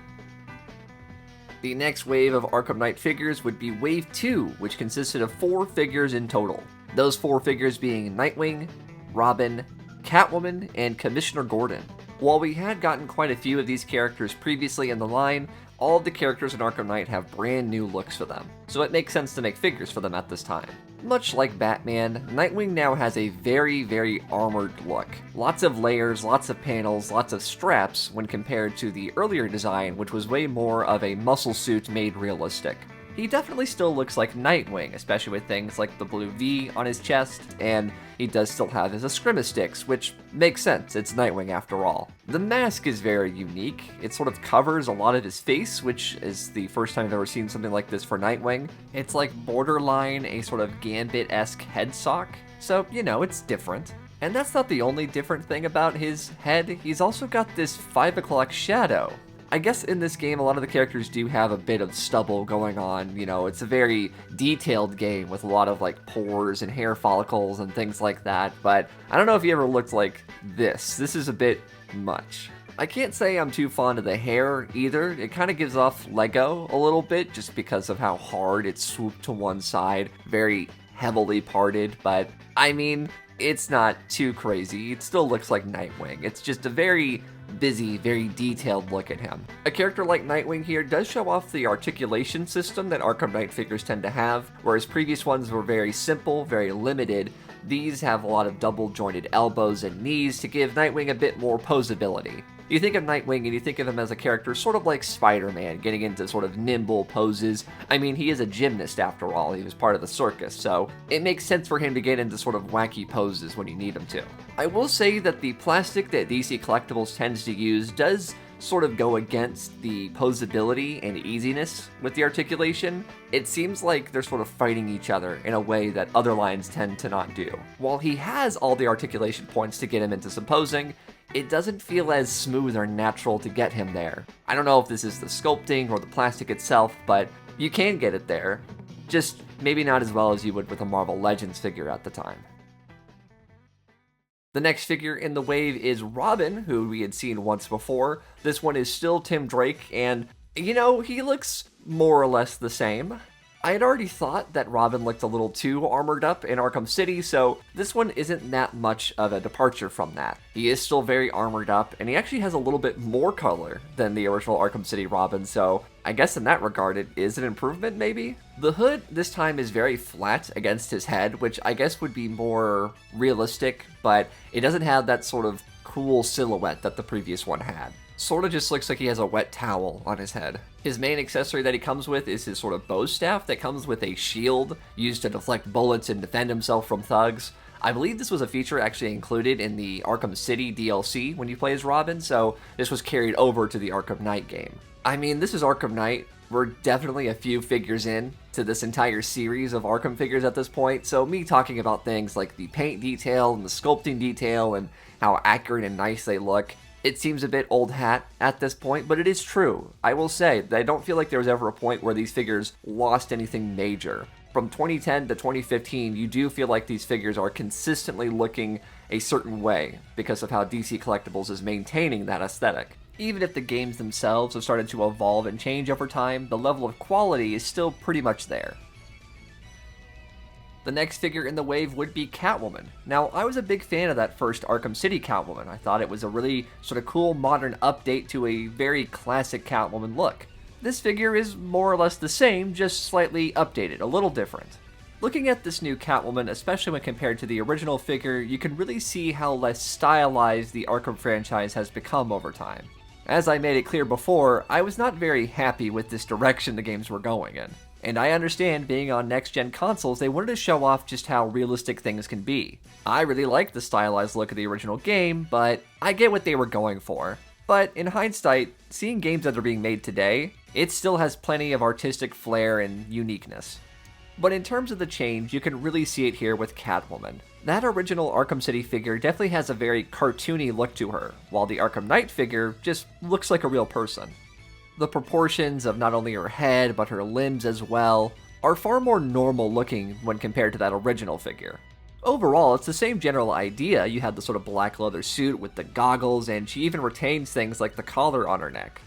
The next wave of Arkham Knight figures would be Wave 2, which consisted of 4 figures in total. Those 4 figures being Nightwing, Robin, Catwoman, and Commissioner Gordon. While we had gotten quite a few of these characters previously in the line, all of the characters in Arkham Knight have brand new looks for them, so it makes sense to make figures for them at this time. Much like Batman, Nightwing now has a very, very armored look. Lots of layers, lots of panels, lots of straps when compared to the earlier design, which was way more of a muscle suit made realistic. He definitely still looks like Nightwing, especially with things like the blue V on his chest, and he does still have his Eskrima sticks, which makes sense, it's Nightwing after all. The mask is very unique. It sort of covers a lot of his face, which is the first time I've ever seen something like this for Nightwing. It's like borderline a sort of Gambit-esque head sock, so, you know, it's different. And that's not the only different thing about his head, he's also got this 5 o'clock shadow. I guess in this game, a lot of the characters do have a bit of stubble going on. You know, it's a very detailed game with a lot of, like, pores and hair follicles and things like that. But I don't know if you ever looked like this. This is a bit much. I can't say I'm too fond of the hair either. It kind of gives off Lego a little bit just because of how hard it's swooped to one side. Very heavily parted, but I mean, it's not too crazy. It still looks like Nightwing. It's just a very busy, very detailed look at him. A character like Nightwing here does show off the articulation system that Arkham Knight figures tend to have, whereas previous ones were very simple, very limited. These have a lot of double jointed elbows and knees to give Nightwing a bit more posability. You think of Nightwing and you think of him as a character sort of like Spider-Man, getting into sort of nimble poses. I mean, he is a gymnast after all, he was part of the circus, so it makes sense for him to get into sort of wacky poses when you need him to. I will say that the plastic that DC Collectibles tends to use does sort of go against the posability and easiness with the articulation. It seems like they're sort of fighting each other in a way that other lines tend to not do. While he has all the articulation points to get him into some posing, it doesn't feel as smooth or natural to get him there. I don't know if this is the sculpting or the plastic itself, but you can get it there. Just maybe not as well as you would with a Marvel Legends figure at the time. The next figure in the wave is Robin, who we had seen once before. This one is still Tim Drake, and, you know, he looks more or less the same. I had already thought that Robin looked a little too armored up in Arkham City, so this one isn't that much of a departure from that. He is still very armored up, and he actually has a little bit more color than the original Arkham City Robin, so I guess in that regard it is an improvement, maybe? The hood this time is very flat against his head, which I guess would be more realistic, but it doesn't have that sort of cool silhouette that the previous one had. Sort of just looks like he has a wet towel on his head. His main accessory that he comes with is his sort of bow staff that comes with a shield used to deflect bullets and defend himself from thugs. I believe this was a feature actually included in the Arkham City DLC when you play as Robin, so this was carried over to the Arkham Knight game. I mean, this is Arkham Knight. We're definitely a few figures in to this entire series of Arkham figures at this point, so me talking about things like the paint detail and the sculpting detail and how accurate and nice they look, it seems a bit old hat at this point, but it is true. I will say that I don't feel like there was ever a point where these figures lost anything major. From 2010 to 2015, you do feel like these figures are consistently looking a certain way because of how DC Collectibles is maintaining that aesthetic. Even if the games themselves have started to evolve and change over time, the level of quality is still pretty much there. The next figure in the wave would be Catwoman. Now, I was a big fan of that first Arkham City Catwoman. I thought it was a really sort of cool modern update to a very classic Catwoman look. This figure is more or less the same, just slightly updated, a little different. Looking at this new Catwoman, especially when compared to the original figure, you can really see how less stylized the Arkham franchise has become over time. As I made it clear before, I was not very happy with this direction the games were going in. And I understand, being on next-gen consoles, they wanted to show off just how realistic things can be. I really like the stylized look of the original game, but I get what they were going for. But in hindsight, seeing games that are being made today, it still has plenty of artistic flair and uniqueness. But in terms of the change, you can really see it here with Catwoman. That original Arkham City figure definitely has a very cartoony look to her, while the Arkham Knight figure just looks like a real person. The proportions of not only her head, but her limbs as well, are far more normal looking when compared to that original figure. Overall, it's the same general idea. You have the sort of black leather suit with the goggles, and she even retains things like the collar on her neck.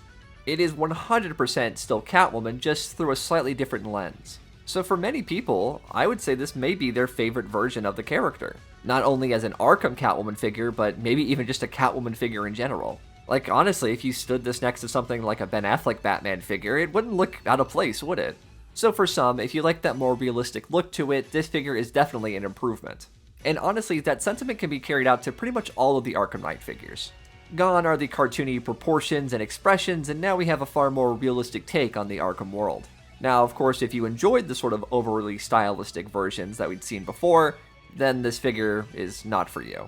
It is 100% still Catwoman, just through a slightly different lens. So for many people, I would say this may be their favorite version of the character. Not only as an Arkham Catwoman figure, but maybe even just a Catwoman figure in general. Like, honestly, if you stood this next to something like a Ben Affleck Batman figure, it wouldn't look out of place, would it? So for some, if you like that more realistic look to it, this figure is definitely an improvement. And honestly, that sentiment can be carried out to pretty much all of the Arkham Knight figures. Gone are the cartoony proportions and expressions, and now we have a far more realistic take on the Arkham world. Now, of course, if you enjoyed the sort of overly stylistic versions that we'd seen before, then this figure is not for you.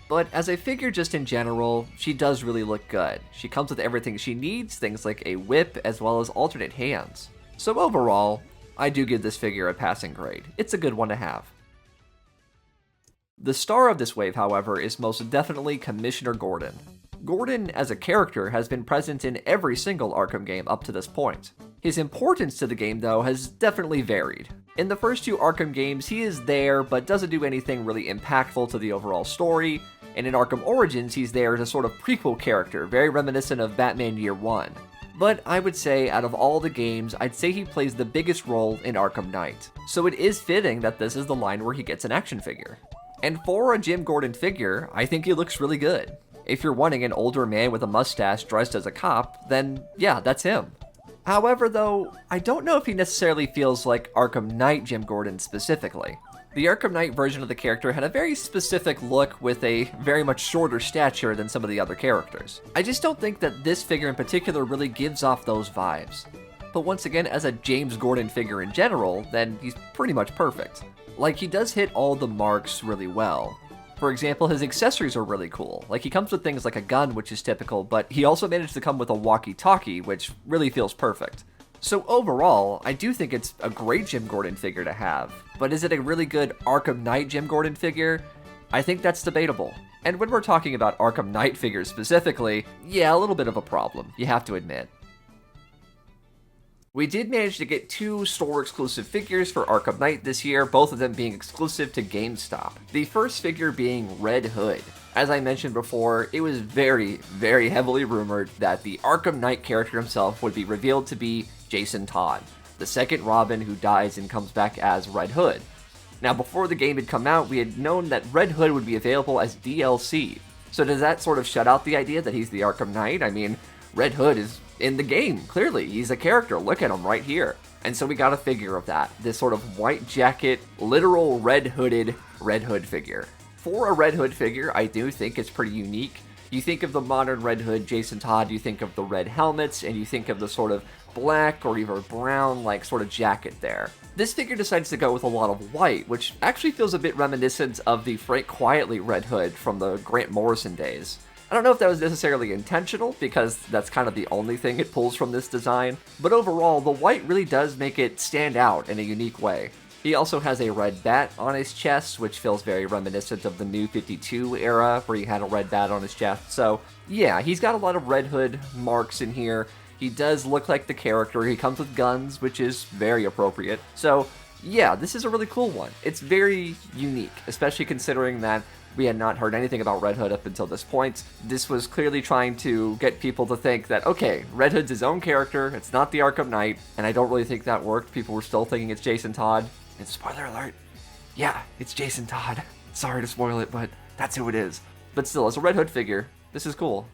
But as a figure just in general, she does really look good. She comes with everything she needs, things like a whip as well as alternate hands. So overall, I do give this figure a passing grade. It's a good one to have. The star of this wave, however, is most definitely Commissioner Gordon. Gordon, as a character, has been present in every single Arkham game up to this point. His importance to the game, though, has definitely varied. In the first two Arkham games, he is there, but doesn't do anything really impactful to the overall story, and in Arkham Origins, he's there as a sort of prequel character, very reminiscent of Batman Year One. But I would say out of all the games, I'd say he plays the biggest role in Arkham Knight. So it is fitting that this is the line where he gets an action figure. And for a Jim Gordon figure, I think he looks really good. If you're wanting an older man with a mustache dressed as a cop, then yeah, that's him. However though, I don't know if he necessarily feels like Arkham Knight Jim Gordon specifically. The Arkham Knight version of the character had a very specific look with a very much shorter stature than some of the other characters. I just don't think that this figure in particular really gives off those vibes. But once again, as a James Gordon figure in general, then he's pretty much perfect. Like, he does hit all the marks really well. For example, his accessories are really cool. Like, he comes with things like a gun, which is typical, but he also managed to come with a walkie-talkie, which really feels perfect. So overall, I do think it's a great Jim Gordon figure to have, but is it a really good Arkham Knight Jim Gordon figure? I think that's debatable. And when we're talking about Arkham Knight figures specifically, yeah, a little bit of a problem, you have to admit. We did manage to get 2 store-exclusive figures for Arkham Knight this year, both of them being exclusive to GameStop. The first figure being Red Hood. As I mentioned before, it was very, very heavily rumored that the Arkham Knight character himself would be revealed to be Jason Todd, the second Robin who dies and comes back as Red Hood. Now, before the game had come out, we had known that Red Hood would be available as DLC. So does that sort of shut out the idea that he's the Arkham Knight? I mean, Red Hood is in the game, clearly. He's a character, look at him right here. And so we got a figure of that, this sort of white jacket, literal red-hooded Red Hood figure. For a Red Hood figure, I do think it's pretty unique. You think of the modern Red Hood Jason Todd, you think of the red helmets, and you think of the sort of black or even brown like sort of jacket there. This figure decides to go with a lot of white, which actually feels a bit reminiscent of the Frank Quietly Red Hood from the Grant Morrison days. I don't know if that was necessarily intentional, because that's kind of the only thing it pulls from this design, but overall, the white really does make it stand out in a unique way. He also has a red bat on his chest, which feels very reminiscent of the New 52 era, where he had a red bat on his chest, so yeah, he's got a lot of Red Hood marks in here. He does look like the character, he comes with guns, which is very appropriate, so yeah, this is a really cool one. It's very unique, especially considering that we had not heard anything about Red Hood up until this point. This was clearly trying to get people to think that, okay, Red Hood's his own character, it's not the Arkham Knight, and I don't really think that worked. People were still thinking it's Jason Todd. And spoiler alert, yeah, it's Jason Todd. Sorry to spoil it, but that's who it is. But still, as a Red Hood figure, this is cool.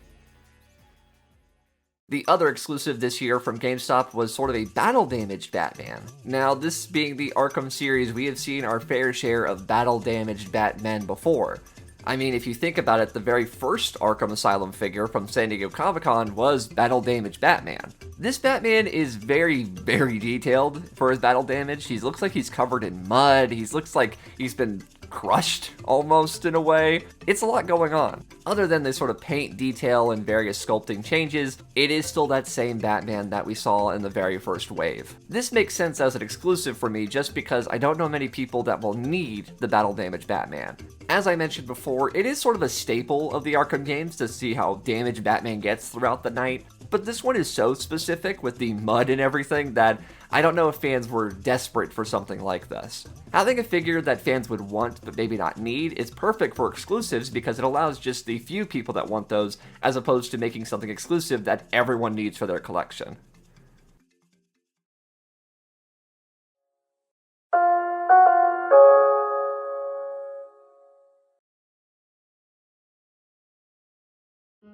The other exclusive this year from GameStop was sort of a battle-damaged Batman. Now, this being the Arkham series, we have seen our fair share of battle-damaged Batmen before. I mean, if you think about it, the very first Arkham Asylum figure from San Diego Comic-Con was battle-damaged Batman. This Batman is very, very detailed for his battle damage. He looks like he's covered in mud, he looks like he's been crushed, almost, in a way. It's a lot going on. Other than this sort of paint detail and various sculpting changes, it is still that same Batman that we saw in the very first wave. This makes sense as an exclusive for me just because I don't know many people that will need the battle damage Batman. As I mentioned before, it is sort of a staple of the Arkham games to see how damaged Batman gets throughout the night, but this one is so specific with the mud and everything that I don't know if fans were desperate for something like this. Having a figure that fans would want but maybe not need is perfect for exclusives because it allows just the few people that want those as opposed to making something exclusive that everyone needs for their collection.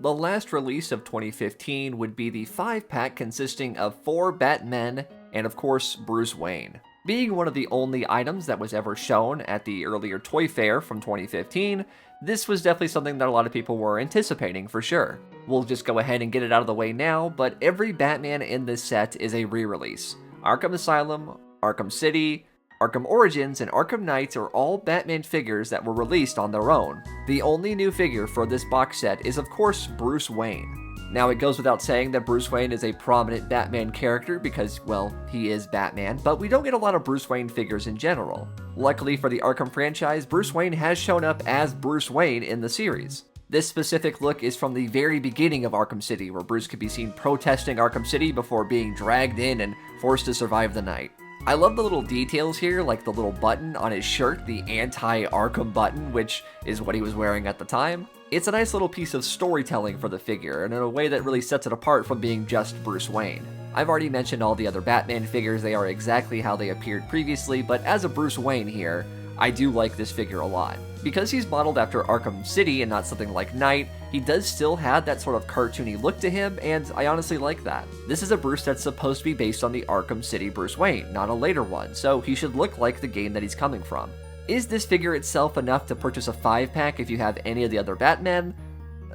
The last release of 2015 would be the 5-pack consisting of 4 Batmen and of course Bruce Wayne. Being one of the only items that was ever shown at the earlier Toy Fair from 2015, this was definitely something that a lot of people were anticipating for sure. We'll just go ahead and get it out of the way now, but every Batman in this set is a re-release. Arkham Asylum, Arkham City, Arkham Origins, and Arkham Knight are all Batman figures that were released on their own. The only new figure for this box set is of course Bruce Wayne. Now it goes without saying that Bruce Wayne is a prominent Batman character because, well, he is Batman, but we don't get a lot of Bruce Wayne figures in general. Luckily for the Arkham franchise, Bruce Wayne has shown up as Bruce Wayne in the series. This specific look is from the very beginning of Arkham City, where Bruce could be seen protesting Arkham City before being dragged in and forced to survive the night. I love the little details here, like the little button on his shirt, the anti-Arkham button, which is what he was wearing at the time. It's a nice little piece of storytelling for the figure, and in a way that really sets it apart from being just Bruce Wayne. I've already mentioned all the other Batman figures, they are exactly how they appeared previously, but as a Bruce Wayne here, I do like this figure a lot. Because he's modeled after Arkham City and not something like Knight, he does still have that sort of cartoony look to him, and I honestly like that. This is a Bruce that's supposed to be based on the Arkham City Bruce Wayne, not a later one, so he should look like the game that he's coming from. Is this figure itself enough to purchase a 5-pack if you have any of the other Batmen?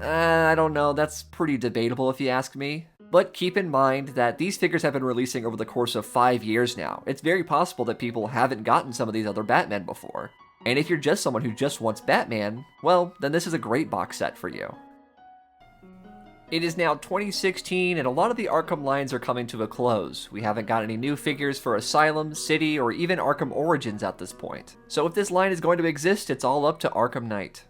I don't know, that's pretty debatable if you ask me. But keep in mind that these figures have been releasing over the course of 5 years now. It's very possible that people haven't gotten some of these other Batmen before. And if you're just someone who just wants Batman, well, then this is a great box set for you. It is now 2016, and a lot of the Arkham lines are coming to a close. We haven't got any new figures for Asylum, City, or even Arkham Origins at this point. So if this line is going to exist, it's all up to Arkham Knight.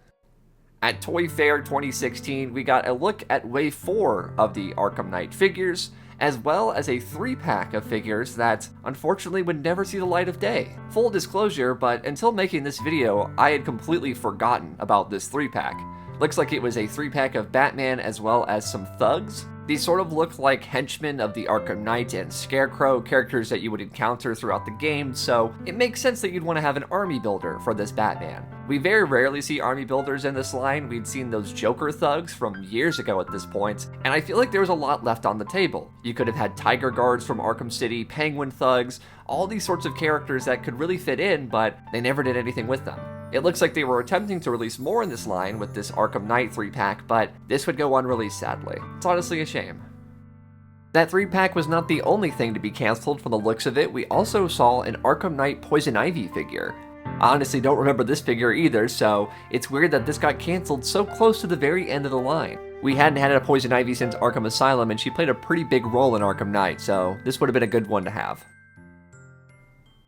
At Toy Fair 2016, we got a look at Wave 4 of the Arkham Knight figures, as well as a 3-pack of figures that, unfortunately, would never see the light of day. Full disclosure, but until making this video, I had completely forgotten about this 3-pack. Looks like it was a 3-pack of Batman as well as some thugs. These sort of look like henchmen of the Arkham Knight and Scarecrow, characters that you would encounter throughout the game, so it makes sense that you'd want to have an army builder for this Batman. We very rarely see army builders in this line. We'd seen those Joker thugs from years ago at this point, and I feel like there was a lot left on the table. You could have had Tiger Guards from Arkham City, Penguin thugs, all these sorts of characters that could really fit in, but they never did anything with them. It looks like they were attempting to release more in this line with this Arkham Knight 3-pack, but this would go unreleased sadly. It's honestly a shame. That 3-pack was not the only thing to be cancelled from the looks of it. We also saw an Arkham Knight Poison Ivy figure. I honestly don't remember this figure either, so it's weird that this got cancelled so close to the very end of the line. We hadn't had a Poison Ivy since Arkham Asylum, and she played a pretty big role in Arkham Knight, so this would have been a good one to have.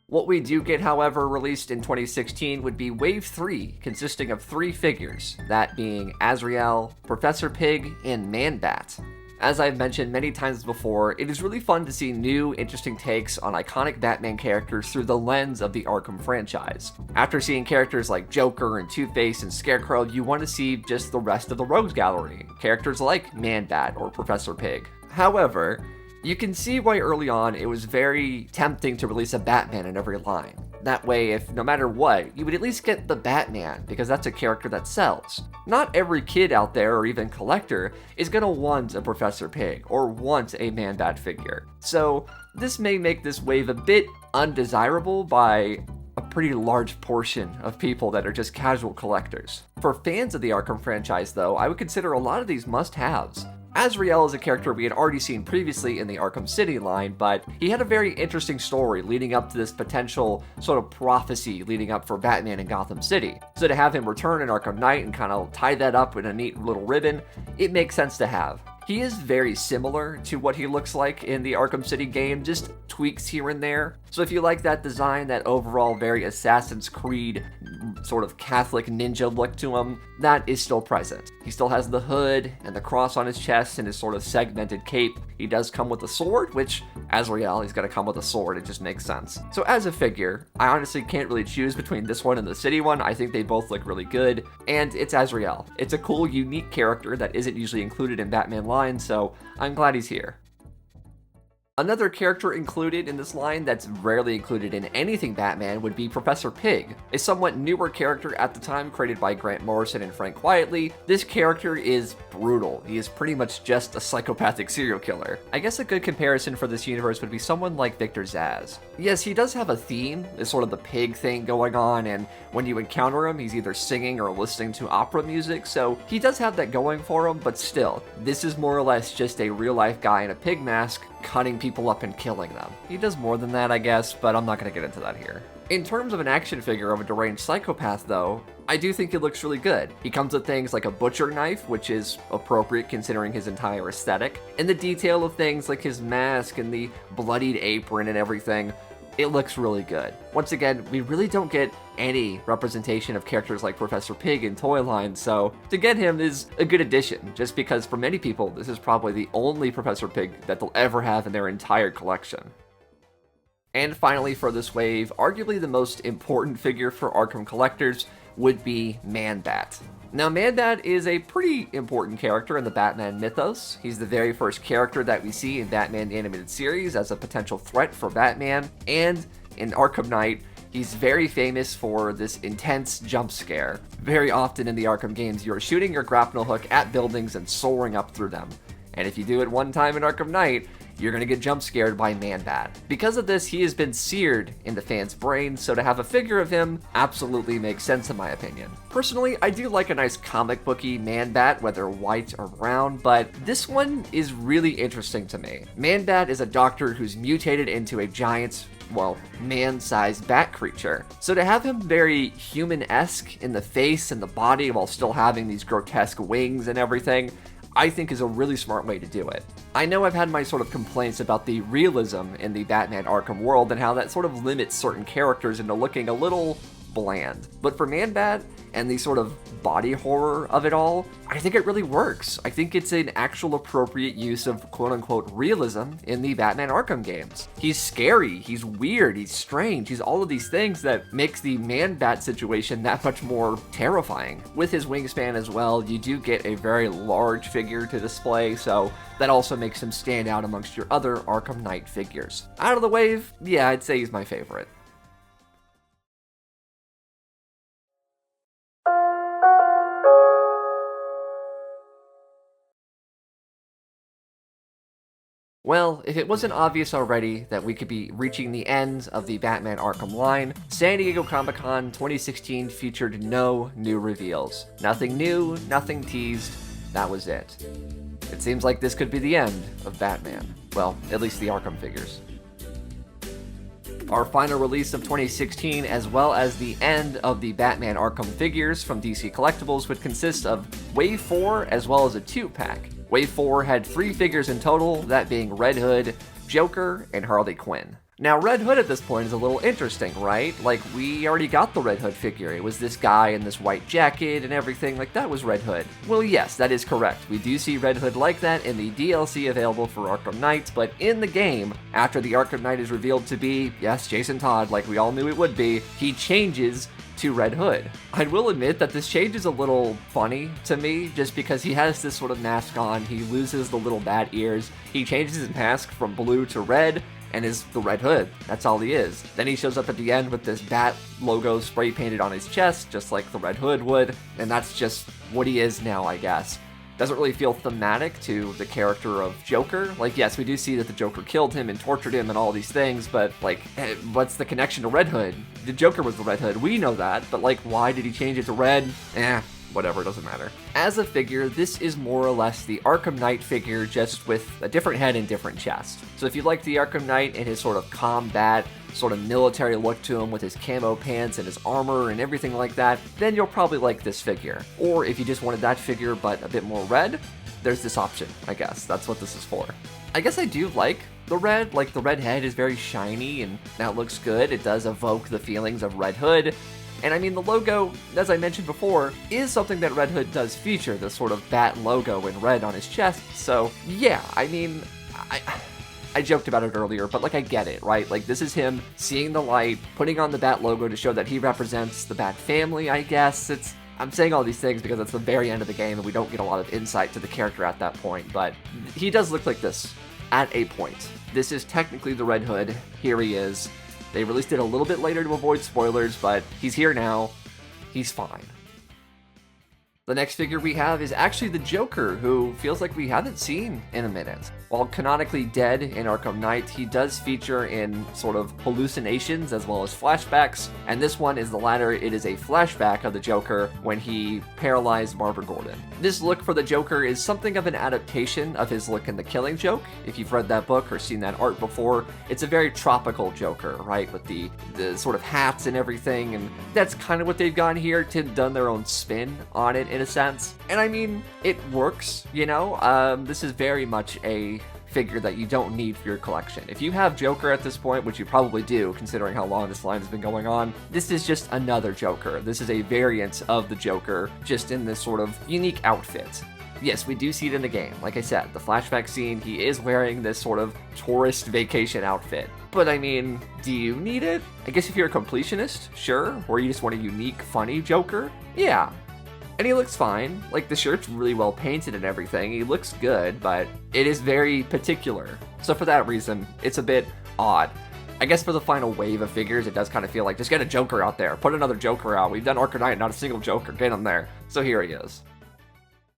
What we do get, however, released in 2016 would be Wave 3, consisting of 3 figures, that being Azrael, Professor Pig, and Man-Bat. As I've mentioned many times before, it is really fun to see new, interesting takes on iconic Batman characters through the lens of the Arkham franchise. After seeing characters like Joker and Two-Face and Scarecrow, you want to see just the rest of the Rogues Gallery, characters like Man-Bat or Professor Pig. However, you can see why early on it was very tempting to release a Batman in every line. That way, if no matter what, you would at least get the Batman, because that's a character that sells. Not every kid out there, or even collector, is gonna want a Professor Pig, or want a Man-Bat figure. So, this may make this wave a bit undesirable by a pretty large portion of people that are just casual collectors. For fans of the Arkham franchise, though, I would consider a lot of these must-haves. Azrael is a character we had already seen previously in the Arkham City line, but he had a very interesting story leading up to this potential sort of prophecy leading up for Batman in Gotham City. So to have him return in Arkham Knight and kind of tie that up in a neat little ribbon, it makes sense to have. He is very similar to what he looks like in the Arkham City game, just tweaks here and there. So if you like that design, that overall very Assassin's Creed sort of Catholic ninja look to him, that is still present. He still has the hood and the cross on his chest and his sort of segmented cape. He does come with a sword, which, Azrael, he's got to come with a sword, it just makes sense. So as a figure, I honestly can't really choose between this one and the City one. I think they both look really good, and it's Azrael. It's a cool, unique character that isn't usually included in Batman lines, so I'm glad he's here. Another character included in this line that's rarely included in anything Batman would be Professor Pig, a somewhat newer character at the time created by Grant Morrison and Frank Quitely. This character is brutal. He is pretty much just a psychopathic serial killer. I guess a good comparison for this universe would be someone like Victor Zsasz. Yes, he does have a theme, this sort of the pig thing going on, and when you encounter him, he's either singing or listening to opera music, so he does have that going for him, but still, this is more or less just a real-life guy in a pig mask cutting people up and killing them. He does more than that, I guess, but I'm not going to get into that here. In terms of an action figure of a deranged psychopath, though, I do think it looks really good. He comes with things like a butcher knife, which is appropriate considering his entire aesthetic, and the detail of things like his mask and the bloodied apron and everything. It looks really good. Once again, we really don't get any representation of characters like Professor Pig in toy lines, so to get him is a good addition, just because for many people, this is probably the only Professor Pig that they'll ever have in their entire collection. And finally for this wave, arguably the most important figure for Arkham collectors would be Man-Bat. Now, Man-Bat is a pretty important character in the Batman mythos. He's the very first character that we see in Batman the Animated Series as a potential threat for Batman, and in Arkham Knight, he's very famous for this intense jump scare. Very often in the Arkham games, you're shooting your grapnel hook at buildings and soaring up through them. And if you do it one time in Arkham Knight, you're gonna get jump scared by Man-Bat. Because of this, he has been seared in the fans' brains, so to have a figure of him absolutely makes sense in my opinion. Personally, I do like a nice comic booky Man-Bat, whether white or brown, but this one is really interesting to me. Man-Bat is a doctor who's mutated into a giant, well, man-sized bat creature. So to have him very human-esque in the face and the body while still having these grotesque wings and everything, I think is a really smart way to do it. I know I've had my sort of complaints about the realism in the Batman Arkham world and how that sort of limits certain characters into looking a little bland. But for Man-Bat and the sort of body horror of it all, I think it really works. I think it's an actual appropriate use of quote-unquote realism in the Batman Arkham games. He's scary, he's weird, he's strange, he's all of these things that makes the Man-Bat situation that much more terrifying. With his wingspan as well, you do get a very large figure to display, so that also makes him stand out amongst your other Arkham Knight figures. Out of the wave, yeah, I'd say he's my favorite. Well, if it wasn't obvious already that we could be reaching the end of the Batman Arkham line, San Diego Comic-Con 2016 featured no new reveals. Nothing new, nothing teased, that was it. It seems like this could be the end of Batman. Well, at least the Arkham figures. Our final release of 2016, as well as the end of the Batman Arkham figures from DC Collectibles, would consist of Wave 4 as well as a 2-pack. Wave 4 had 3 figures in total, that being Red Hood, Joker, and Harley Quinn. Now, Red Hood at this point is a little interesting, right? Like, we already got the Red Hood figure. It was this guy in this white jacket and everything, like that was Red Hood. Well, yes, that is correct. We do see Red Hood like that in the DLC available for Arkham Knight, but in the game, after the Arkham Knight is revealed to be, yes, Jason Todd, like we all knew it would be, he changes to Red Hood. I will admit that this change is a little funny to me, just because he has this sort of mask on, he loses the little bat ears, he changes his mask from blue to red, and is the Red Hood. That's all he is. Then he shows up at the end with this bat logo spray painted on his chest, just like the Red Hood would, and that's just what he is now, I guess. Doesn't really feel thematic to the character of Joker. Like, yes, we do see that the Joker killed him and tortured him and all these things, but, like, what's the connection to Red Hood? The Joker was the Red Hood, we know that, but, like, why did he change it to red? Whatever, doesn't matter. As a figure, this is more or less the Arkham Knight figure, just with a different head and different chest. So if you like the Arkham Knight and his sort of combat, sort of military look to him with his camo pants and his armor and everything like that, then you'll probably like this figure. Or if you just wanted that figure but a bit more red, there's this option, I guess. That's what this is for. I guess I do like the red. Like, the red head is very shiny and that looks good. It does evoke the feelings of Red Hood. And I mean, the logo, as I mentioned before, is something that Red Hood does feature, this sort of bat logo in red on his chest. So yeah, I mean, I joked about it earlier, but like, I get it, right? Like, this is him seeing the light, putting on the bat logo to show that he represents the Bat family, I guess. I'm saying all these things because it's the very end of the game and we don't get a lot of insight to the character at that point, but he does look like this at a point. This is technically the Red Hood. Here he is. They released it a little bit later to avoid spoilers, but he's here now. He's fine. The next figure we have is actually the Joker, who feels like we haven't seen in a minute. While canonically dead in Arkham Knight, he does feature in sort of hallucinations as well as flashbacks, and this one is the latter. It is a flashback of the Joker when he paralyzed Barbara Gordon. This look for the Joker is something of an adaptation of his look in The Killing Joke. If you've read that book or seen that art before, it's a very tropical Joker, right? With the sort of hats and everything, and that's kind of what they've gone here, done their own spin on it in a sense. And I mean, it works, you know? This is very much a figure that you don't need for your collection. If you have Joker at this point, which you probably do, considering how long this line has been going on, this is just another Joker. This is a variant of the Joker, just in this sort of unique outfit. Yes, we do see it in the game. Like I said, the flashback scene, he is wearing this sort of tourist vacation outfit. But I mean, do you need it? I guess if you're a completionist, sure. Or you just want a unique, funny Joker? Yeah. and he looks fine. Like, the shirt's really well painted and everything. He looks good, but it is very particular. So for that reason, it's a bit odd. I guess for the final wave of figures, it does kind of feel like, just get a Joker out there. Put another Joker out. We've done Arkham Knight, not a single Joker. Get him there. So here he is.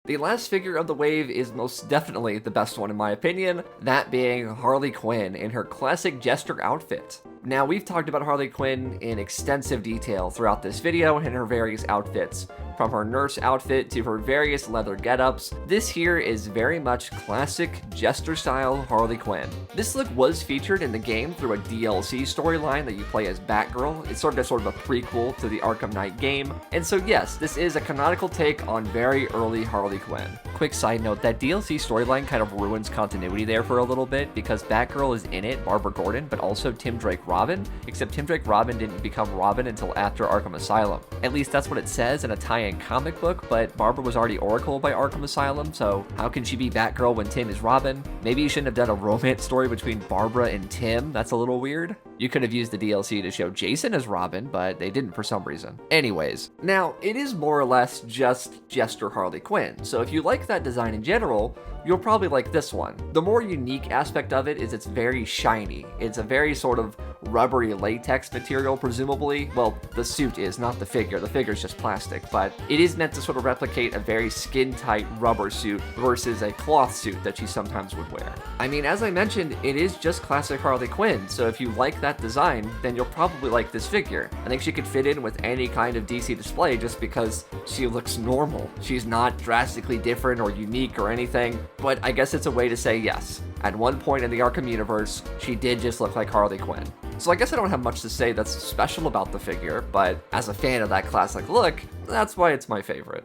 The last figure of the wave is most definitely the best one in my opinion, that being Harley Quinn in her classic Jester outfit. Now, we've talked about Harley Quinn in extensive detail throughout this video and her various outfits. From her nurse outfit to her various leather getups, this here is very much classic Jester-style Harley Quinn. This look was featured in the game through a DLC storyline that you play as Batgirl. It's sort of a prequel to the Arkham Knight game. And so yes, this is a canonical take on very early Harley Quinn. Quick side note, that DLC storyline kind of ruins continuity there for a little bit because Batgirl is in it, Barbara Gordon, but also Tim Drake Robin, except Tim Drake Robin didn't become Robin until after Arkham Asylum. At least that's what it says in a tie-in comic book, but Barbara was already Oracle by Arkham Asylum, so how can she be Batgirl when Tim is Robin? Maybe you shouldn't have done a romance story between Barbara and Tim, that's a little weird. You could have used the DLC to show Jason as Robin, but they didn't for some reason. Anyways, now it is more or less just Jester Harley Quinn, so if you like that design in general, you'll probably like this one. The more unique aspect of it is it's very shiny. It's a very sort of rubbery latex material, presumably. Well, the suit is, not the figure. The figure's just plastic, but it is meant to sort of replicate a very skin-tight rubber suit versus a cloth suit that she sometimes would wear. I mean, as I mentioned, it is just classic Harley Quinn, so if you like that design, then you'll probably like this figure. I think she could fit in with any kind of DC display just because she looks normal. She's not drastically different or unique or anything, but I guess it's a way to say yes. At one point in the Arkham universe, she did just look like Harley Quinn. So I guess I don't have much to say that's special about the figure, but as a fan of that classic look, that's why it's my favorite.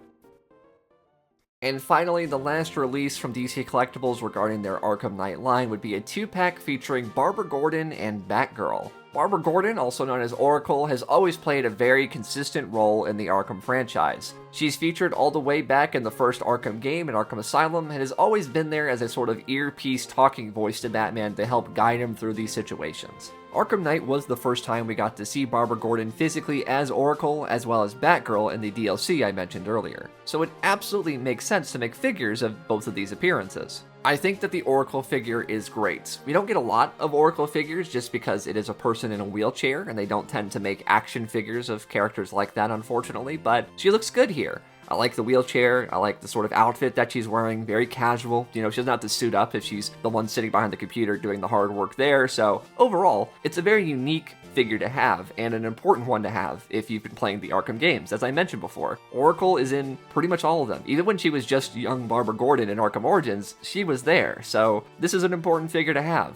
And finally, the last release from DC Collectibles regarding their Arkham Knight line would be a 2-pack featuring Barbara Gordon and Batgirl. Barbara Gordon, also known as Oracle, has always played a very consistent role in the Arkham franchise. She's featured all the way back in the first Arkham game and Arkham Asylum, and has always been there as a sort of earpiece talking voice to Batman to help guide him through these situations. Arkham Knight was the first time we got to see Barbara Gordon physically as Oracle, as well as Batgirl in the DLC I mentioned earlier, so it absolutely makes sense to make figures of both of these appearances. I think that the Oracle figure is great. We don't get a lot of Oracle figures just because it is a person in a wheelchair, and they don't tend to make action figures of characters like that, unfortunately, but she looks good here. I like the wheelchair, I like the sort of outfit that she's wearing, very casual. You know, she doesn't have to suit up if she's the one sitting behind the computer doing the hard work there, so overall, it's a very unique figure to have, and an important one to have if you've been playing the Arkham games, as I mentioned before. Oracle is in pretty much all of them. Even when she was just young Barbara Gordon in Arkham Origins, she was there, so this is an important figure to have.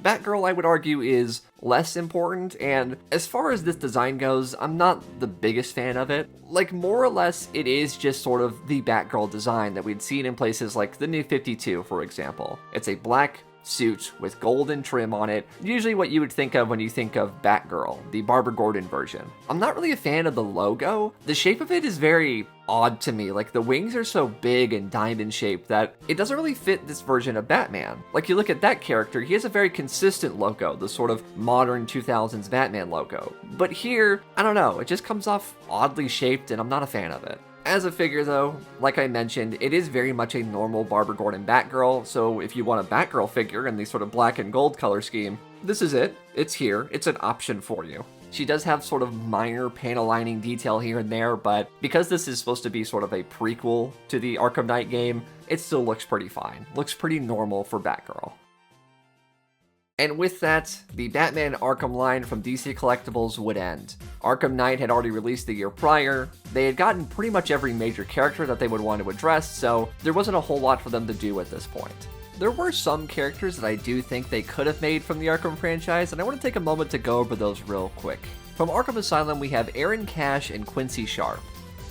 Batgirl, I would argue, is less important, and as far as this design goes, I'm not the biggest fan of it. Like, more or less, it is just sort of the Batgirl design that we'd seen in places like the New 52, for example. It's a black suit with golden trim on it, usually what you would think of when you think of Batgirl, the Barbara Gordon version. I'm not really a fan of the logo. The shape of it is very odd to me. Like, the wings are so big and diamond shaped that it doesn't really fit this version of Batman. Like, you look at that character, he has a very consistent logo, the sort of modern 2000s Batman logo. But here, I don't know, it just comes off oddly shaped and I'm not a fan of it. As a figure though, like I mentioned, it is very much a normal Barbara Gordon Batgirl, so if you want a Batgirl figure in the sort of black and gold color scheme, this is it. It's here. It's an option for you. She does have sort of minor panel lining detail here and there, but because this is supposed to be sort of a prequel to the Arkham Knight game, it still looks pretty fine. Looks pretty normal for Batgirl. And with that, the Batman Arkham line from DC Collectibles would end. Arkham Knight had already released the year prior, they had gotten pretty much every major character that they would want to address, so there wasn't a whole lot for them to do at this point. There were some characters that I do think they could have made from the Arkham franchise, and I want to take a moment to go over those real quick. From Arkham Asylum, we have Aaron Cash and Quincy Sharp.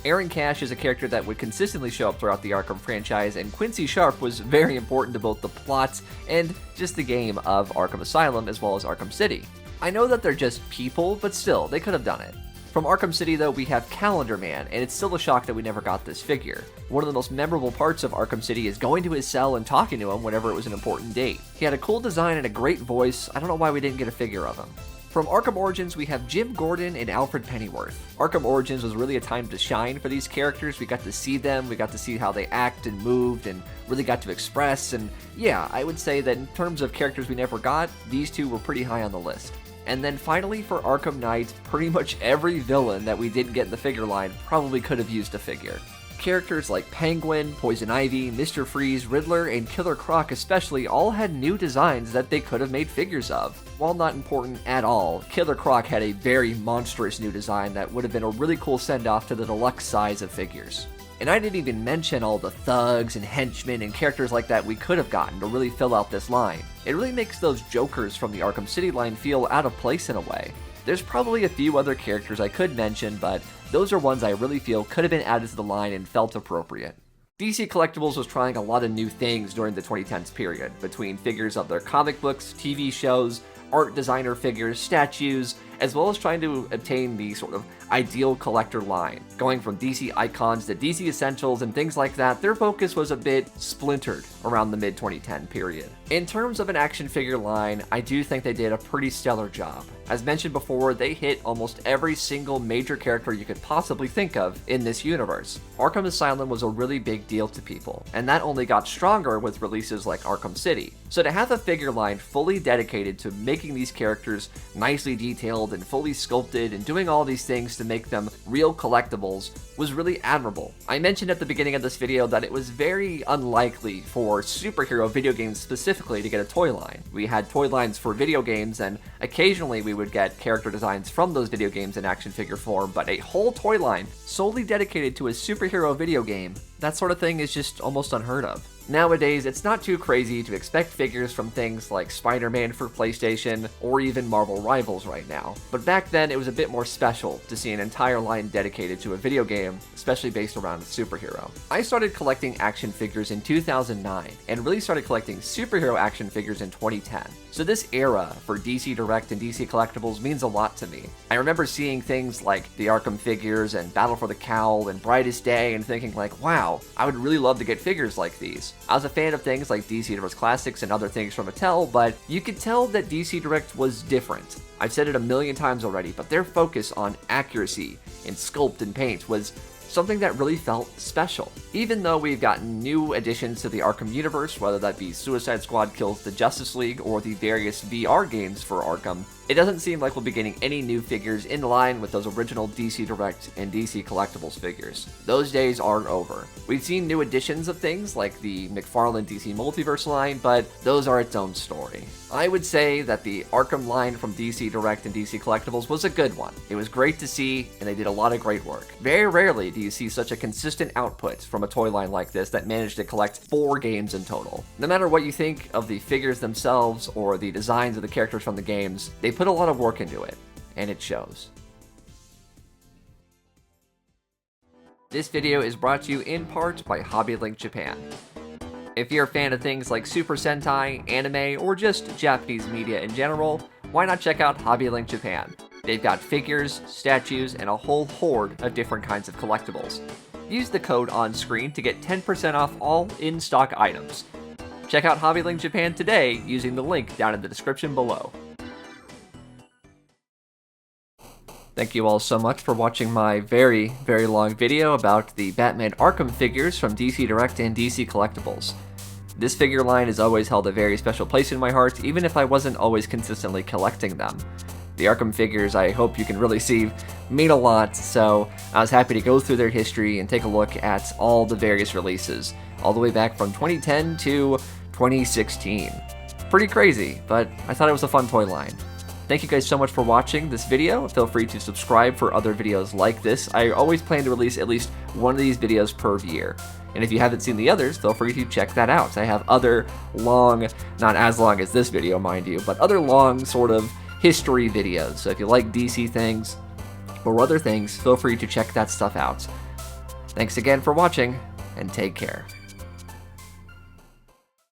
Aaron Cash is a character that would consistently show up throughout the Arkham franchise, and Quincy Sharp was very important to both the plot and just the game of Arkham Asylum as well as Arkham City. I know that they're just people, but still, they could have done it. From Arkham City though, we have Calendar Man, and it's still a shock that we never got this figure. One of the most memorable parts of Arkham City is going to his cell and talking to him whenever it was an important date. He had a cool design and a great voice. I don't know why we didn't get a figure of him. From Arkham Origins, we have Jim Gordon and Alfred Pennyworth. Arkham Origins was really a time to shine for these characters. We got to see them, we got to see how they act and moved, and really got to express, and yeah, I would say that in terms of characters we never got, these two were pretty high on the list. And then finally for Arkham Knight, pretty much every villain that we didn't get in the figure line probably could have used a figure. Characters like Penguin, Poison Ivy, Mr. Freeze, Riddler, and Killer Croc especially all had new designs that they could have made figures of. While not important at all, Killer Croc had a very monstrous new design that would have been a really cool send-off to the deluxe size of figures. And I didn't even mention all the thugs and henchmen and characters like that we could have gotten to really fill out this line. It really makes those Jokers from the Arkham City line feel out of place in a way. There's probably a few other characters I could mention, but those are ones I really feel could have been added to the line and felt appropriate. DC Collectibles was trying a lot of new things during the 2010s period, between figures of their comic books, TV shows, art designer figures, statues, as well as trying to obtain the sort of ideal collector line. Going from DC icons to DC essentials and things like that, their focus was a bit splintered around the mid-2010 period. In terms of an action figure line, I do think they did a pretty stellar job. As mentioned before, they hit almost every single major character you could possibly think of in this universe. Arkham Asylum was a really big deal to people, and that only got stronger with releases like Arkham City. So to have a figure line fully dedicated to making these characters nicely detailed and fully sculpted and doing all these things to make them real collectibles was really admirable. I mentioned at the beginning of this video that it was very unlikely for superhero video games specifically to get a toy line. We had toy lines for video games, and occasionally we would get character designs from those video games in action figure form, but a whole toy line solely dedicated to a superhero video game, that sort of thing is just almost unheard of. Nowadays, it's not too crazy to expect figures from things like Spider-Man for PlayStation, or even Marvel Rivals right now. But back then, it was a bit more special to see an entire line dedicated to a video game, especially based around a superhero. I started collecting action figures in 2009, and really started collecting superhero action figures in 2010. So this era for DC Direct and DC Collectibles means a lot to me. I remember seeing things like the Arkham figures and Battle for the Cowl and Brightest Day and thinking like, wow, I would really love to get figures like these. I was a fan of things like DC Direct Classics and other things from Mattel, but you could tell that DC Direct was different. I've said it a million times already, but their focus on accuracy and sculpt and paint was something that really felt special. Even though we've gotten new additions to the Arkham universe, whether that be Suicide Squad Kills the Justice League or the various VR games for Arkham, it doesn't seem like we'll be getting any new figures in line with those original DC Direct and DC Collectibles figures. Those days are over. We've seen new additions of things like the McFarlane DC Multiverse line, but those are its own story. I would say that the Arkham line from DC Direct and DC Collectibles was a good one. It was great to see, and they did a lot of great work. Very rarely do you see such a consistent output from a toy line like this that managed to collect 4 games in total. No matter what you think of the figures themselves or the designs of the characters from the games, they put a lot of work into it, and it shows. This video is brought to you in part by HobbyLink Japan. If you're a fan of things like Super Sentai, anime, or just Japanese media in general, why not check out HobbyLink Japan? They've got figures, statues, and a whole horde of different kinds of collectibles. Use the code on screen to get 10% off all in-stock items. Check out HobbyLink Japan today using the link down in the description below. Thank you all so much for watching my very, very long video about the Batman Arkham figures from DC Direct and DC Collectibles. This figure line has always held a very special place in my heart, even if I wasn't always consistently collecting them. The Arkham figures, I hope you can really see, mean a lot, so I was happy to go through their history and take a look at all the various releases, all the way back from 2010 to 2016. Pretty crazy, but I thought it was a fun toy line. Thank you guys so much for watching this video. Feel free to subscribe for other videos like this. I always plan to release at least one of these videos per year. And if you haven't seen the others, feel free to check that out. I have other long, not as long as this video, mind you, but other long sort of history videos. So if you like DC things or other things, feel free to check that stuff out. Thanks again for watching, and take care.